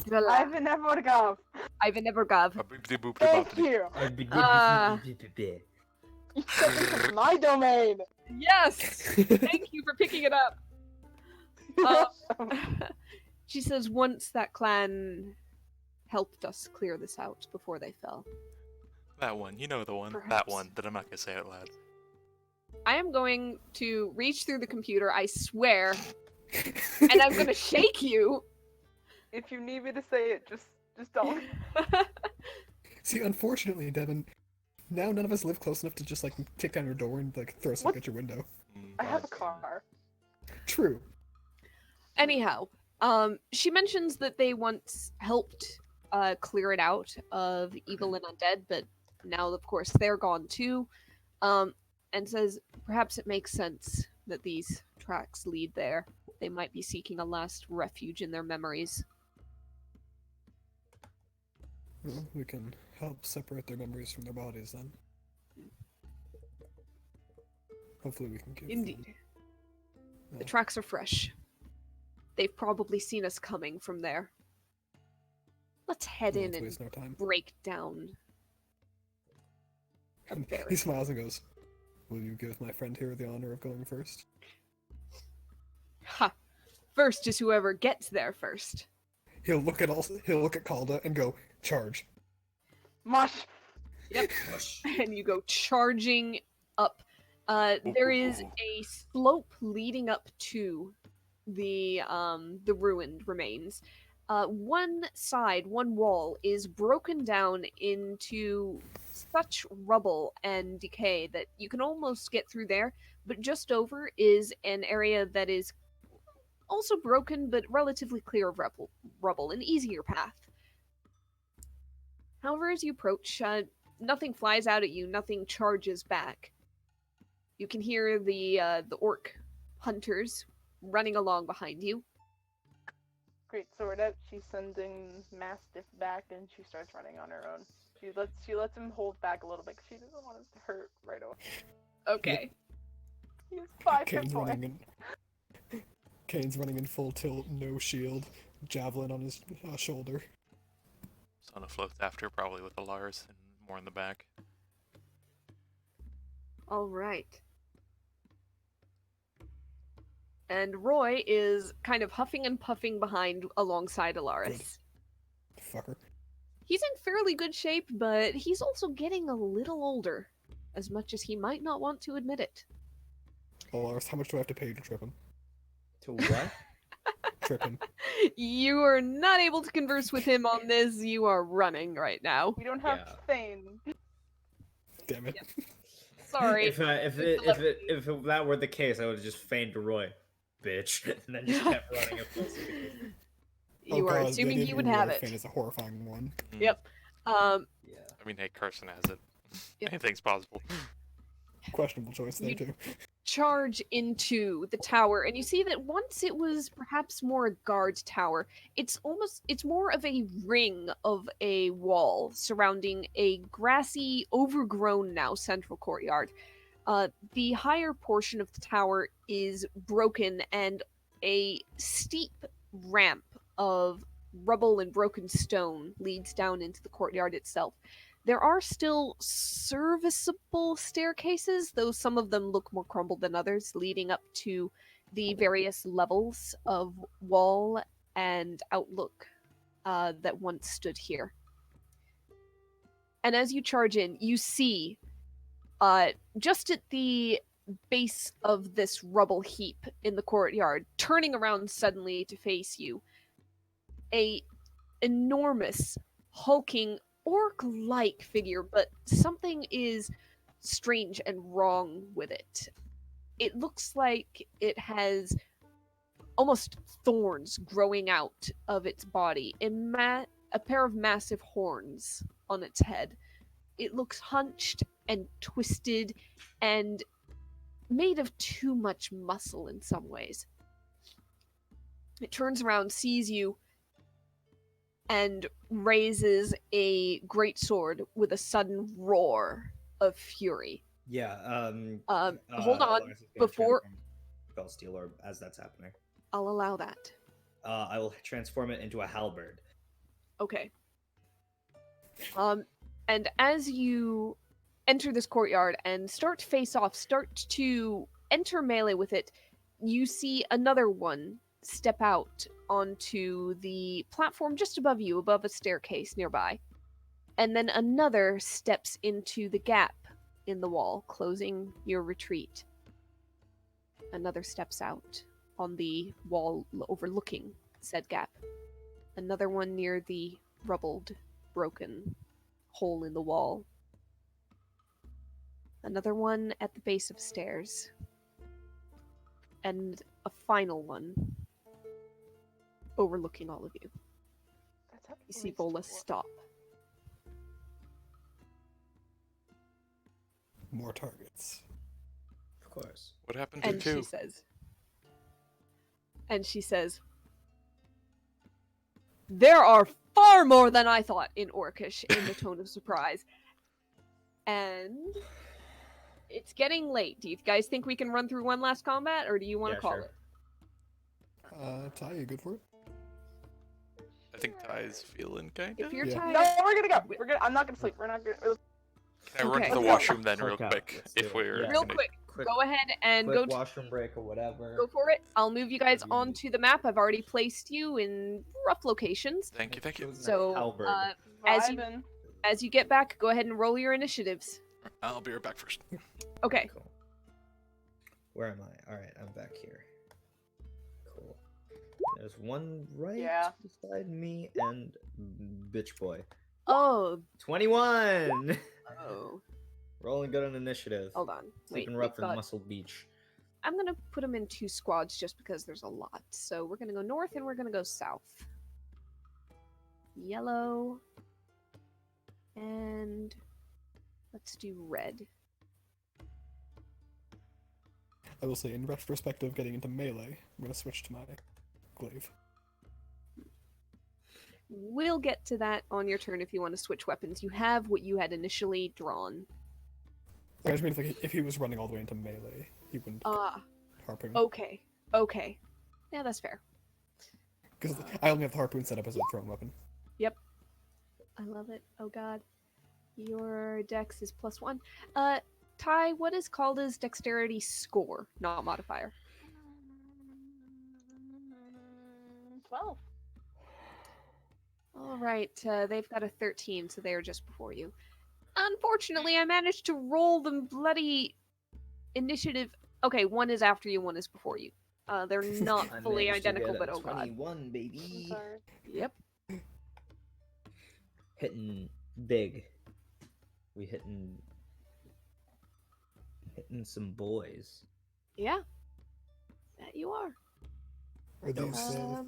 Avenevorgav. Avenevorgav. Avenevorgav. Thank you. You said this is my domain. Yes! Thank you for picking it up. She says once that clan helped us clear this out before they fell. That one, you know the one. That Perhaps. one that I'm not gonna say out loud. I am going to reach through the computer, I swear, and I'm going to shake you. If you need me to say it, just don't. See, unfortunately, Devin, now none of us live close enough to just like kick down your door and like throw something What? at your window. I have a car. True. Anyhow, she mentions that they once helped clear it out of evil and undead, but now, of course, they're gone too. And says perhaps it makes sense that these tracks lead there. They might be seeking a last refuge in their memories. Well, we can help separate their memories from their bodies then. Hopefully we can give Indeed. them... The tracks are fresh. They've probably seen us coming from there. Let's head in Let's and waste no time. break down. He smiles and goes, "Will you give my friend here the honor of going first?" Ha! First is whoever gets there first. He'll look at Calda and go, "Charge." Mush. Yep. And you go charging up. There is a slope leading up to the ruined remains. One wall is broken down into such rubble and decay that you can almost get through there, but just over is an area that is also broken but relatively clear of rubble, an easier path. However, as you approach, nothing flies out at you, nothing charges back. You can hear the orc hunters running along behind you. Great sword out. She's sending Mastiff back, and she starts running on her own. She lets him hold back a little bit. 'Cause she doesn't want him to hurt right away. Okay. He's 5 hit Kane's points. running in full tilt, no shield, javelin on his shoulder. Sona floats after, probably with the Lars and more in the back. All right. And Roy is kind of huffing and puffing behind alongside Alaris. Fucker. He's in fairly good shape, but he's also getting a little older, as much as he might not want to admit it. Lars, how much do I have to pay you to trip him? To what? Trip him. You are not able to converse with him on this. You are running right now. We don't have Yeah. Thane. Damn it. Sorry. If that were the case, I would have just feigned Roy, bitch, and then just kept running as close as I could. You are assuming he would have it. Is a horrifying one. Yep. Yeah. I mean, hey, Carson has it. Yep. Anything's possible. Questionable choice there, too. Charge into the tower, and you see that once it was perhaps more a guard tower, it's more of a ring of a wall surrounding a grassy, overgrown now central courtyard. The higher portion of the tower is broken, and a steep ramp of rubble and broken stone leads down into the courtyard itself. There are still serviceable staircases, though some of them look more crumbled than others, leading up to the various levels of wall and outlook that once stood here. And as you charge in, you see, just at the base of this rubble heap in the courtyard, turning around suddenly to face you, a enormous, hulking, orc-like figure, but something is strange and wrong with it. It looks like it has almost thorns growing out of its body, a pair of massive horns on its head. It looks hunched and twisted and made of too much muscle in some ways. It turns around, sees you, and raises a great sword with a sudden roar of fury. Yeah. Hold on, Lars is gonna before- transform Spell Steel Orb as that's happening. I'll allow that. I will transform it into a halberd. Okay. And as you enter this courtyard and start to face off, start to enter melee with it, you see another one step out onto the platform just above you, above a staircase nearby. And then another steps into the gap in the wall, closing your retreat. Another steps out on the wall overlooking said gap. Another one near the rubbled, broken hole in the wall. Another one at the base of stairs. And a final one overlooking all of you. That's at You see least Vola 4. stop. More targets. Of course. What happened to And two? she says, there are far more than I thought in Orcish, in the tone of surprise. And it's getting late. Do you guys think we can run through one last combat, or do you want to Yeah, call sure. it? Ty, you good for it? I think Ty's feeling kind If of. you're Yeah. tired, No, we're gonna go. We're gonna. I'm not gonna sleep. We're not gonna. Can I run Okay. to the Let's go. washroom then, real Cloak out. quick? Let's do If it. we're Yeah. real gonna... quick, Quick, go ahead and quick go washroom break or whatever. go for it. I'll move you guys Whatever you need. onto the map. I've already placed you in rough locations. Thank you, thank you. Chosen a So, halberd. As you- Vibin'. as you get back, go ahead and roll your initiatives. I'll be right back first. Okay. Cool. Where am I? All right, I'm back here. Cool. There's one right Yeah. beside me and bitch boy. Oh. 21. Oh. Rolling good on initiative. Hold on. Wait. Sleeping we've rough in got- Muscle Beach. I'm gonna put them in 2 squads just because there's a lot. So we're gonna go north and we're gonna go south. Yellow. And let's do red. I will say, in retrospective, getting into melee, I'm going to switch to my glaive. We'll get to that on your turn if you want to switch weapons. You have what you had initially drawn. I just mean if he was running all the way into melee, he wouldn't harpoon. Okay. Okay. Yeah, that's fair. Because I only have the harpoon set up as a thrown weapon. Yep. I love it. Oh god. Your dex is +1. Ty, what is called as dexterity score, not modifier? 12. Alright, they've got a 13, so they are just before you. Unfortunately, I managed to roll the bloody initiative. Okay, one is after you, one is before you. They're not I fully managed to identical, get but a oh god. 21, I'm baby. sorry. Yep. Hitting big. We hitting some boys. Yeah. That you are. Are these No.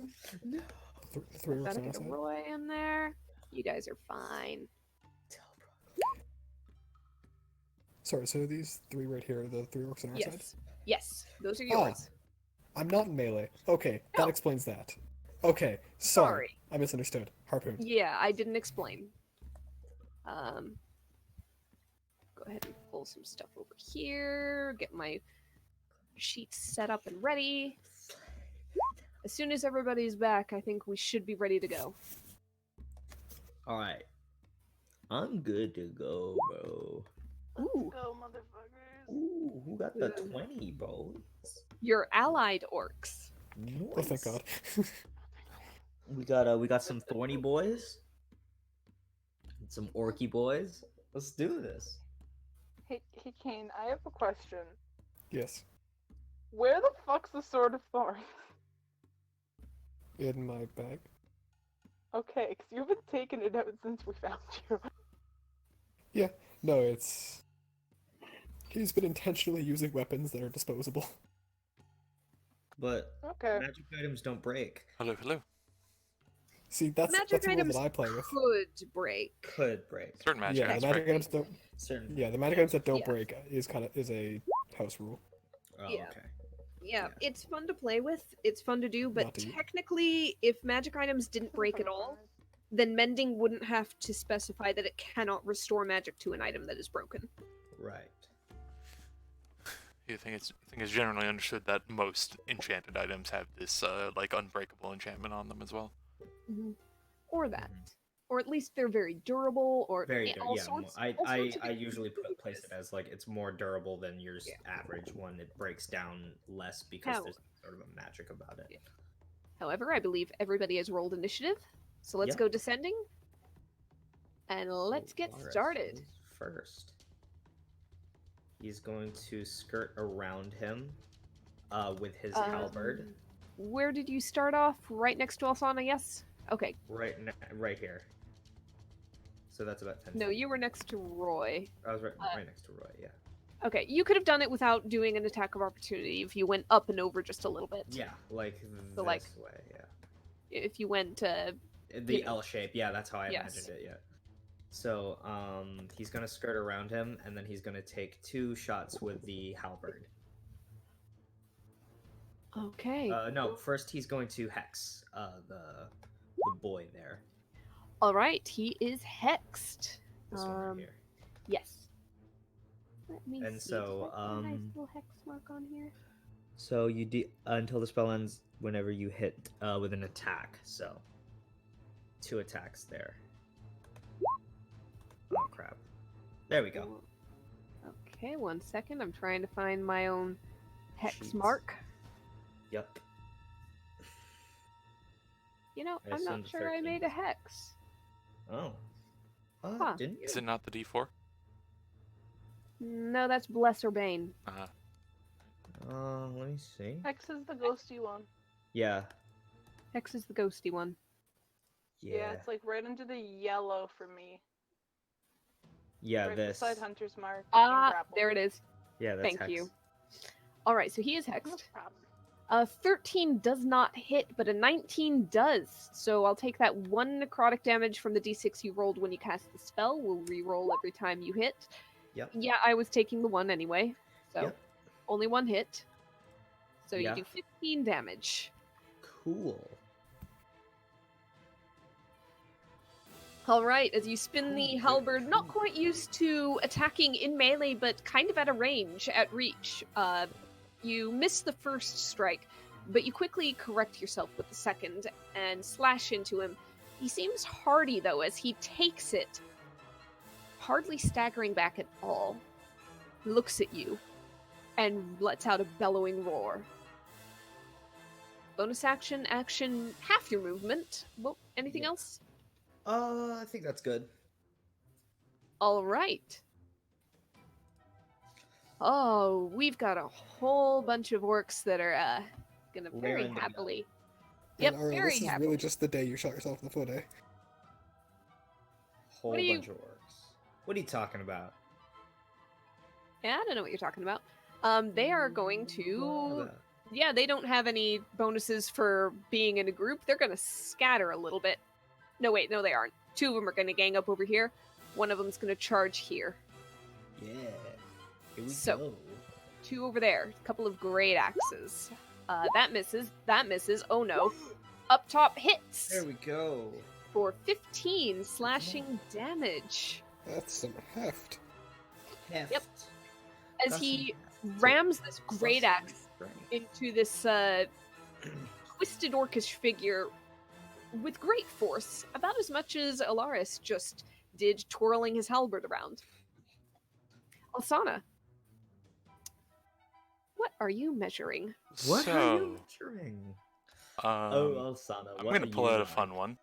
three orcs Gotta on our get a side? Roy in there. You guys are fine. Sorry, so these three right here are the three orcs on our side? Yes. Yes. Those are Ah. yours. I'm not in melee. Okay, No. that explains that. Okay, sorry. I misunderstood. Harpoon. Yeah, I didn't explain. Go ahead and pull some stuff over here. Get my sheets set up and ready. As soon as everybody's back, I think we should be ready to go. Alright. I'm good to go, bro. Ooh. Let's go, motherfuckers. Ooh, who got the Ooh. 20, bro? Your allied orcs. Nice. Oh, thank God. We got some thorny boys. And some orky boys. Let's do this. Hey, Kane, I have a question. Yes, Where the fuck's the Sword of Thorns? in my bag. Okay, because you haven't taken it out since we found you. No, it's... He's been intentionally using weapons that are disposable. But Okay. magic items don't break. Hello, hello. See, that's Magic the rule items that I play with. could break. Could break. Certain magic Yeah, items the magic break. items don't... Certain. Yeah, the magic items that don't Yeah. break is a house rule. Oh, Yeah. okay. Yeah, Yeah. it's fun to play with. It's fun to do, but Not to eat. technically, if magic items didn't break at all, then mending wouldn't have to specify that it cannot restore magic to an item that is broken. Right. I think it's generally understood that most enchanted items have this like unbreakable enchantment on them as well. Or that. Mhm. Or at least they're very durable, or Very all yeah. sorts. I all sorts of I different usually things to place it do as like it's more durable than your Yeah. average one. It breaks down less because How? there's sort of a magic about it. Yeah. However, I believe everybody has rolled initiative, so let's Yep. go descending. And let's get Walrus started. goes first. He's going to skirt around him with his halberd. Where did you start off? Right next to Alsana, yes? Okay. Right here. So that's about 10 No, feet. you were next to Roy. I was right next to Roy, yeah. Okay, you could have done it without doing an attack of opportunity if you went up and over just a little bit. Yeah, like So, this like, way, yeah. If you went The you know. L shape, yeah, that's how I Yes. imagined it, yeah. So, he's gonna skirt around him, and then he's gonna take 2 shots with the halberd. Okay. No, first he's going to hex the boy there. Alright, he is hexed. This one right here. Yes. Let me And see. so, Does that have a nice little hex mark on here? So you until the spell ends whenever you hit with an attack. So 2 attacks there. Oh crap! There we go. Okay, 1 second. I'm trying to find my own hex Sheets. mark. Yep. You know, I I'm not assumed sure I 13. made a hex. Oh. Huh. Didn't Is you? it not the D4? No, that's Bless or Bane. Let me see. Hex is the ghosty one. Yeah. Hex is the ghosty one. Yeah, it's like right under the yellow for me. Yeah, Right this. beside Hunter's Mark. There it is. Yeah, that's Thank hex. you. Alright, so he is No hexed. problem. 13 does not hit, but a 19 does. So I'll take that 1 necrotic damage from the d6 you rolled when you cast the spell. We'll re-roll every time you hit. Yep. Yeah, I was taking the 1 anyway. So Yep. only 1 hit. So you do 15 damage. Cool. Alright, as you spin the Cool, halberd, cool. not quite used to attacking in melee, but kind of at a range, at reach. You miss the first strike, but you quickly correct yourself with the second and slash into him. He seems hardy, though, as he takes it, hardly staggering back at all, looks at you, and lets out a bellowing roar. Bonus action, half your movement. Well, anything Yeah. else? I think that's good. All right. Oh, we've got a whole bunch of orcs that are gonna very Raring to go. happily. And Yep, Ariel, very this is happily. really just the day you shot yourself in the foot, eh? Whole What do you- bunch of orcs. What are you talking about? Yeah, I don't know what you're talking about. They are going to. What? Yeah, they don't have any bonuses for being in a group. They're gonna scatter a little bit. No, wait, no, they aren't. Two of them are gonna gang up over here. One of them's gonna charge here. Yeah. Here we So- go. Two over there. A couple of great axes. That misses. That misses. Oh no. Up top hits There we go. for 15 slashing damage. That's some heft. Heft. Yep. As Got he some heft. rams this Plus great some axe strength. into this twisted orcish figure with great force, about as much as Alaris just did twirling his halberd around. Alsana, what are you measuring? What are So, you measuring? um, Alsana, I'm what gonna are pull you out a like? fun one.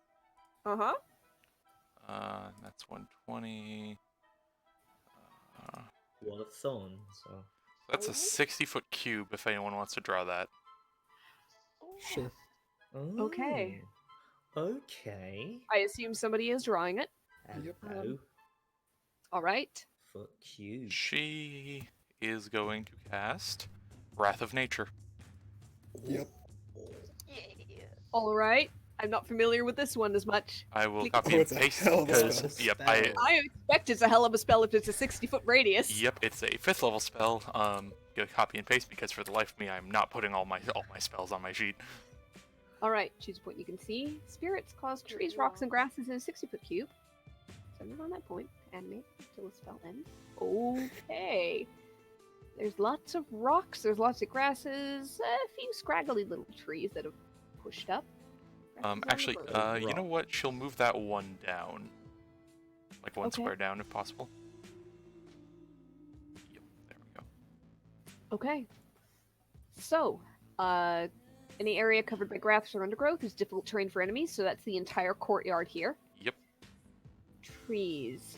Uh-huh. That's 120. Wall of Thorn, so. That's a 60-foot cube if anyone wants to draw that. Sure. Okay. Oh, okay. I assume somebody is drawing it. Yep. Hello. All right. Foot cube. She is going to cast Wrath of Nature. Yep. All right. I'm not familiar with this one as much. I will Click. copy Oh, and it's a paste hell of a because spell. yep, I expect it's a hell of a spell if it's a 60-foot radius. yep, it's a 5th level spell. Gonna copy and paste because for the life of me, I'm not putting all my spells on my sheet. All right. Choose a point you can see. Spirits cause trees, rocks, and grasses in a 60-foot cube. Send it on that point. Animate until the spell ends. Okay. There's lots of rocks. There's lots of grasses. A few scraggly little trees that have pushed up. Grasses on the Actually, road. you know what? She'll move that one down, like one Okay. square down if possible. Yep, there we go. Okay. So, any area covered by grass or undergrowth is difficult terrain for enemies, so that's the entire courtyard here. Yep. Trees.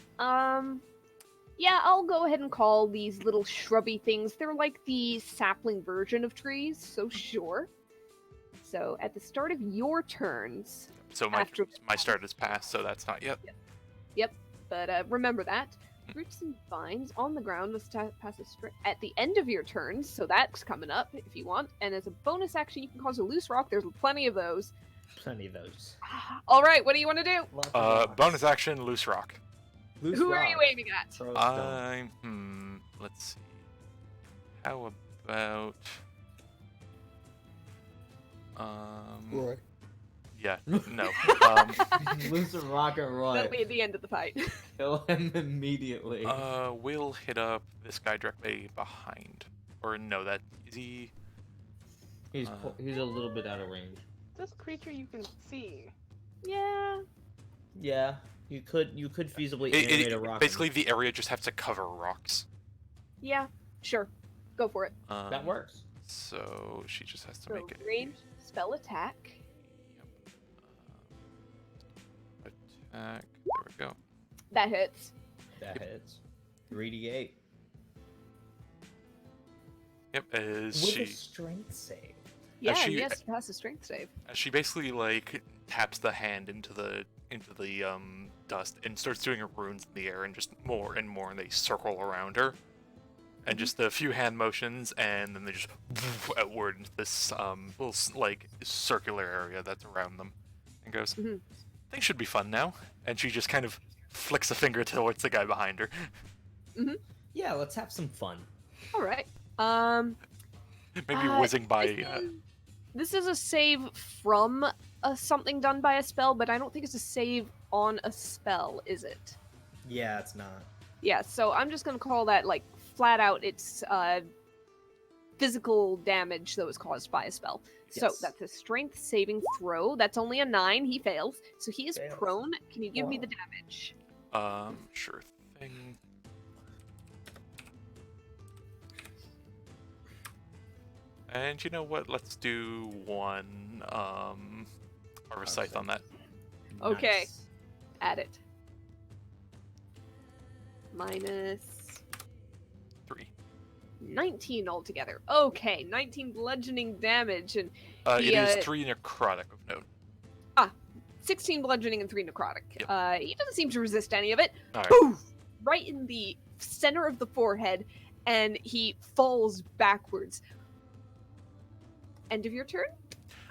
Yeah, I'll go ahead and call these little shrubby things. They're like the sapling version of trees, so sure. So, at the start of your turns, So my start is passed, so that's not yet. but remember that. Roots and vines on the ground must pass a straight at the end of your turns, so that's coming up if you want. And as a bonus action, you can cause a loose rock. There's plenty of those. Plenty of those. All right, what do you want to do? Lots of rocks. Bonus action, loose rock. Loose Who are you rock. aiming at? Throw a stone. Let's see. How about Roy. yeah, no. Loose a rock at Roy. That'll be at the end of the fight. Kill him immediately. We'll hit up this guy directly behind. Or no, that is he. He's a little bit out of range. This creature you can see. Yeah. Yeah, you could feasibly animate a rock. Basically, the area just has to cover rocks. Yeah. Sure. Go for it. That works. So she just has to So make it. range spell attack. Yep. Attack. There we go. That hits. That hits. 3d8 Yep. As with she a strength save. Yeah. she- Yes. Pass a strength save. she basically like taps the hand into the dust and starts doing runes in the air and just more and more and they circle around her. And just a few hand motions, and then they just outward into this little like circular area that's around them, and goes, Mhm. "Things should be fun now." And she just kind of flicks a finger towards the guy behind her. Yeah, let's have some fun. All right. Maybe whizzing by. This is a save from something done by a spell, but I don't think it's a save on a spell, is it? Yeah, it's not. Yeah, so I'm just gonna call that, like, flat out, it's physical damage that was caused by a spell. So Yes. that's a strength saving throw. That's only a 9. He fails. So he is Fails. prone. Can you give me Wow. the damage? Sure thing. And you know what? Let's do one Harvest Scythe on that. Okay. Nice. Add it. Minus 3. 19 altogether. Okay, 19 bludgeoning damage, and It he, is 3 necrotic of note. 16 bludgeoning and 3 necrotic. Yep. He doesn't seem to resist any of it. Alright. Poof! Right in the center of the forehead, and he falls backwards. End of your turn,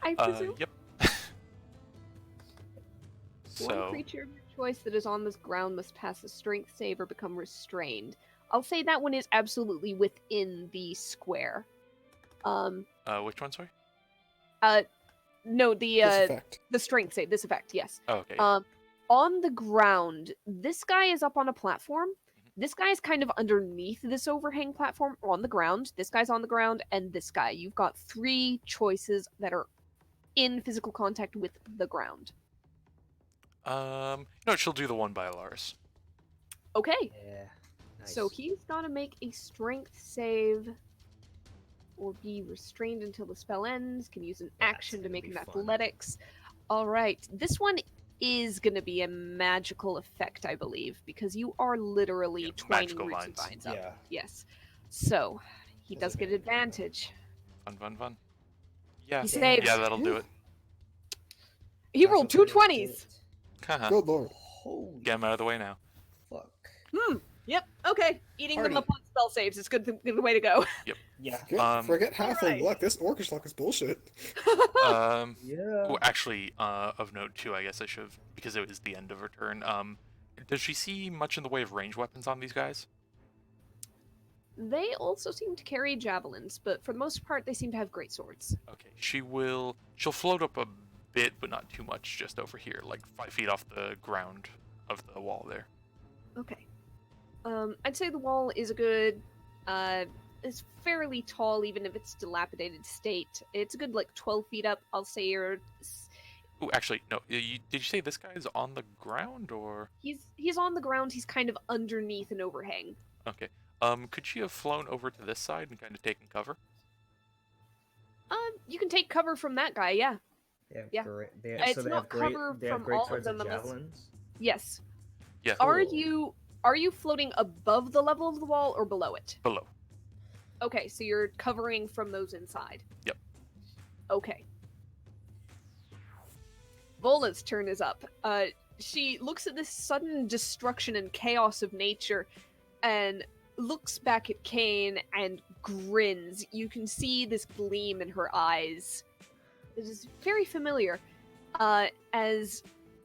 I presume? Yep. One So, creature of your choice that is on this ground must pass a strength save or become restrained. I'll say that one is absolutely within the square. which one, sorry? No, This effect. the strength save, this effect, yes. Oh, okay. On the ground, this guy is up on a platform. This guy is kind of underneath this overhang platform on the ground. This guy's on the ground, and this guy. You've got 3 choices that are in physical contact with the ground. No, she'll do the one by Lars. Okay, Yeah. Nice. so he's got to make a strength save or be restrained until the spell ends. Can use an That's action to gonna make be an fun. athletics. All right, this one is going to be a magical effect, I believe, because you are literally Yeah, twining magical roots and vines. vines up. Yeah. Yes. So, he Has does get advantage. advantage. Fun. Yeah. He saves. Yeah, that'll do it. He rolled 2 Natural 20s. Haha. Good lord. Holy Get him out of the way now. fuck. Yep, okay. Eating them Party. up on spell saves is good way to go. Yeah. Forget halfling alright. luck. This orcish luck is bullshit. Yeah. Well, actually, of note too, I guess I should have, because it was the end of her turn. Does she see much in the way of ranged weapons on these guys? They also seem to carry javelins, but for the most part, they seem to have great swords. Okay, she'll float up a bit, but not too much, just over here, like 5 feet off the ground of the wall there. Okay. I'd say the wall is a good, it's fairly tall, even if it's dilapidated state. It's a good, 12 feet up. I'll say Oh, actually, no. Did you say this guy is on the ground, or? he's on the ground. He's kind of underneath an overhang. Okay. Could she have flown over to this side and kind of taken cover? You can take cover from that guy, yeah. Yeah. It's so they not have great, cover they have from great all of swords them and unless- javelins. Yes. Yeah. Are Cool. you floating above the level of the wall or below it? Below. Okay, so you're covering from those inside. Yep. Okay. Vola's turn is up. She looks at this sudden destruction and chaos of nature and looks back at Kane and grins. You can see this gleam in her eyes. It is very familiar, as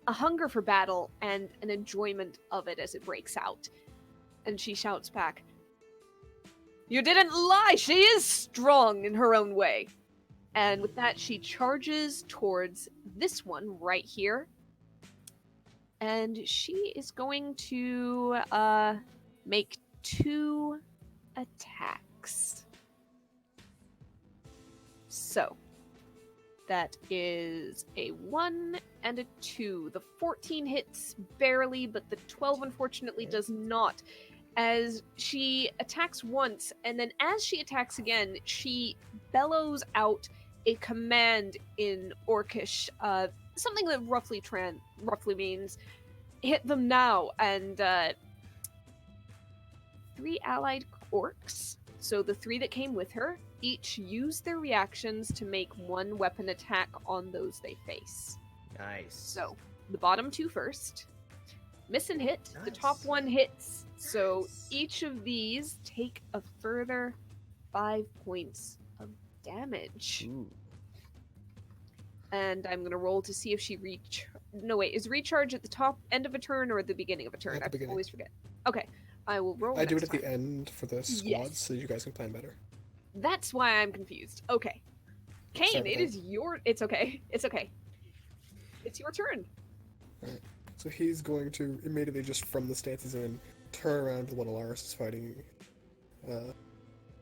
a hunger for battle and an enjoyment of it as it breaks out. And she shouts back, "You didn't lie! She is strong in her own way!" And with that, she charges towards this one right here. And she is going to make 2 attacks. So, that is a 1 and a 2. The 14 hits barely, but the 12 unfortunately does not. As she attacks once, and then as she attacks again, she bellows out a command in Orcish, something that roughly means "hit them now." And 3 allied orcs, so the 3 that came with her, each use their reactions to make 1 weapon attack on those they face. Nice. So the bottom 2 first. Miss and hit. The top Nice. 1 hits. So Nice. each of these take a further 5 points of damage. Ooh. And I'm gonna roll to see if she is recharge at the top end of a turn or at the beginning of a turn? At the I beginning. always forget. Okay, I will roll. I do it next at the time. end for the squads Yes. so you guys can plan better. That's why I'm confused. Okay. Kane, Sorry it about is your... It's okay. It's okay. It's your turn. Alright. So he's going to immediately, just from the stance he's in, turn around to what Alaris is fighting.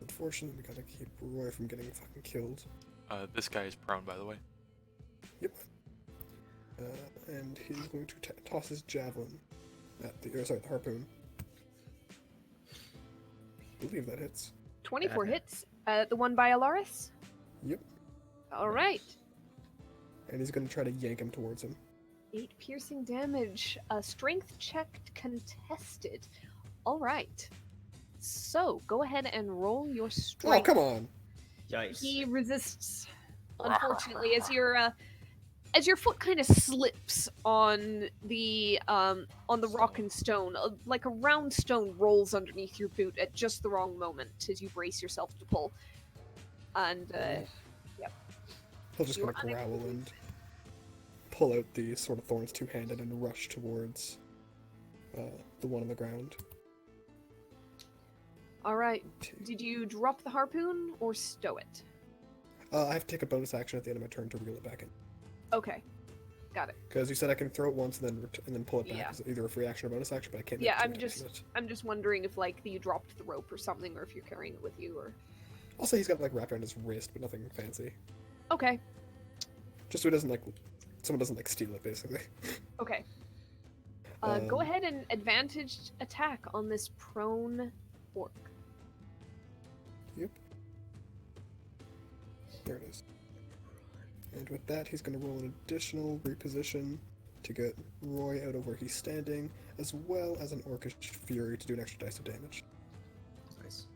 Unfortunately, we gotta keep Roy from getting fucking killed. This guy is prone, by the way. Yep. And he's going to toss his javelin at the, the harpoon. I believe that hits. 24 Yeah. hits. The one by Alaris? Yep. Alright. And he's gonna try to yank him towards him. 8 piercing damage. Strength check contested. Alright. So, go ahead and roll your Oh, strength. come on! Yikes. He resists, unfortunately, as your foot kind of slips on the rock and stone. Like a round stone rolls underneath your boot at just the wrong moment as you brace yourself to pull. And, He'll just You kind of are growl and pull out the sword of thorns two-handed and rush towards the one on the ground. alright. Did you drop the harpoon or stow it? I have to take a bonus action at the end of my turn to reel it back in. Okay. Got it. Because you said I can throw it once and then pull it back Yeah. as either a free action or bonus action, but I can't. Yeah, make I'm two just actions. I'm just wondering if like you dropped the rope or something, or if you're carrying it with you, or I'll say he's got like wrapped around his wrist, but nothing fancy. okay, Just so he doesn't someone doesn't steal it, basically. okay. Go Um, ahead and advantaged attack on this prone orc. Yep. There it is. And with that, he's going to roll an additional reposition to get Roy out of where he's standing, as well as an Orcish Fury to do an extra dice of damage. Nice.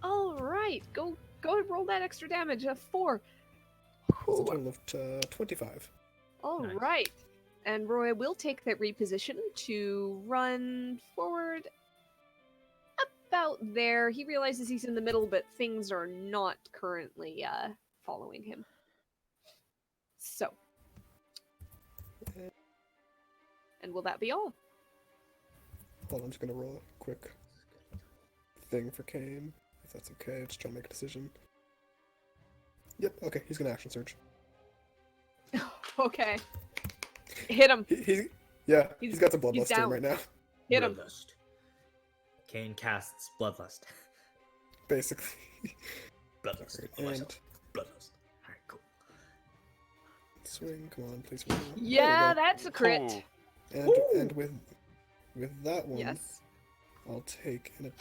All right, go ahead, roll that extra damage. 4. That's a total of 25. All Nice. right, and Roy will take that reposition to run forward. About there, he realizes he's in the middle, but things are not currently following him. So, and will that be all? Hold on, I'm just going to roll a quick thing for Kane, if that's okay. Just trying to make a decision. Yep, okay, he's going to action surge. Okay. Hit him. Yeah, He's- he's got some he's bloodlust to down. him right now, Hit him. Bloodlust. Kane casts Bloodlust. basically. Bloodlust. Alright, Oh, and myself. Bloodlust. Alright, cool. swing, come on, please roll. There we Yeah, go. that's a crit. Ooh. And with that one, Yes. I'll take an.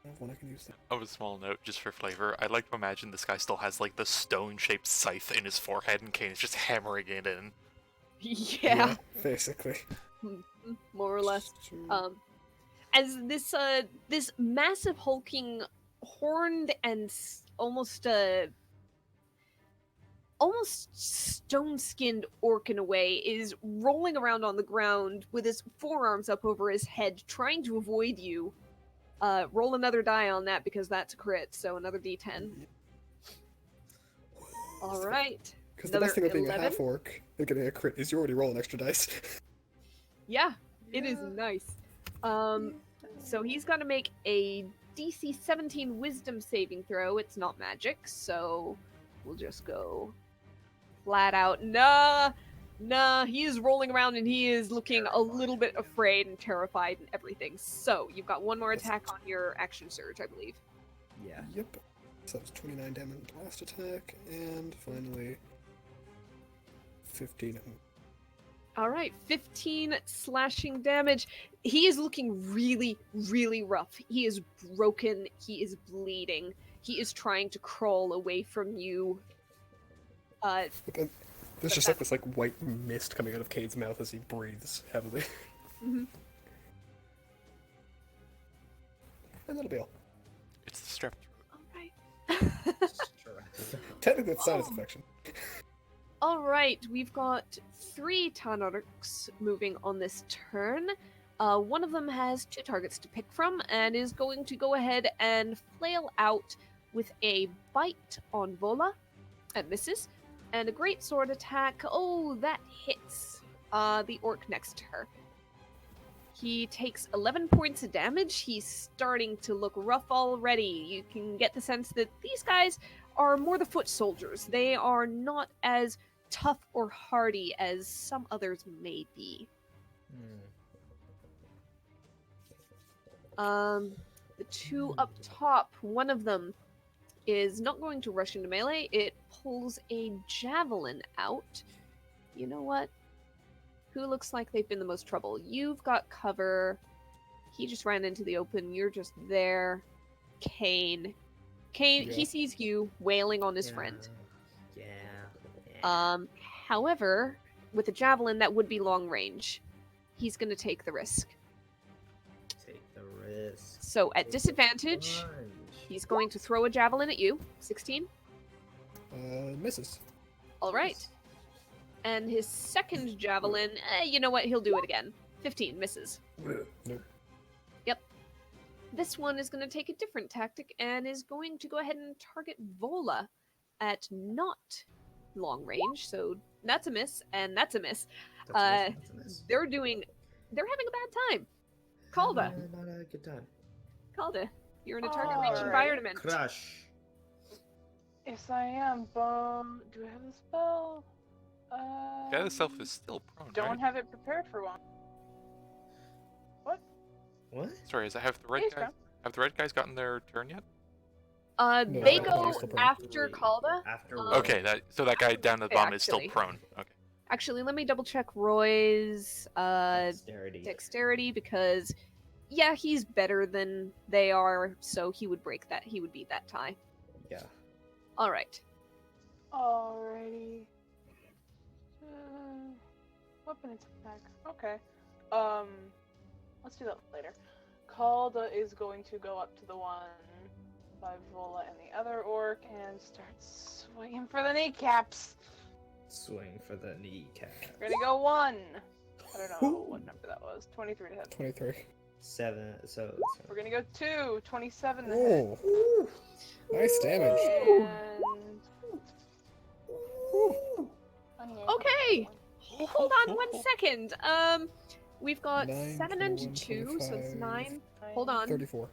I have one I can use. That. Oh, a small note, just for flavor. I like to imagine this guy still has like the stone-shaped scythe in his forehead, and Kane is just hammering it in. Yeah. basically. More or less. As this massive hulking, horned and almost stone-skinned orc in a way is rolling around on the ground with his forearms up over his head, trying to avoid you. Roll another die on that because that's a crit, so another d10. All right. Because the Another best thing about being a 11? half orc and getting a crit is you already roll an extra dice. Yeah, it is nice. So he's got to make a DC 17 Wisdom saving throw. It's not magic, so we'll just go flat out. Nah, he is rolling around and he is looking a little bit afraid and terrified and everything. So you've got one more attack on your action surge, I believe. Yeah. Yep. So that was 29 damage last attack, and finally 15. All right, 15 slashing damage. He is looking really, really rough. He is broken. He is bleeding. He is trying to crawl away from you. There's just like this white mist coming out of Cade's mouth as he breathes heavily. Mhm. And that'll be all. It's the strep throat. All right. Technically, it's sinus infection. All right, we've got 3 Tanarks moving on this turn. One of them has 2 targets to pick from and is going to go ahead and flail out with a bite on Vola. That misses. And a great sword attack. Oh, that hits the orc next to her. He takes 11 points of damage. He's starting to look rough already. You can get the sense that these guys are more the foot soldiers. They are not as tough or hardy as some others may be. The two up top, one of them is not going to rush into melee. It pulls a javelin out. You know what? Who looks like they've been the most trouble? You've got cover. He just ran into the open. You're just there. Kane. Kane, Yeah. he sees you wailing on his friend. Yeah. However, with a javelin, that would be long range. He's going to take the risk. Take the risk. So at Take the disadvantage, plunge. he's going to throw a javelin at you. 16. Misses. All right. And his second javelin, you know what? He'll do it again. 15 misses. Nope. Yep. This one is going to take a different tactic and is going to go ahead and target Vola at not long range. So that's a miss, and that's a miss. That's a miss. They're having a bad time. Calda. Not a good time. Calda, you're in a target Alright. reach environment. Crush. Yes, I am. But do I have the spell? Guy itself is still prone, Don't right? have it prepared for one. What? Sorry, have the red He's guys prone. have the red guys gotten their turn yet? No, They that go one's still prone. after Calda. After Okay, that guy down at the bottom is still Actually. prone. Okay. Actually, let me double check Roy's Dexterity. because yeah, he's better than they are, so he would break that. He would beat that tie. Yeah. All right. Alrighty. Weapon attack. Okay. Let's do that later. Calda is going to go up to the one by Vola and the other orc and start swinging for the kneecaps. Swing for the kneecap. We're gonna go 1. I don't know what number that was. 23 to hit. 23. 7. So. We're gonna go 2. 27 to hit. Oh, nice damage. And... Okay. Hold on 1 second. We've got 9, 7 and 21, 2, so it's 25. 9. Hold on. 34.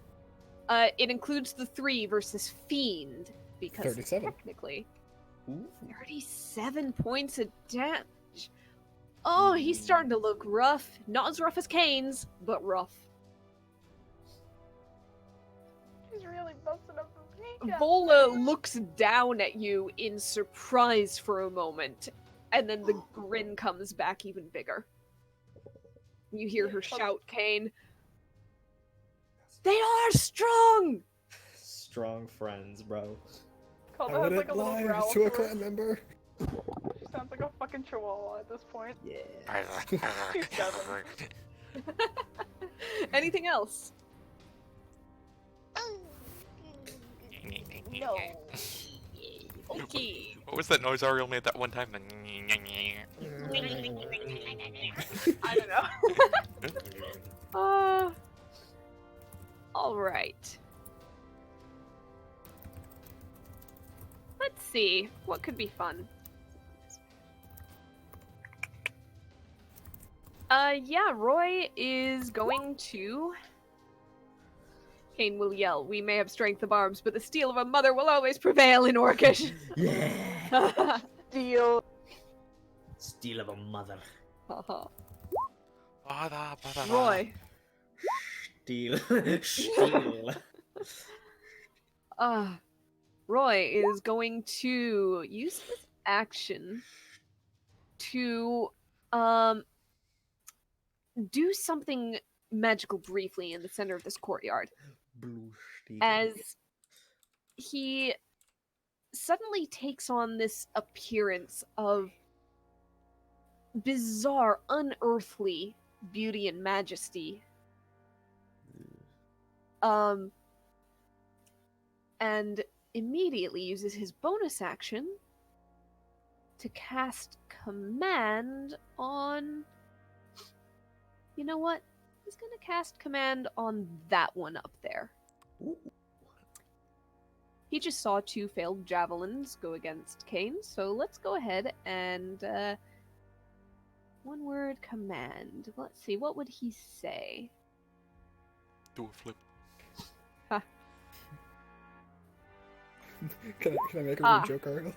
It includes the 3 versus Fiend because 37. technically Ooh. 37 points of damage. Oh, he's starting to look rough. Not as rough as Kane's, but rough. He's really busting up the kneecaps. Vola looks down at you in surprise for a moment, and then the grin comes back even bigger. You hear her shout, Kane. They are strong! Strong friends, bro. I Calda has wouldn't like a little lie growl to a her. clan member. She sounds like a fucking chihuahua at this point. Yeah. He's seven. Anything else? No. Okay. What was that noise Ariel made that one time? I don't know. Alright. Let's see. What could be fun? Yeah, Roy is going to... Kane will yell, "We may have strength of arms, but the steel of a mother will always prevail in Orcish." Yeah. Deal. Steel of a mother. Roy. Steel. Steel. Roy is going to use this action to do something magical briefly in the center of this courtyard. Blue steel. As he suddenly takes on this appearance of bizarre, unearthly beauty and majesty. And immediately uses his bonus action to cast command on... You know what? He's gonna cast command on that one up there. Ooh. He just saw 2 failed javelins go against Kane, so let's go ahead and One word command. Let's see, what would he say? Do a flip. Can I make a Ah. weird joke, Ariel?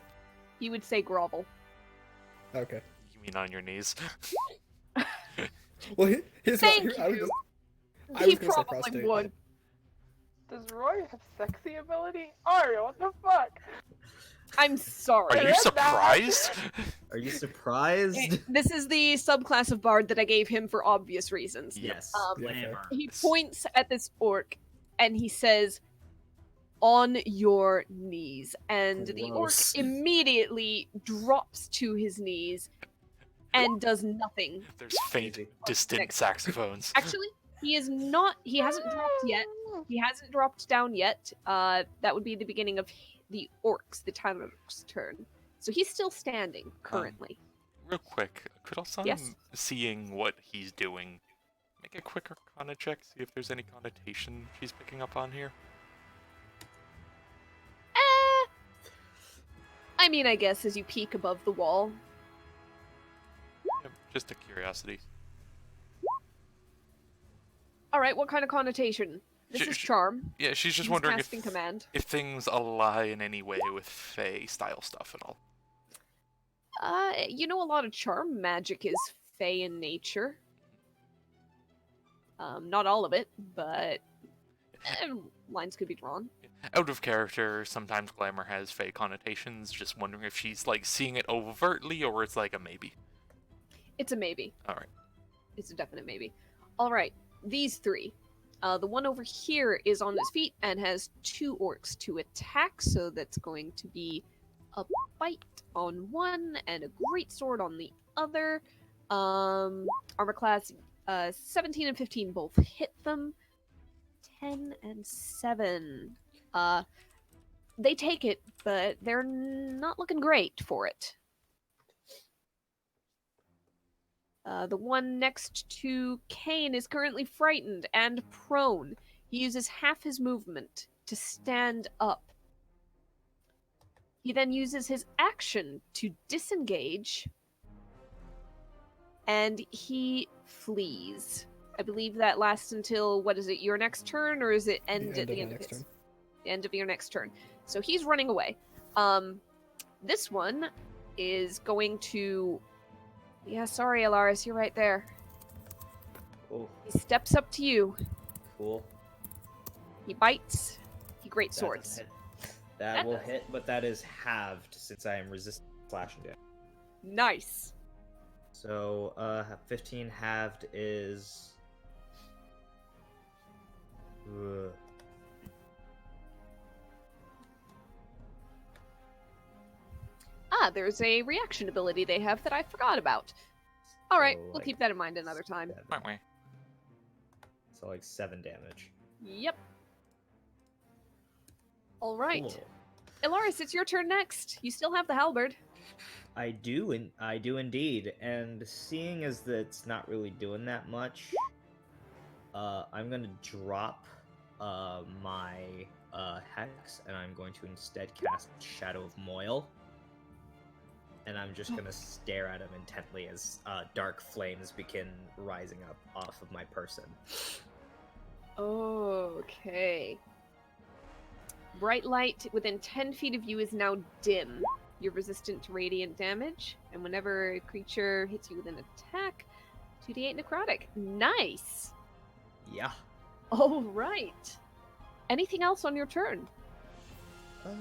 He would say grovel. Okay. You mean on your knees? Well, he's not. Thank I was you. just, I He was gonna say probably prostate. would. Does Roy have sexy ability? Aria, what the fuck? I'm sorry. Are you surprised? Are you surprised? This is the subclass of bard that I gave him for obvious reasons. Yes. Yeah, fair. Glamour. He points at this orc and he says, "On your knees." And the orc Gross. immediately drops to his knees and does nothing. There's faint, Easy. distant Next. saxophones. Actually, he is not. He hasn't dropped yet. He hasn't dropped down yet. That would be the beginning of the orcs, the town orcs' turn. So he's still standing currently. Real quick, could Alsan, Yes? seeing what he's doing, make a quick Arcana check, see if there's any connotation she's picking up on here? I mean, I guess as you peek above the wall. Yeah, just a curiosity. All right, what kind of connotation? This is charm. Yeah, she's just He's wondering casting command. if things ally in any way with Fae style stuff and all. You know, a lot of charm magic is fey in nature. Not all of it, but lines could be drawn. Out of character, sometimes glamour has Fae connotations. Just wondering if she's like seeing it overtly or it's like a maybe. It's a maybe. All right. It's a definite maybe. All right, these three. The one over here is on its feet and has 2 orcs to attack, so that's going to be a bite on one and a great sword on the other. Armor class 17 and 15 both hit them. 10 and 7. They take it, but they're not looking great for it. The one next to Kane is currently frightened and prone. He uses half his movement to stand up. He then uses his action to disengage, and he flees. I believe that lasts until, what is it, your next turn, or is it end at the end of his? The end of your next turn. So he's running away. This one is going to... Yeah, sorry, Alaris, you're right there. Oh, He steps up to you. cool. He bites. He great That doesn't swords. hit. That will hit, but that is halved since I am resistant slashing damage. Nice. So, 15 halved is... Ugh. Ah, there's a reaction ability they have that I forgot about. Alright, So, we'll like, keep that in mind another time. 7. So, like, 7 damage. Yep. Alright. Cool. Ilaris, it's your turn next. You still have the halberd. I do indeed. And seeing as that it's not really doing that much, I'm gonna drop my hex, and I'm going to instead cast Shadow of Moil. And I'm just gonna stare at him intently as dark flames begin rising up off of my person. Okay. Bright light within 10 feet of you is now dim. You're resistant to radiant damage, and whenever a creature hits you with an attack, 2d8 necrotic. Nice! Yeah. Alright. Anything else on your turn? Let's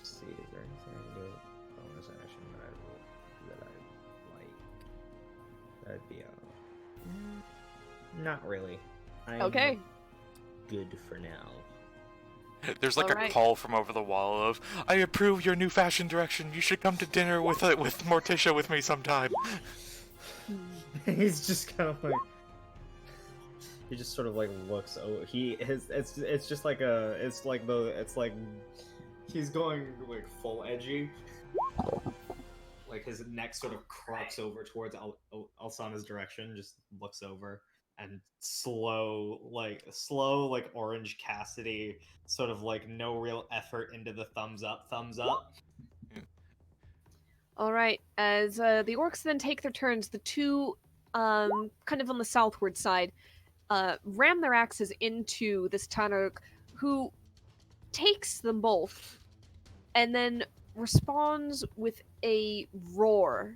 see. Is there anything I can do? Bonus action that I like. That'd be not really. I'm Okay. good for now. There's like Alright. a call from over the wall of, I approve your new fashion direction. You should come to dinner with Morticia with me sometime. He's just kind of like, he just sort of like looks. Oh, it's just like a. It's like he's going like full edgy. Like his neck sort of crops over towards Alsana's direction. Just looks over and slow like Orange Cassidy, sort of like no real effort into the thumbs up. All right. As the orcs then take their turns, the two, kind of on the southward side, ram their axes into this Tanaruk, who takes them both and then responds with a roar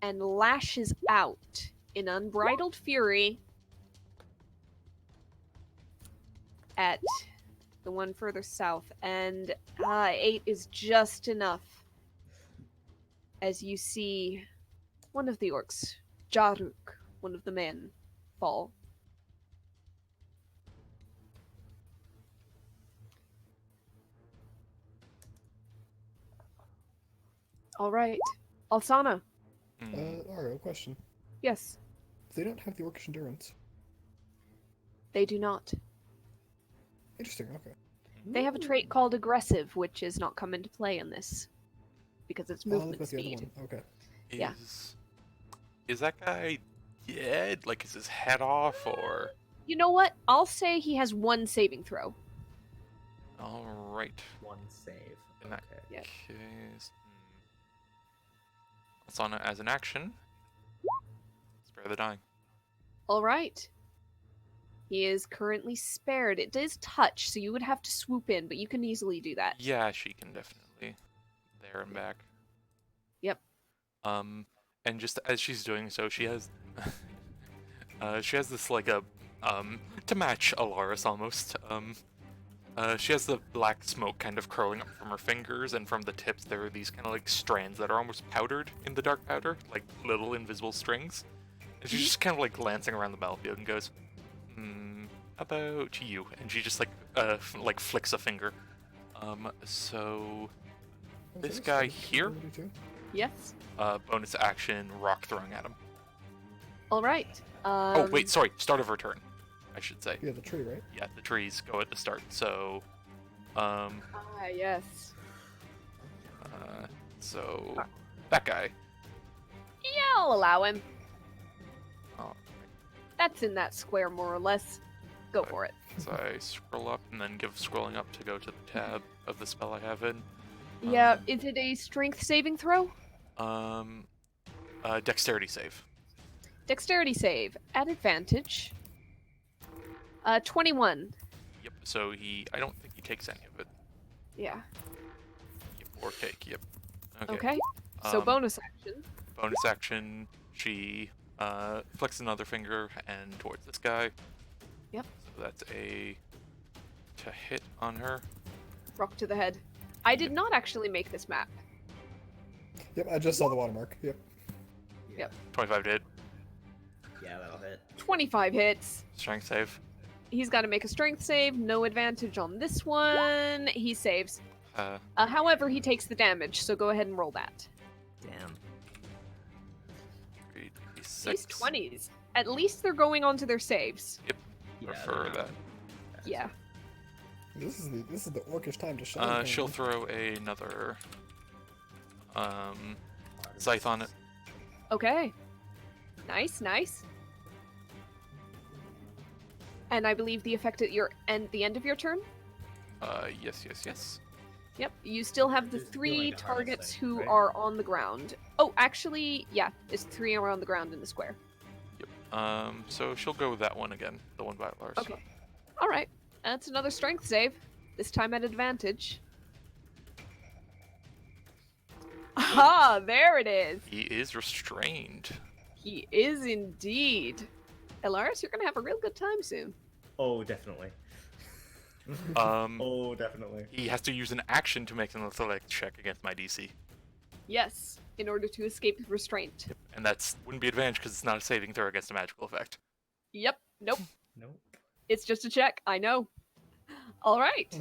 and lashes out in unbridled fury at the one further south. And 8 is just enough as you see one of the orcs, Jaruk, one of the men, fall. All right. Alsana. Ario, question. Yes, They don't have the orcish endurance. they do not. Interesting, okay. They have a trait called aggressive, which is not come into play in this because it's Oh, I'll movement look at the other speed. one. Okay. Yeah. Is that guy dead? Like, is his head off, or? You know what? I'll say he has one saving throw. All right. One save. In that Okay. Yeah. case, Asana as an action. Spare the dying. All right. He is currently spared. It does touch, so you would have to swoop in, but you can easily do that. Yeah, she can definitely. There and back. Yep. And just as she's doing so, she has, she has this like a, to match Alaris almost. She has the black smoke kind of curling up from her fingers, and from the tips there are these kind of like strands that are almost powdered in the dark powder, like little invisible strings. And she's just kind of like glancing around the battlefield and goes, about you? And she just like flicks a finger. So this guy here, Yes. bonus action, rock throwing at him. All right. Oh wait, sorry, start of her turn, I should say. Yeah, the tree, right? Yeah, the trees go at the start. So, Yes. so that guy. Yeah, I'll allow him. Oh, That's in that square, more or less. Go for it. so I scroll up and then give scrolling up to go to the tab of the spell I have in. Yeah, is it a strength saving throw? Dexterity save. Dexterity save at advantage. 21. Yep. So I don't think he takes any of it. Yeah. Yep, or take. Yep. Okay. So Um, bonus action. Bonus action. She flicks another finger and towards this guy. Yep. So that's a to hit on her. Rock to the head. I did not actually make this map. Yep, I just saw the watermark. Yep. Yep. 25 to hit. Yeah, that'll hit. 25 hits. Strength save. He's got to make a strength save. No advantage on this one. He saves. Uh, However, he takes the damage, so go ahead and roll that. Damn. 3d6. These 20s. At least they're going on to their saves. Prefer that. Yeah. This is the orcish time to shine. She'll throw another scythe on it. Okay. Nice, nice. And I believe the effect at the end of your turn? Yes. Yep. You still have the Just do 3 like a harness targets thing, who right? are on the ground. Oh, actually, yeah. It's 3 are on the ground in the square. So she'll go with that one again, the one by Lars. Okay. Alright. That's another strength save. This time at advantage. Aha! There it is! He is restrained. He is indeed. Elaris, you're gonna have a real good time soon. Oh, definitely. Um, Oh, definitely. he has to use an action to make an intellect check against my DC. Yes, in order to escape restraint. And that's wouldn't be advantage because it's not a saving throw against a magical effect. Yep. Nope. Nope. It's just a check. I know. Alright.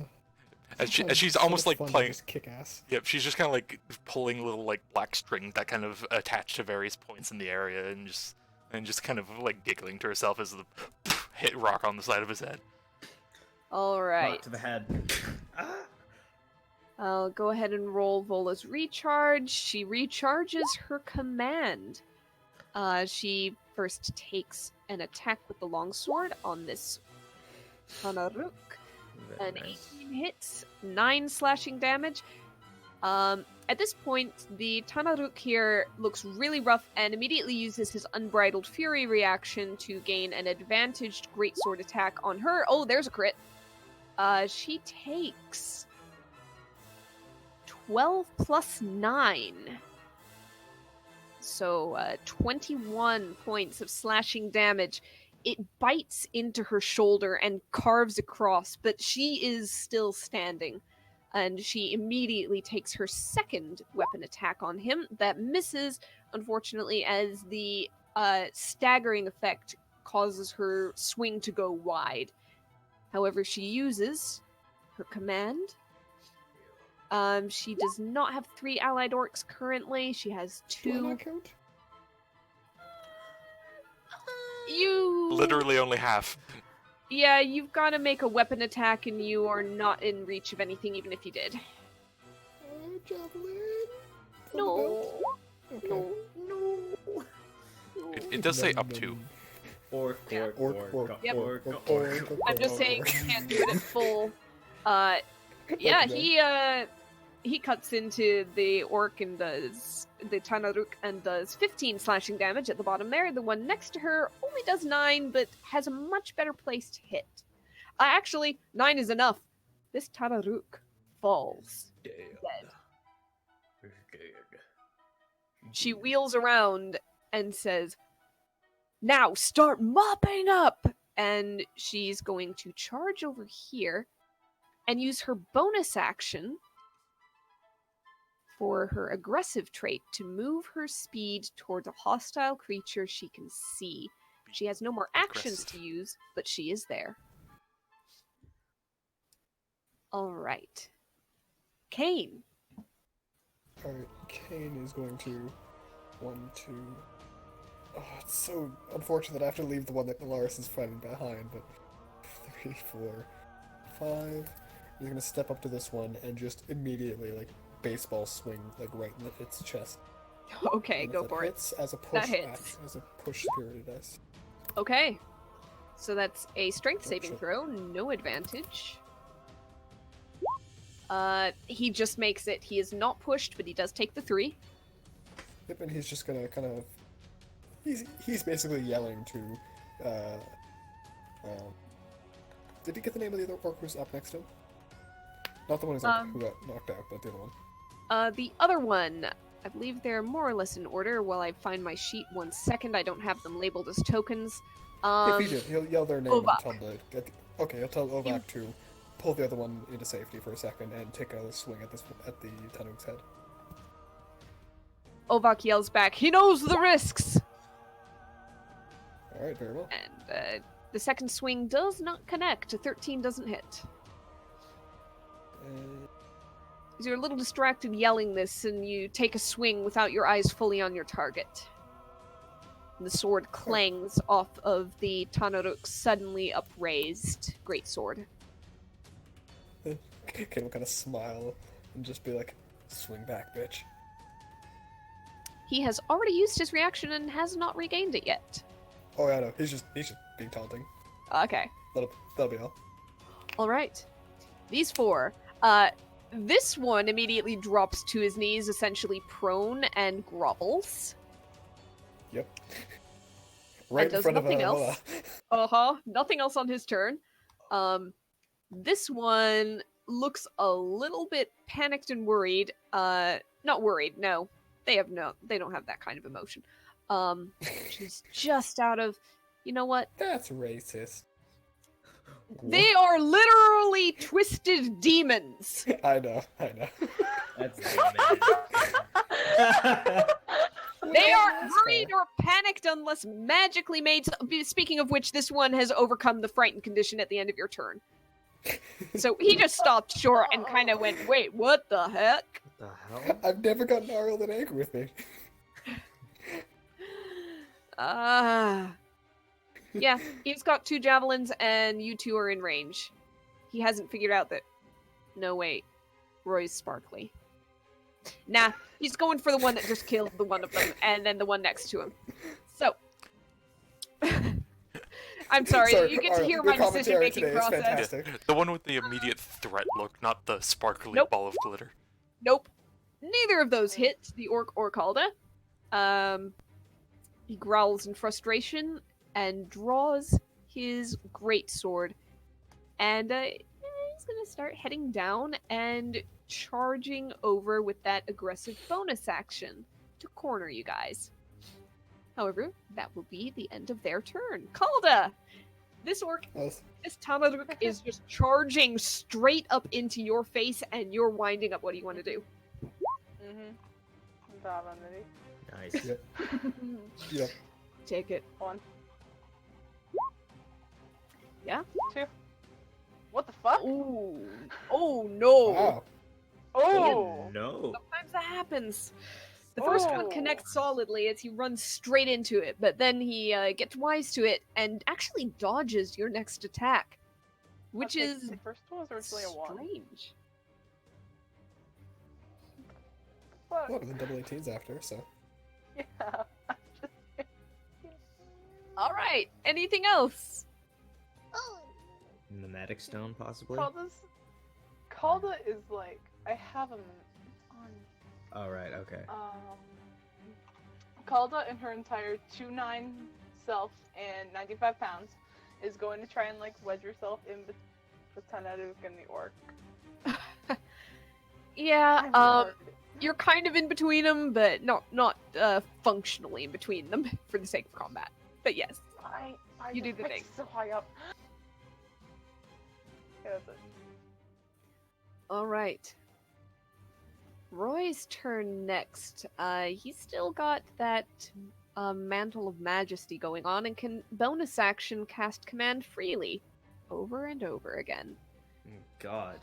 As she's almost like playing. Just kick ass. Yep, she's just kind of like pulling little like black string that kind of attach to various points in the area, and just kind of like giggling to herself as the hit rock on the side of his head. Alright. Rock to the head. Ah! I'll go ahead and roll Vola's recharge. She recharges her command. She first takes an attack with the longsword on this Hanaruk. Very An nice. 18 hits, 9 slashing damage. At this point, the Tanaruk here looks really rough and immediately uses his Unbridled Fury reaction to gain an advantaged greatsword attack on her. Oh, there's a crit. She takes 12 plus 9. So, 21 points of slashing damage. It bites into her shoulder and carves across, but she is still standing. And she immediately takes her second weapon attack on him. That misses, unfortunately, as the staggering effect causes her swing to go wide. However, she uses her command. She does not have 3 allied orcs currently. She has Do I 2. not count? You... Literally only half. Yeah, you've got to make a weapon attack, and you are not in reach of anything, even if you did. Javelin. No. Okay. No. It does say up to. Orc. Yep. Orc. I'm just saying you can't do it at full. Yeah, he cuts into the orc and does the Tanaruk and does 15 slashing damage at the bottom there. The one next to her only does 9, but has a much better place to hit. Actually, 9 is enough. This Tanaruk falls dead. She wheels around and says, "Now start mopping up!" And she's going to charge over here and use her bonus action for her aggressive trait to move her speed toward a hostile creature she can see. She has no more actions to use, but she is there. Alright. Kane. Alright, Kane is going to 1, 2. Oh, it's so unfortunate that I have to leave the one that Nalaris is fighting behind, but 3, 4, 5. He's gonna step up to this one and just immediately, like, baseball swing, like, right in its chest. Okay, And go if for it. hits as a push That hits. action, as a push spirited dice. Okay. So that's a strength Oh, saving shit. throw, no advantage. He just makes it. He is not pushed, but he does take the 3. Yep, and he's just gonna kind of... He's basically yelling to, did he get the name of the other orc who's up next to him? Not the one who got knocked out, but the other one. The other one, I believe they're more or less in order. While I find my sheet 1 second, I don't have them labeled as tokens. If he did, he'll yell their name Ovak. and tell him to okay, he'll tell Ovak to pull the other one into safety for a second and take a swing at the Tanuk's head. Ovak yells back, "He knows the risks!" Alright, very well. And the second swing does not connect. A 13 doesn't hit. You're a little distracted yelling this, and you take a swing without your eyes fully on your target. And the sword clangs off of the Tanaruk's suddenly upraised greatsword. Kane will kind of smile and just be like, "Swing back, bitch." He has already used his reaction and has not regained it yet. Oh yeah, no, he's just being taunting. Okay. That'll be all. Alright. These 4. This one immediately drops to his knees, essentially prone, and grovels. Yep. Right And in does front nothing of else. Nothing else on his turn. This one looks a little bit panicked and worried. Not worried, no. They don't have that kind of emotion. She's just out of, you know what? That's racist. They are literally twisted demons. I know. That's They aren't worried or panicked unless magically made. Speaking of which, this one has overcome the frightened condition at the end of your turn. So he just stopped short and kind of went, "Wait, what the heck?" What the hell? I've never gotten gnarled and angry with me. Yeah, he's got 2 javelins and you 2 are in range. He hasn't figured out that... No, wait. Roy's sparkly. Nah, he's going for the one that just killed the one of them, and then the one next to him. So... I'm sorry, you get to hear my decision-making process. The one with the immediate threat look, not the sparkly Nope. ball of glitter. Nope. Neither of those hit the orc or Calda. He growls in frustration and draws his greatsword. And he's gonna start heading down and charging over with that aggressive bonus action to corner you guys. However, that will be the end of their turn. Calda! This orc, Nice. this Tamaruk is just charging straight up into your face, and you're winding up. What do you want to do? Nice. Yep. Yep. Take it. 1. Yeah? 2. What the fuck? Ooh. Oh no. Wow. Oh! No. Sometimes that happens. The first one Oh. connects solidly as he runs straight into it, but then he gets wise to it and actually dodges your next attack, which Okay, is the first one was originally a 1. strange. Fuck. Well, the double 18's after, so. Yeah. All right. Anything else? Mimetic stone, possibly. Calda is like, I have him on. Oh right. Okay. Calda in her entire 2'9" self and 95 pounds is going to try and like wedge herself in between Tanaruk and the orc. Yeah. I'm hurt. You're kind of in between them, but not functionally in between them for the sake of combat. But yes. I You do just the went thing. so high up. Yeah, that's it. All right. Roy's turn next. He's still got that Mantle of Majesty going on and can bonus action cast command freely over and over again. God.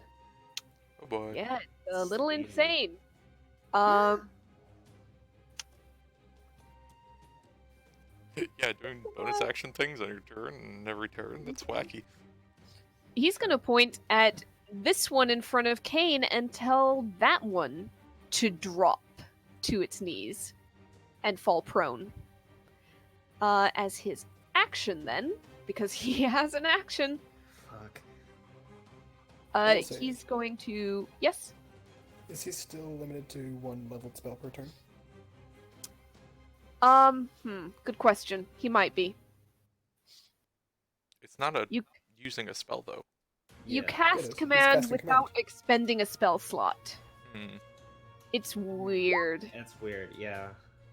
Oh boy. Yeah, it's a little Sweet. insane. Yeah, doing bonus action things on your turn and every turn. That's wacky. He's gonna point at this one in front of Kane and tell that one to drop to its knees and fall prone. As his action then, because he has an action, Fuck. will say- he's going to... Yes? Is he still limited to 1 leveled spell per turn? Good question. He might be. It's not a You- using a spell though. You Yeah. It is. cast He's command casting without command. expending a spell slot. Hmm. It's weird. That's weird. Yeah.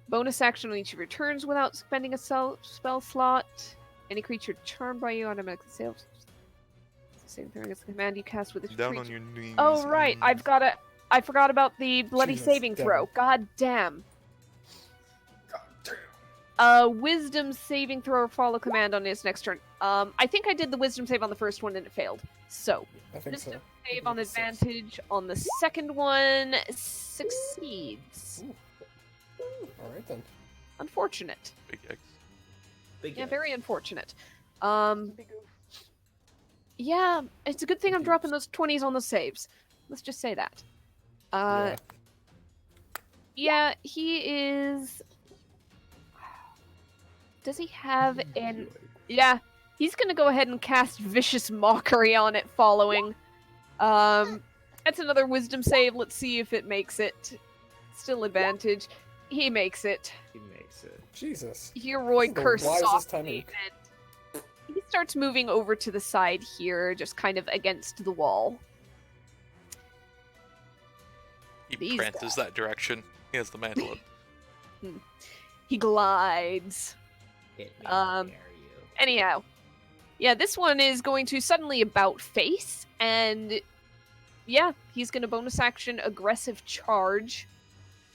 Bonus action on each of your turns without spending a spell slot. Any creature charmed by you automatically saves. Same thing against the command you cast with this Down creature. on your knees. Oh right, I forgot about the bloody Jesus, saving damn throw. it. God damn. Wisdom saving throw or follow command on his next turn. I think I did the wisdom save on the first one and it failed. So I think so. wisdom I save think on it's 6. advantage on the second one succeeds. Alright then. Unfortunate. Big X. Big Yeah, X. very unfortunate. Big oof. Yeah, it's a good thing I'm Oops. dropping those 20s on the saves. Let's just say that. Yeah. Yeah, he is. Does he have an? Yeah, he's gonna go ahead and cast Vicious Mockery on it following. That's another wisdom save. Let's see if it makes it. Still advantage. He makes it. He makes it. Jesus. Roy This is the curse wisest softly, time and he starts moving over to the side here, just kind of against the wall. He These prances that direction. He has the mantle. He glides. Hit me. Um, Dare you. Anyhow, yeah, this one is going to suddenly about face, and yeah, he's going to bonus action aggressive charge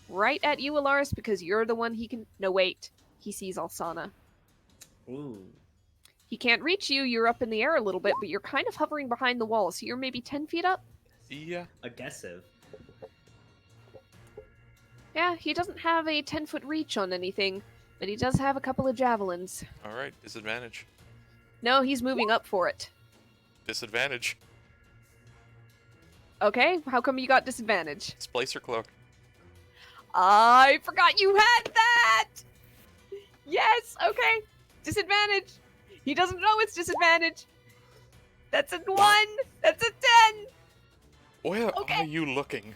right at you, Alaris, because you're the one he can. No, wait, he sees Alsana. Ooh. He can't reach you. You're up in the air a little bit, but you're kind of hovering behind the wall, so you're maybe 10 feet up. Yeah. Aggressive. Yeah, he doesn't have a 10-foot reach on anything, but he does have a couple of javelins. All right. Disadvantage. No, he's moving up for it. Disadvantage. Okay, how come you got disadvantage? Splicer cloak. I forgot you had that! Yes, okay. Disadvantage. He doesn't know it's disadvantage. That's a 1. That's a 10. Where Okay. are you looking?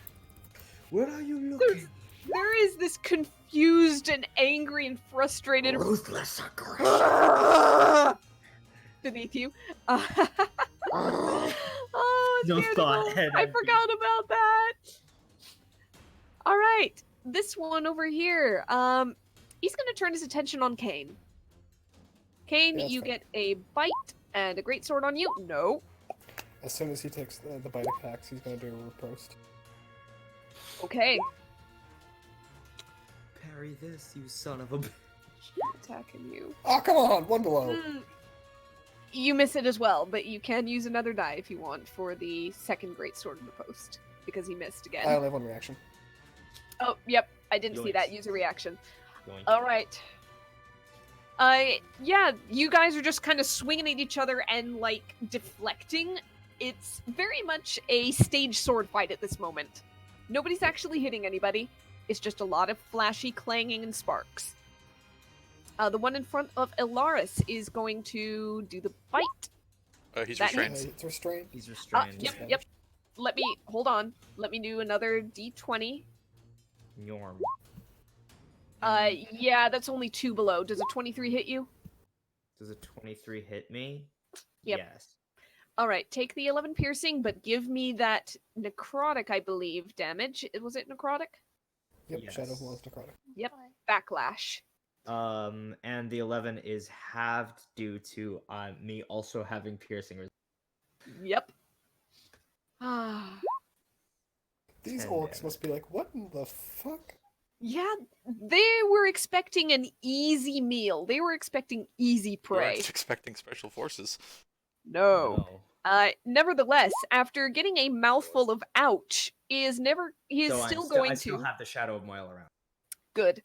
Where are you looking? There is this confused and angry and frustrated Ruthless aggression. beneath you. Oh, No Scandal. thought had I empty. forgot about that. All right, this one over here. He's gonna turn his attention on Kane. Kane, Yeah, that's you fine. get a bite and a great sword on you. No. As soon as he takes the bite attacks, he's gonna do a riposte. Okay. Parry this, you son of a bitch. Attacking you. Oh, come on! One below. You miss it as well, but you can use another die if you want for the second great sword riposte because he missed again. I only have one reaction. Oh, yep. I didn't see Yoinks. that. Use a reaction. Yoink. All right. Yeah, you guys are just kind of swinging at each other and, like, deflecting. It's very much a stage sword fight at this moment. Nobody's actually hitting anybody. It's just a lot of flashy clanging and sparks. The one in front of Elaris is going to do the bite. He's That restrained. It's restrained. He's restrained. Yep. Let me, hold on. Let me do another d20. Norm. Yeah, that's only 2 below. Does a 23 hit you? Does a 23 hit me? Yep. Yes. All right, take the 11 piercing, but give me that necrotic, I believe, damage. Was it necrotic? Yep, Yes. Shadow of Lost Necrotic. Yep, backlash. And the 11 is halved due to me also having piercing. Yep. Ah. These 10 orcs damage. must be like, what in the fuck? Yeah, they were expecting an easy meal. They were expecting easy You prey. weren't expecting special forces. No. Nevertheless, after getting a mouthful of ouch, he is So still I going still to have the Shadow of Moil around. good.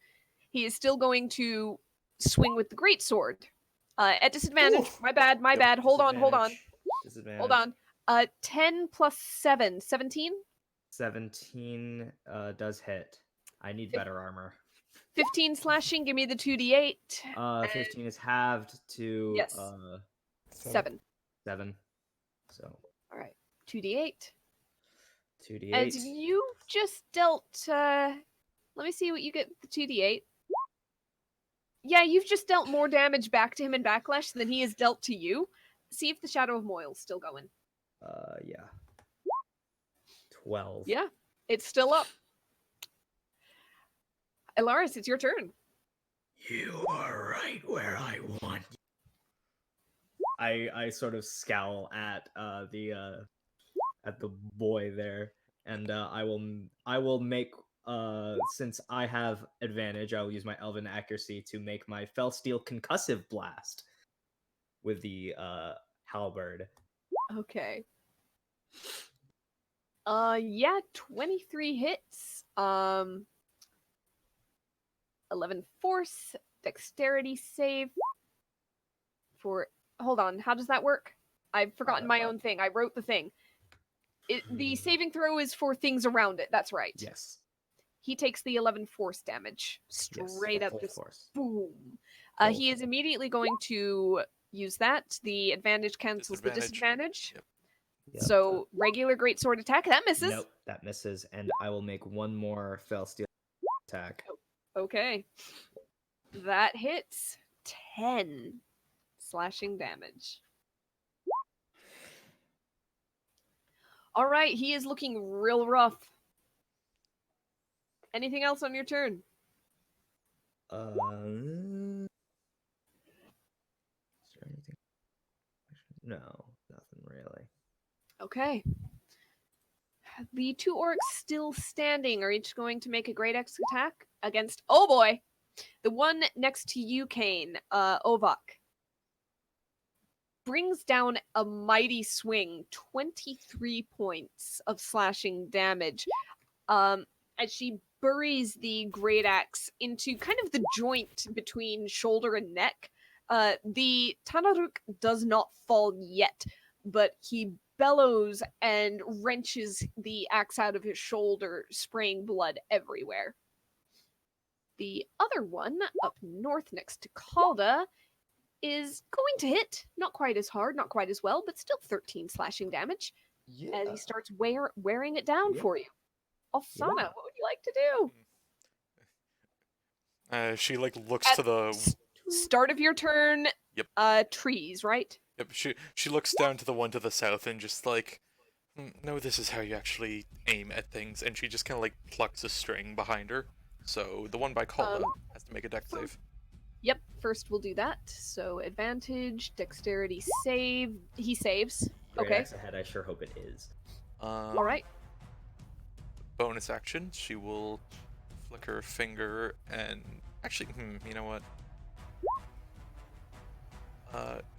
He is still going to swing with the great sword. At disadvantage. Ooh. My bad. Hold on. Disadvantage. 10 plus 7. 17? 17 does hit. I need better armor. 15 slashing. Give me the 2d8. 15 is halved to Yes. 7. 7. So All right. 2d8. 2d8. And you've just dealt. Let me see what you get with the 2d8. Yeah, you've just dealt more damage back to him in backlash than he has dealt to you. See if the Shadow of Moil's still going. Yeah. 12. Yeah, it's still up. Elaris, it's your turn. You are right where I want you. I sort of scowl at the boy there, and I will make since I have advantage, I will use my elven accuracy to make my Felsteel concussive blast with the halberd. Okay. Yeah, 23 hits. 11 force, dexterity save for. Hold on, how does that work? I've forgotten my own thing. I wrote the thing. The saving throw is for things around it. That's right. Yes. He takes the 11 force damage straight yes, up. full Just force. boom. Full He is immediately going to use that. The advantage cancels the Disadvantage. disadvantage. Yep. So regular greatsword attack that misses. Nope, that misses, and I will make one more Felsteel attack. Okay. That hits 10 slashing damage. All right, he is looking real rough. Anything else on your turn? Is there anything? No, nothing really. Okay. The 2 orcs still standing are each going to make a great X attack against. Oh boy! The one next to you, Kane, Ovak, brings down a mighty swing, 23 points of slashing damage, as she buries the great axe into kind of the joint between shoulder and neck. The Tanaruk does not fall yet, but he bellows and wrenches the axe out of his shoulder, spraying blood everywhere. The other one, up north next to Calda, is going to hit. Not quite as hard, not quite as well, but still 13 slashing damage. Yeah. As he starts wearing it down for you. Alsana, what would you like to do? She like looks At to the. Start of your turn. Yep. Trees, right? Yep. She looks down to the one to the south and just like, no, this is how you actually aim at things. And she just kind of like plucks a string behind her. So the one by Kala has to make a dex save. Yep. First, we'll do that. So advantage, dexterity save. He saves. Great Okay. axe ahead. I sure hope it is. All right. Bonus action. She will flick her finger and actually, you know what?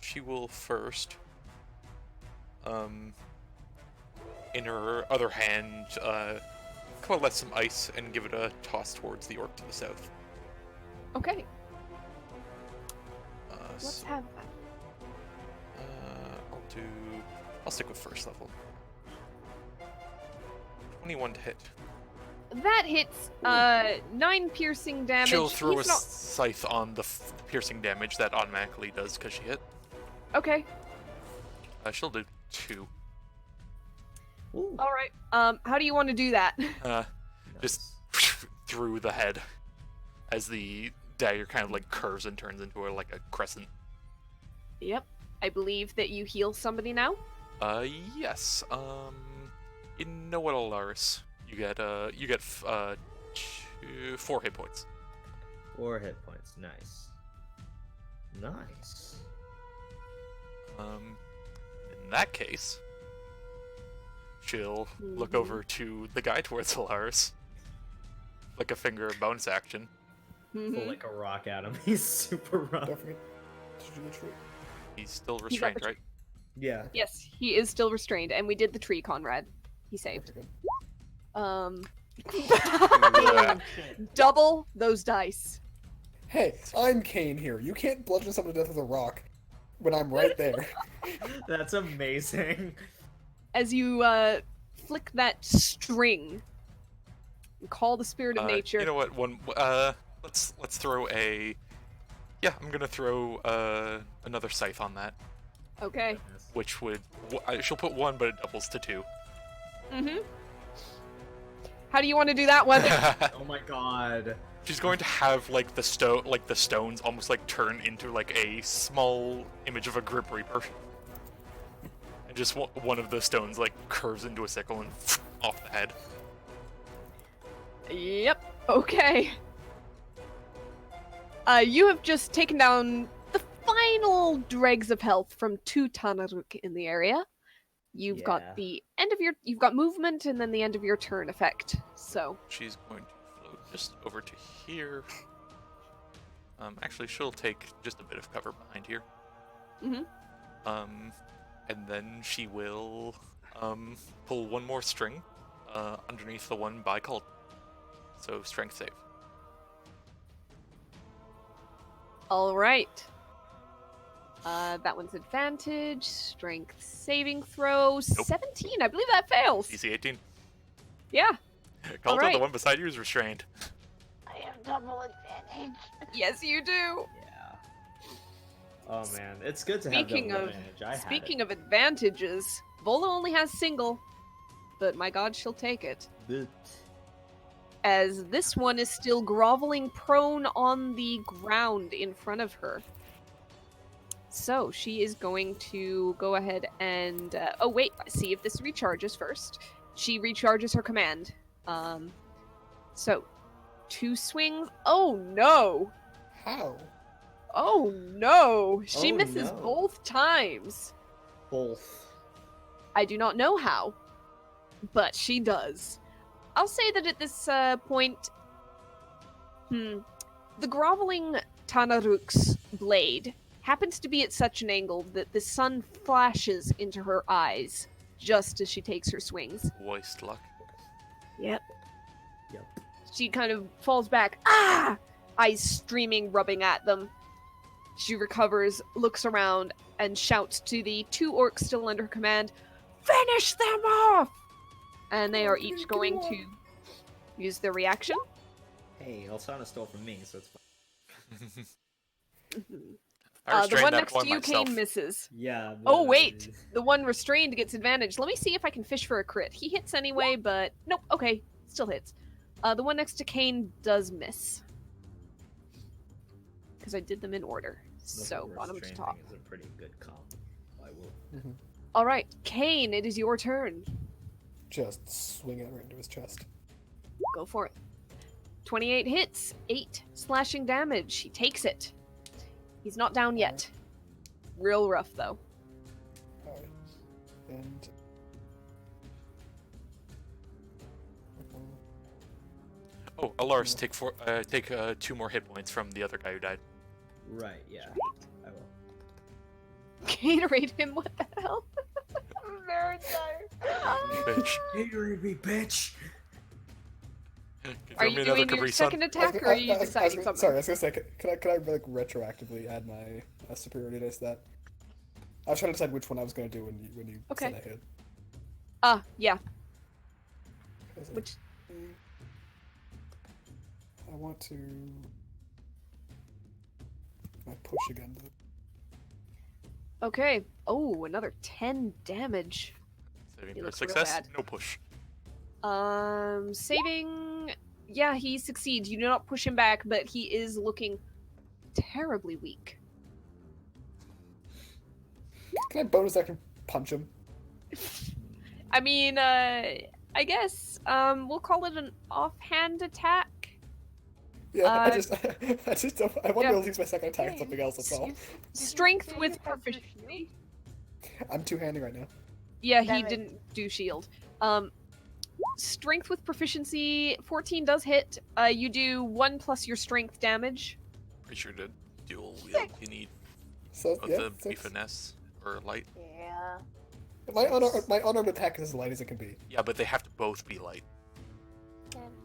She will first, in her other hand, coalesce some ice and give it a toss towards the orc to the south. Okay. Let's So, have that. I'll stick with first level. 21 to hit. That hits 9 piercing damage. She'll throw a He's not... scythe on the piercing damage that automatically does because she hit. Okay. She'll do 2. Ooh. All right. How do you want to do that? Just through the head as the dagger kind of like curves and turns into like a crescent. Yep. I believe that you heal somebody now. Yes. You know what, Alaris? You get 4 hit points. 4 hit points. Nice. Nice. In that case, she'll look over to the guy towards Alaris. Like a finger bonus action. Pull like a rock at him. He's super rough. Don't forget to do the tree. He's still restrained, right? Yeah. Yes, he is still restrained, and we did the tree, Conrad. He saved. Okay, Um, double those dice. Hey, I'm Kane here. You can't bludgeon someone to death with a rock when I'm right there. That's amazing. As you flick that string, and call the spirit of nature. You know what? Let's throw a. Yeah, I'm gonna throw another scythe on that, Okay. which would she'll put 1, but it doubles to 2. Mm-hmm. How do you want to do that one? Oh my god. She's going to have like the stones almost like turn into like a small image of a Grip Reaper, and just one of the stones like curves into a sickle and off the head. Yep. Okay. You have just taken down the final dregs of health from 2 Tanaruk in the area. You've Yeah. got the end of you've got movement and then the end of your turn effect. So She's going to float just over to here. Actually, she'll take just a bit of cover behind here. Mhm. And then she will pull 1 more string underneath the one by Cult. So strength save. all right. That one's advantage. Strength saving throw. Nope. 17. I believe that fails. DC 18. Yeah. Cult, Alright. the one beside you is restrained. I have double advantage. Yes, you do. Yeah. Oh man, it's good to have Speaking double of advantage. speaking of advantages, Vola only has single, but my god, she'll take it. of. As this one is still groveling prone on the ground in front of her. So she is going to go ahead and oh wait, see if this recharges first. She recharges her command. So 2 swings. Oh no! How? Oh no! She Oh, misses no. both times. Both. I do not know how, but she does. I'll say that at this point, the groveling Tanaruk's blade happens to be at such an angle that the sun flashes into her eyes just as she takes her swings. Waste luck. Yep. Yep. She kind of falls back, eyes streaming, rubbing at them. She recovers, looks around, and shouts to the 2 orcs still under her command, "Finish them off!" And they are each going to use their reaction. Hey, Elsana stole from me, so it's fine. I The restrained one that next to you, myself. Kane, misses. Yeah. Oh, but- wait! The one restrained gets advantage. Let me see if I can fish for a crit. He hits anyway, but... Nope, okay. Still hits. The one next to Kane does miss. Because I did them in order. So, bottom to top. Is a pretty good comp. I will. Alright, Kane, it is your turn. Just swing it right into his chest. Go for it. 28 hits, 8 slashing damage. He takes it. He's not down yet. Real rough, though. Alright. And... Oh, Alaris, take 2 more hit points from the other guy who died. Right, yeah. I will. Gatorade him, what the hell? I'm very tired. Bitch. Gatorade me, bitch! Are you doing your second attack, or are you deciding something? Sorry, I was gonna say, can I like retroactively add my superiority dice to that? I was trying to decide which one I was gonna do when you Okay. said I hit. Yeah. Is it- Which... I want to... I push again. Okay. Oh, another 10 damage. Saving He for looks real success, bad. no push. Saving... Yeah, he succeeds. You do not push him back, but he is looking terribly weak. Can I bonus action punch him? I mean, I guess, we'll call it an offhand attack. Yeah, I Uh, just don't, I want to be able to use my second attack on something else, that's all. Strength with proficiency. I'm two-handing right now. Yeah, he Damn it. didn't do shield. Strength with proficiency, 14 does hit. You do 1 plus your strength damage. Pretty sure to dual wield, you need So, both yeah, the be 6. finesse or light. Yeah. My unarmed attack is as light as it can be. Yeah, but they have to both be light.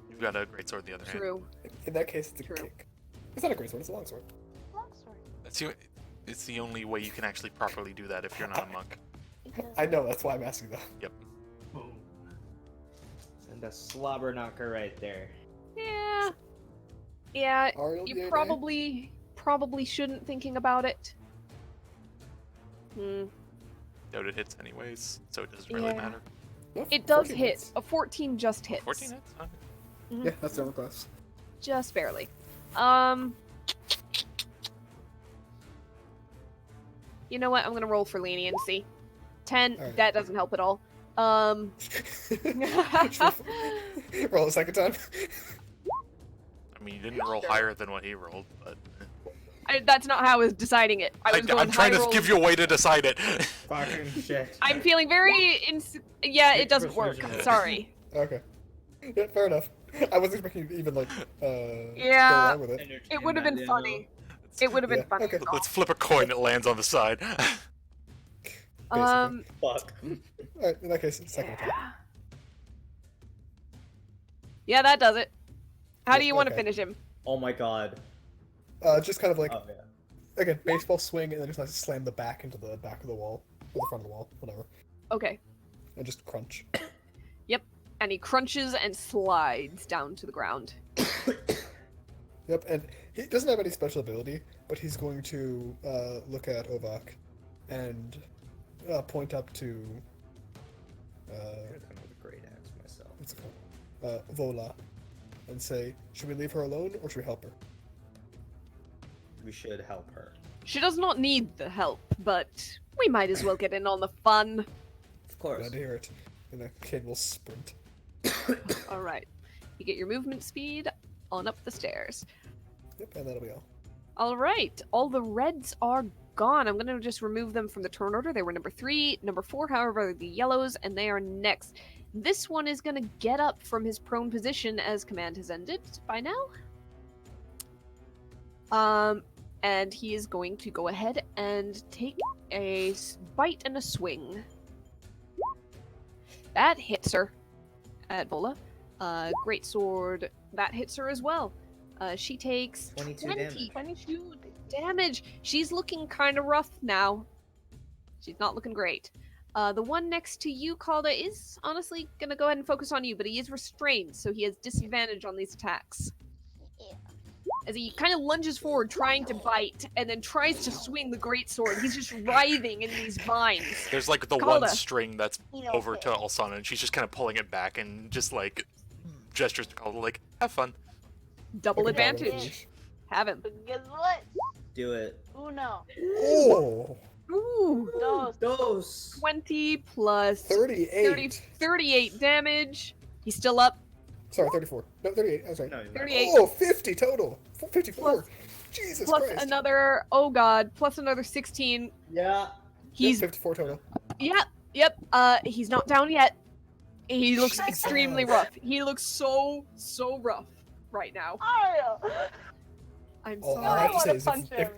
You've got a greatsword on the other hand. True. In that case, it's a True. kick. It's not a great sword, it's a long sword. Longsword. It's the only way you can actually properly do that if you're not a monk. I know, that's why I'm asking though. Yep. Boom. And a slobber knocker right there. Yeah. Yeah, Ariel, you yay, nay? probably shouldn't thinking about it. Doubt it hits anyways, so it doesn't really Yeah. matter. No, It does 14 hit. hits. A 14 just hits. 14 hits? Okay. Yeah, that's the armor class. Just barely. You know what? I'm gonna roll for leniency. 10, Alright. that doesn't help at all. Roll a second time. I mean, you didn't roll higher than what he rolled, but... That's not how I was deciding it. I was going I'm trying high to roll. give you a way to decide it. Fucking shit. I'm feeling very yeah, it doesn't work. Precision. Sorry. Okay. Yeah, fair enough. I wasn't expecting you to even, like, Yeah. go along with it. It would have been funny. It would have been Yeah, funny. okay. Let's flip a coin, it lands on the side. Fuck. Alright, in that case, second attack. Yeah, that does it. How do you want to Okay. finish him? Oh my god. Just kind of like, Oh yeah. again, baseball swing, and then just like slam the back into the back of the wall, or the front of the wall, whatever, Okay. and just crunch. And he crunches and slides down to the ground. Yep, and he doesn't have any special ability, but he's going to look at Ovak and point up to I'm gonna come with a great axe myself. what's it called? Vola, and say, should we leave her alone or should we help her? We should help her. She does not need the help, but we might as well get in on the fun. Of course. Glad to hear it. And the kid will sprint. Alright. You get your movement speed on up the stairs. Yep, and that'll be all. Alright. All the reds are gone. I'm gonna just remove them from the turn order. They were number 3. Number 4, however, are the yellows, and they are next. This one is gonna get up from his prone position as command has ended by now. And he is going to go ahead and take a bite and a swing. That hits her at Vola. Great sword, that hits her as well. She takes 22 damage. 22 damage. She's looking kind of rough now. She's not looking great. The one next to you, Calda, is honestly gonna go ahead and focus on you, but he is restrained, so he has disadvantage on these attacks. As he kind of lunges forward, trying to bite, and then tries to swing the greatsword. He's just writhing in these vines. There's like the Calda. one string that's over to Alsana, and she's just kind of pulling it back and just like gestures to Caldwell, like, have fun. Double Okay, Caldwell, advantage. finish. Have him. But guess what? Do it. Uno, Oh, Ooh. dos. Dose. 20 plus 38. 38 damage. He's still up. Sorry, 34. No, 38. I'm sorry. No, he's not. 38. Oh, 50 total. 54. Plus- Jesus Plus Christ. another, oh god, plus another 16. Yeah. He's, 54 total. yep, he's not down yet. He looks Jesus. extremely rough. He looks so rough right now. Ariel! I'm Oh, sorry. all I I have to want say to is punch him.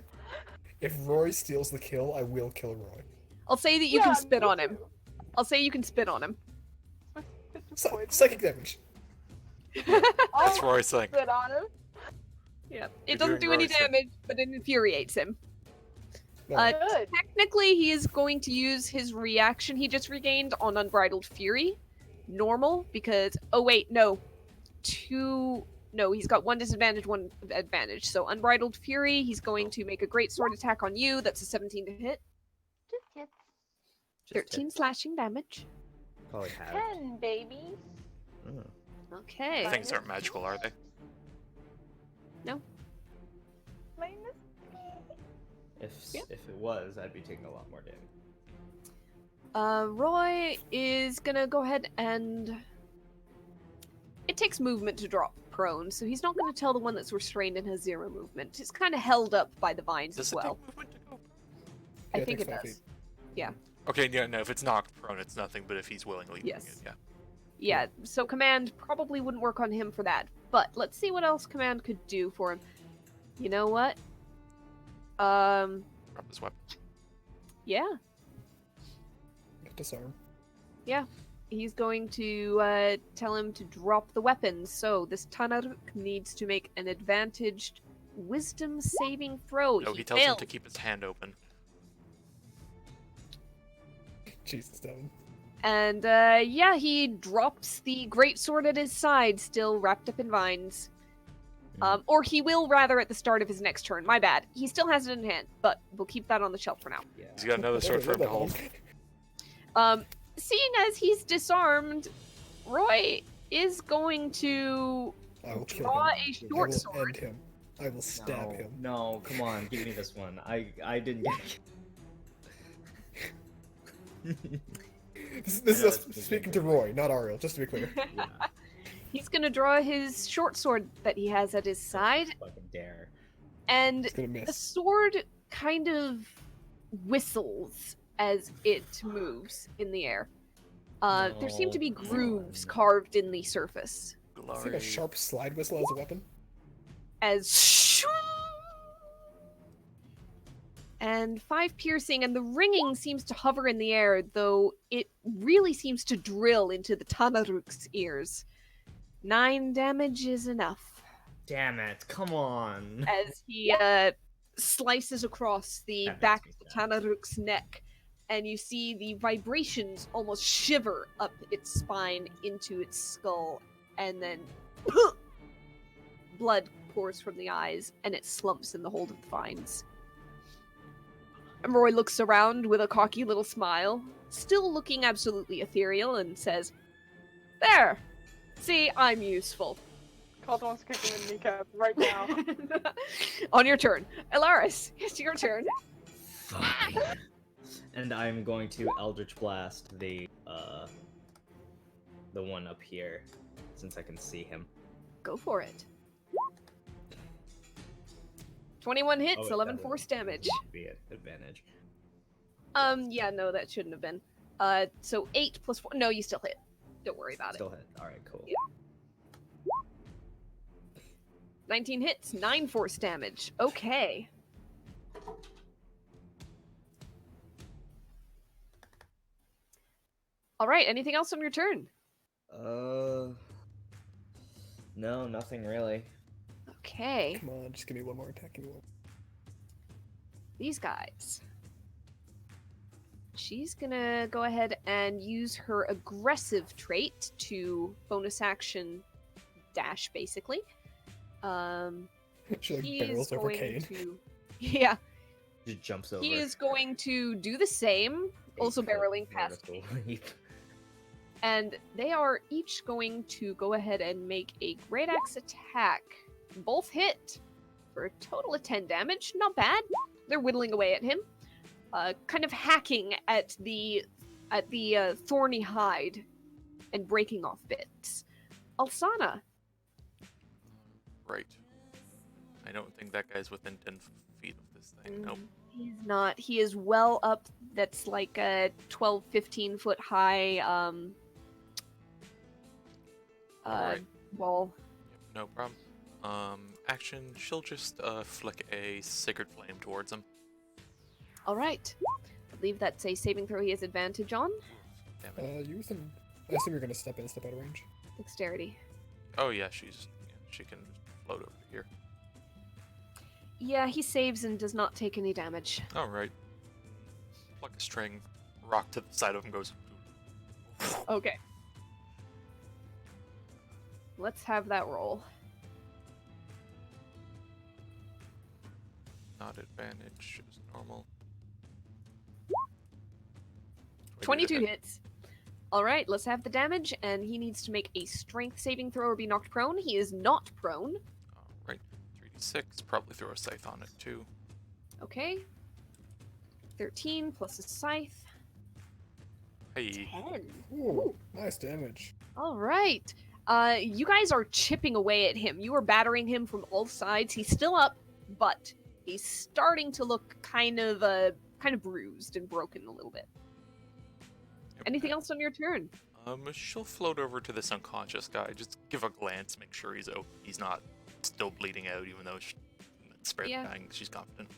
if Roy steals the kill, I will kill Roy. I'll say that you Yeah, can spit me on him. too. I'll say you can spit on him. Psychic damage. That's I'll Roy's thing. sit on him. Yeah. You're It doesn't do doing any Roy's thing. damage, but it infuriates him. No, Good. Technically, he is going to use his reaction he just regained on Unbridled Fury. Normal, because... Oh, wait, no. No, he's got one disadvantage, one advantage. So Unbridled Fury, he's going to make a great sword attack on you. That's a 17 to hit. Just hit. 13 slashing damage. Probably have. 10, baby. Mm. Okay. Things aren't magical, are they? Minus. If it was, I'd be taking a lot more damage. Roy is gonna go ahead and... It takes movement to drop prone, so he's not gonna tell the one that's restrained and has 0 movement. It's kind of held up by the vines Does as it well. take movement to go? I Yeah, think it takes 5 does. feet. Okay, yeah, no, if it's knocked prone, it's nothing, but if he's willingly doing Yes. it, yeah. Yeah, so command probably wouldn't work on him for that. But let's see what else command could do for him. You know what? Drop his weapon. Yeah. Disarm. He's going to tell him to drop the weapons. So this Tanaruk needs to make an advantaged wisdom saving throw. No, he tells him failed. to keep his hand open. Jesus, Devin. And yeah, he drops the greatsword at his side, still wrapped up in vines. Or he will rather at the start of his next turn. My bad. He still has it in hand, but we'll keep that on the shelf for now. Yeah. He's got another sword for him to hold. Seeing as he's disarmed, Roy is going to I will kill draw him. a I short will sword. end him. I will stab No, him. no, come on, give me this one. I didn't get. This I is know us it's speaking to Roy, not Ariel, just to be clear. Yeah, He's gonna draw his short sword that he has at his side, fucking dare. and It's gonna the miss. sword kind of whistles as it moves in the air. There seem to be No. grooves carved in the surface. It's like Glory. a sharp slide whistle as a weapon. As and 5 piercing, and the ringing seems to hover in the air, though it really seems to drill into the Tanaruk's ears. 9 damage is enough. Damn it! Come on. As he slices across the That back makes of me the sad. Tanaruk's neck, and you see the vibrations almost shiver up its spine into its skull, and then blood pours from the eyes, and it slumps in the hold of the vines. And Roy looks around with a cocky little smile, still looking absolutely ethereal, and says, "There! See, I'm useful." Caldwell's kicking the kneecap right now. On your turn. Elaris, it's your turn. Fine. And I'm going to Eldritch Blast the one up here, since I can see him. Go for it. 21 hits, Oh, it 11 doesn't. force damage. Should be an advantage. Yeah, no, that shouldn't have been. So 8 plus 4. No, you still hit. Don't worry about Still it. hit. All right, cool. Yeah. 19 hits, 9 force damage. Okay. Alright, anything else on your turn? No, nothing really. Okay. Come on, just give me one more attacking roll. These guys. She's gonna go ahead and use her aggressive trait to bonus action dash, basically. She like He is barrels over going Kane. to... Yeah, Just jumps over. he is going to do the same, also 8 foot barreling past vertical leap. And they are each going to go ahead and make a great axe attack. Both hit for a total of 10 damage. Not bad. They're whittling away at him, kind of hacking at the thorny hide and breaking off bits. Alsana. Right. I don't think that guy's within 10 feet of this thing. Nope. He's not. He is well up. That's like a 12, 15 foot high Alright. wall. Yep, no problem. Action, she'll just flick a Sacred Flame towards him. Alright. I believe that's a saving throw he has advantage on. Damn it. You within... I assume you're gonna step in, step out of range. Dexterity. Oh yeah, she can float over to here. Yeah, he saves and does not take any damage. Alright. Pluck a string, rock to the side of him goes. Okay. Let's have that roll. Not advantage, just normal. 22 hits. Alright, let's have the damage, and he needs to make a strength saving throw or be knocked prone. He is not prone. Alright, 3d6, probably throw a scythe on it too. Okay. 13 plus a scythe. Hey. 10. Ooh, nice damage. Alright. You guys are chipping away at him. You are battering him from all sides. He's still up, but he's starting to look kind of bruised and broken a little bit. Yep. Anything else on your turn? She'll float over to this unconscious guy, just give a glance, make sure he's not still bleeding out, even though spared Yeah. dying, she's confident.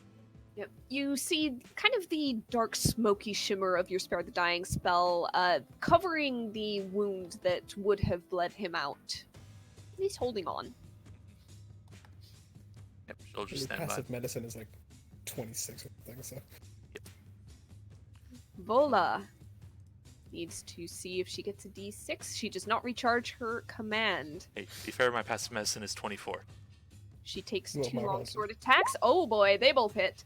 Yep. You see kind of the dark smoky shimmer of your Spare the Dying spell covering the wound that would have bled him out. And he's holding on. Yep, she'll just Your stand by. passive medicine is like 26 or something, so... Vola needs to see if she gets a d6. She does not recharge her command. Hey, to be fair, my passive medicine is 24. She takes Well, 2 my longsword attacks. Oh boy, they both hit.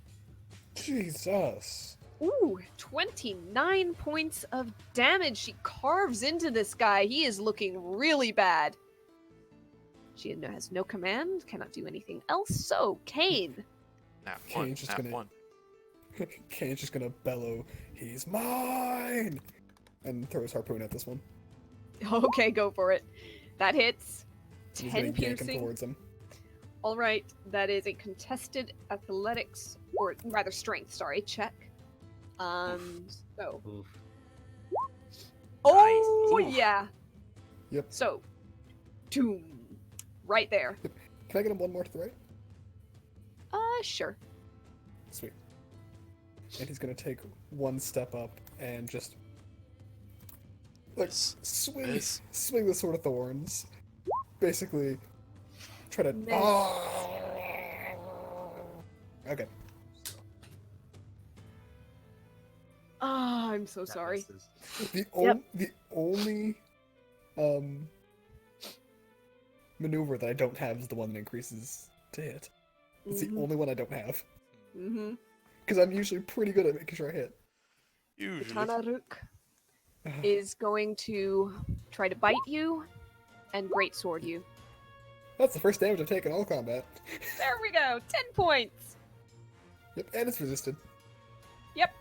Jesus. Ooh, 29 points of damage. She carves into this guy. He is looking really bad. She has no command, cannot do anything else. So, Kane. Nat Okay, 1, just nat gonna- 1. Kane's just gonna bellow, "He's mine!" and throw his harpoon at this one. Okay, go for it. That hits. He's 10 gonna yank him piercing. towards him. All right, that is a contested athletics, or rather strength, sorry, check. So. Oof. Oh, Nice. yeah. Yep. So, doom. Right there. Can I get him one more to the right? Sure. Sweet. And he's gonna take one step up and just like swing the Sword of Thorns. Basically try to Miss. Okay. Oh, I'm so That sorry. misses. The only maneuver that I don't have is the one that increases to hit. It's the only one I don't have. Mm-hmm. Because I'm usually pretty good at making sure I hit. Usually. Tanaruk is going to try to bite you and greatsword you. That's the first damage I've taken all combat. There we go. 10 points. Yep, and it's resisted. Yep.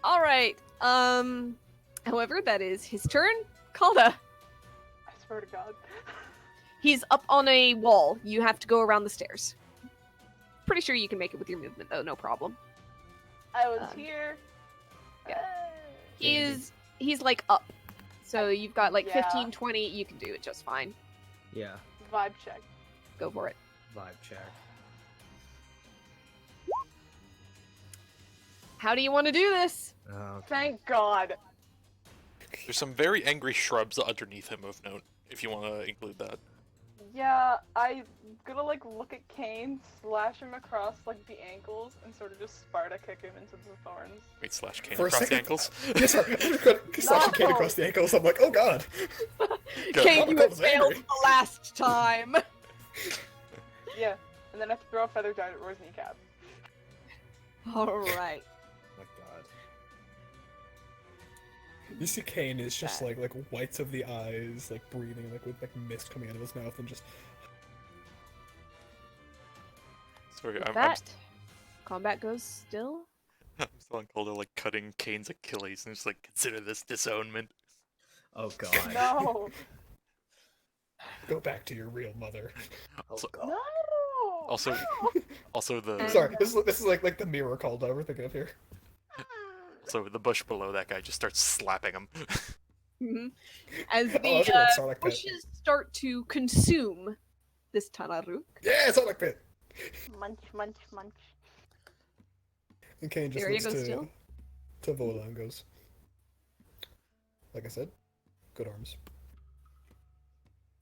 All right. However, that is his turn. Kalda. I swear to God. He's up on a wall. You have to go around the stairs. Pretty sure you can make it with your movement, though. No problem. I was here. yeah. Hey. He's like up. So you've got like Yeah. 15, 20. You can do it just fine. Yeah, Vibe check. Go for it. vibe check. How do you want to do this? Okay. Thank God. There's some very angry shrubs underneath him of note, if you want to include that. Yeah, I'm gonna like look at Kane, slash him across like the ankles, and sort of just Sparta kick him into the thorns. Wait, slash Kane For a across the second- ankles. Yes, sir. Slashing Kane No. across the ankles. I'm like, oh god. Kane, you that have was failed angry. the last time. Yeah, and then I throw a feather dart at Roy's kneecap. All right. Oh my god. You see Kane is just Bad. like whites of the eyes, like breathing, like with like mist coming out of his mouth, and just Sorry, With I'm that, combat goes still. I'm still on Calder like cutting Kane's Achilles and just like consider this disownment. Oh god. No. go back to your real mother. Oh Also- god. No. Also- no. Also the And- Sorry, this is like the mirror called we're thinking of here. also the bush below that guy just starts slapping him. Mhm. As Oh, the that's like Sonic Pit. bushes start to consume this Tanaruk. Yeah, Sonic Pit. Munch, munch, munch. And Kane just There you looks go, to still. Vola and goes, like I said, good arms.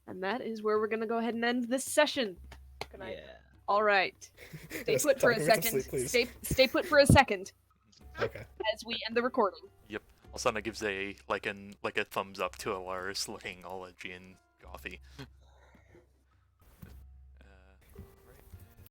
And that is where we're gonna go ahead and end this session. Good night. Yeah. All right. Stay Yes, put for a time to get to second. sleep, please. Stay put for a second Okay. as we end the recording. Alsana gives a thumbs up to Alaris looking all edgy and gothy.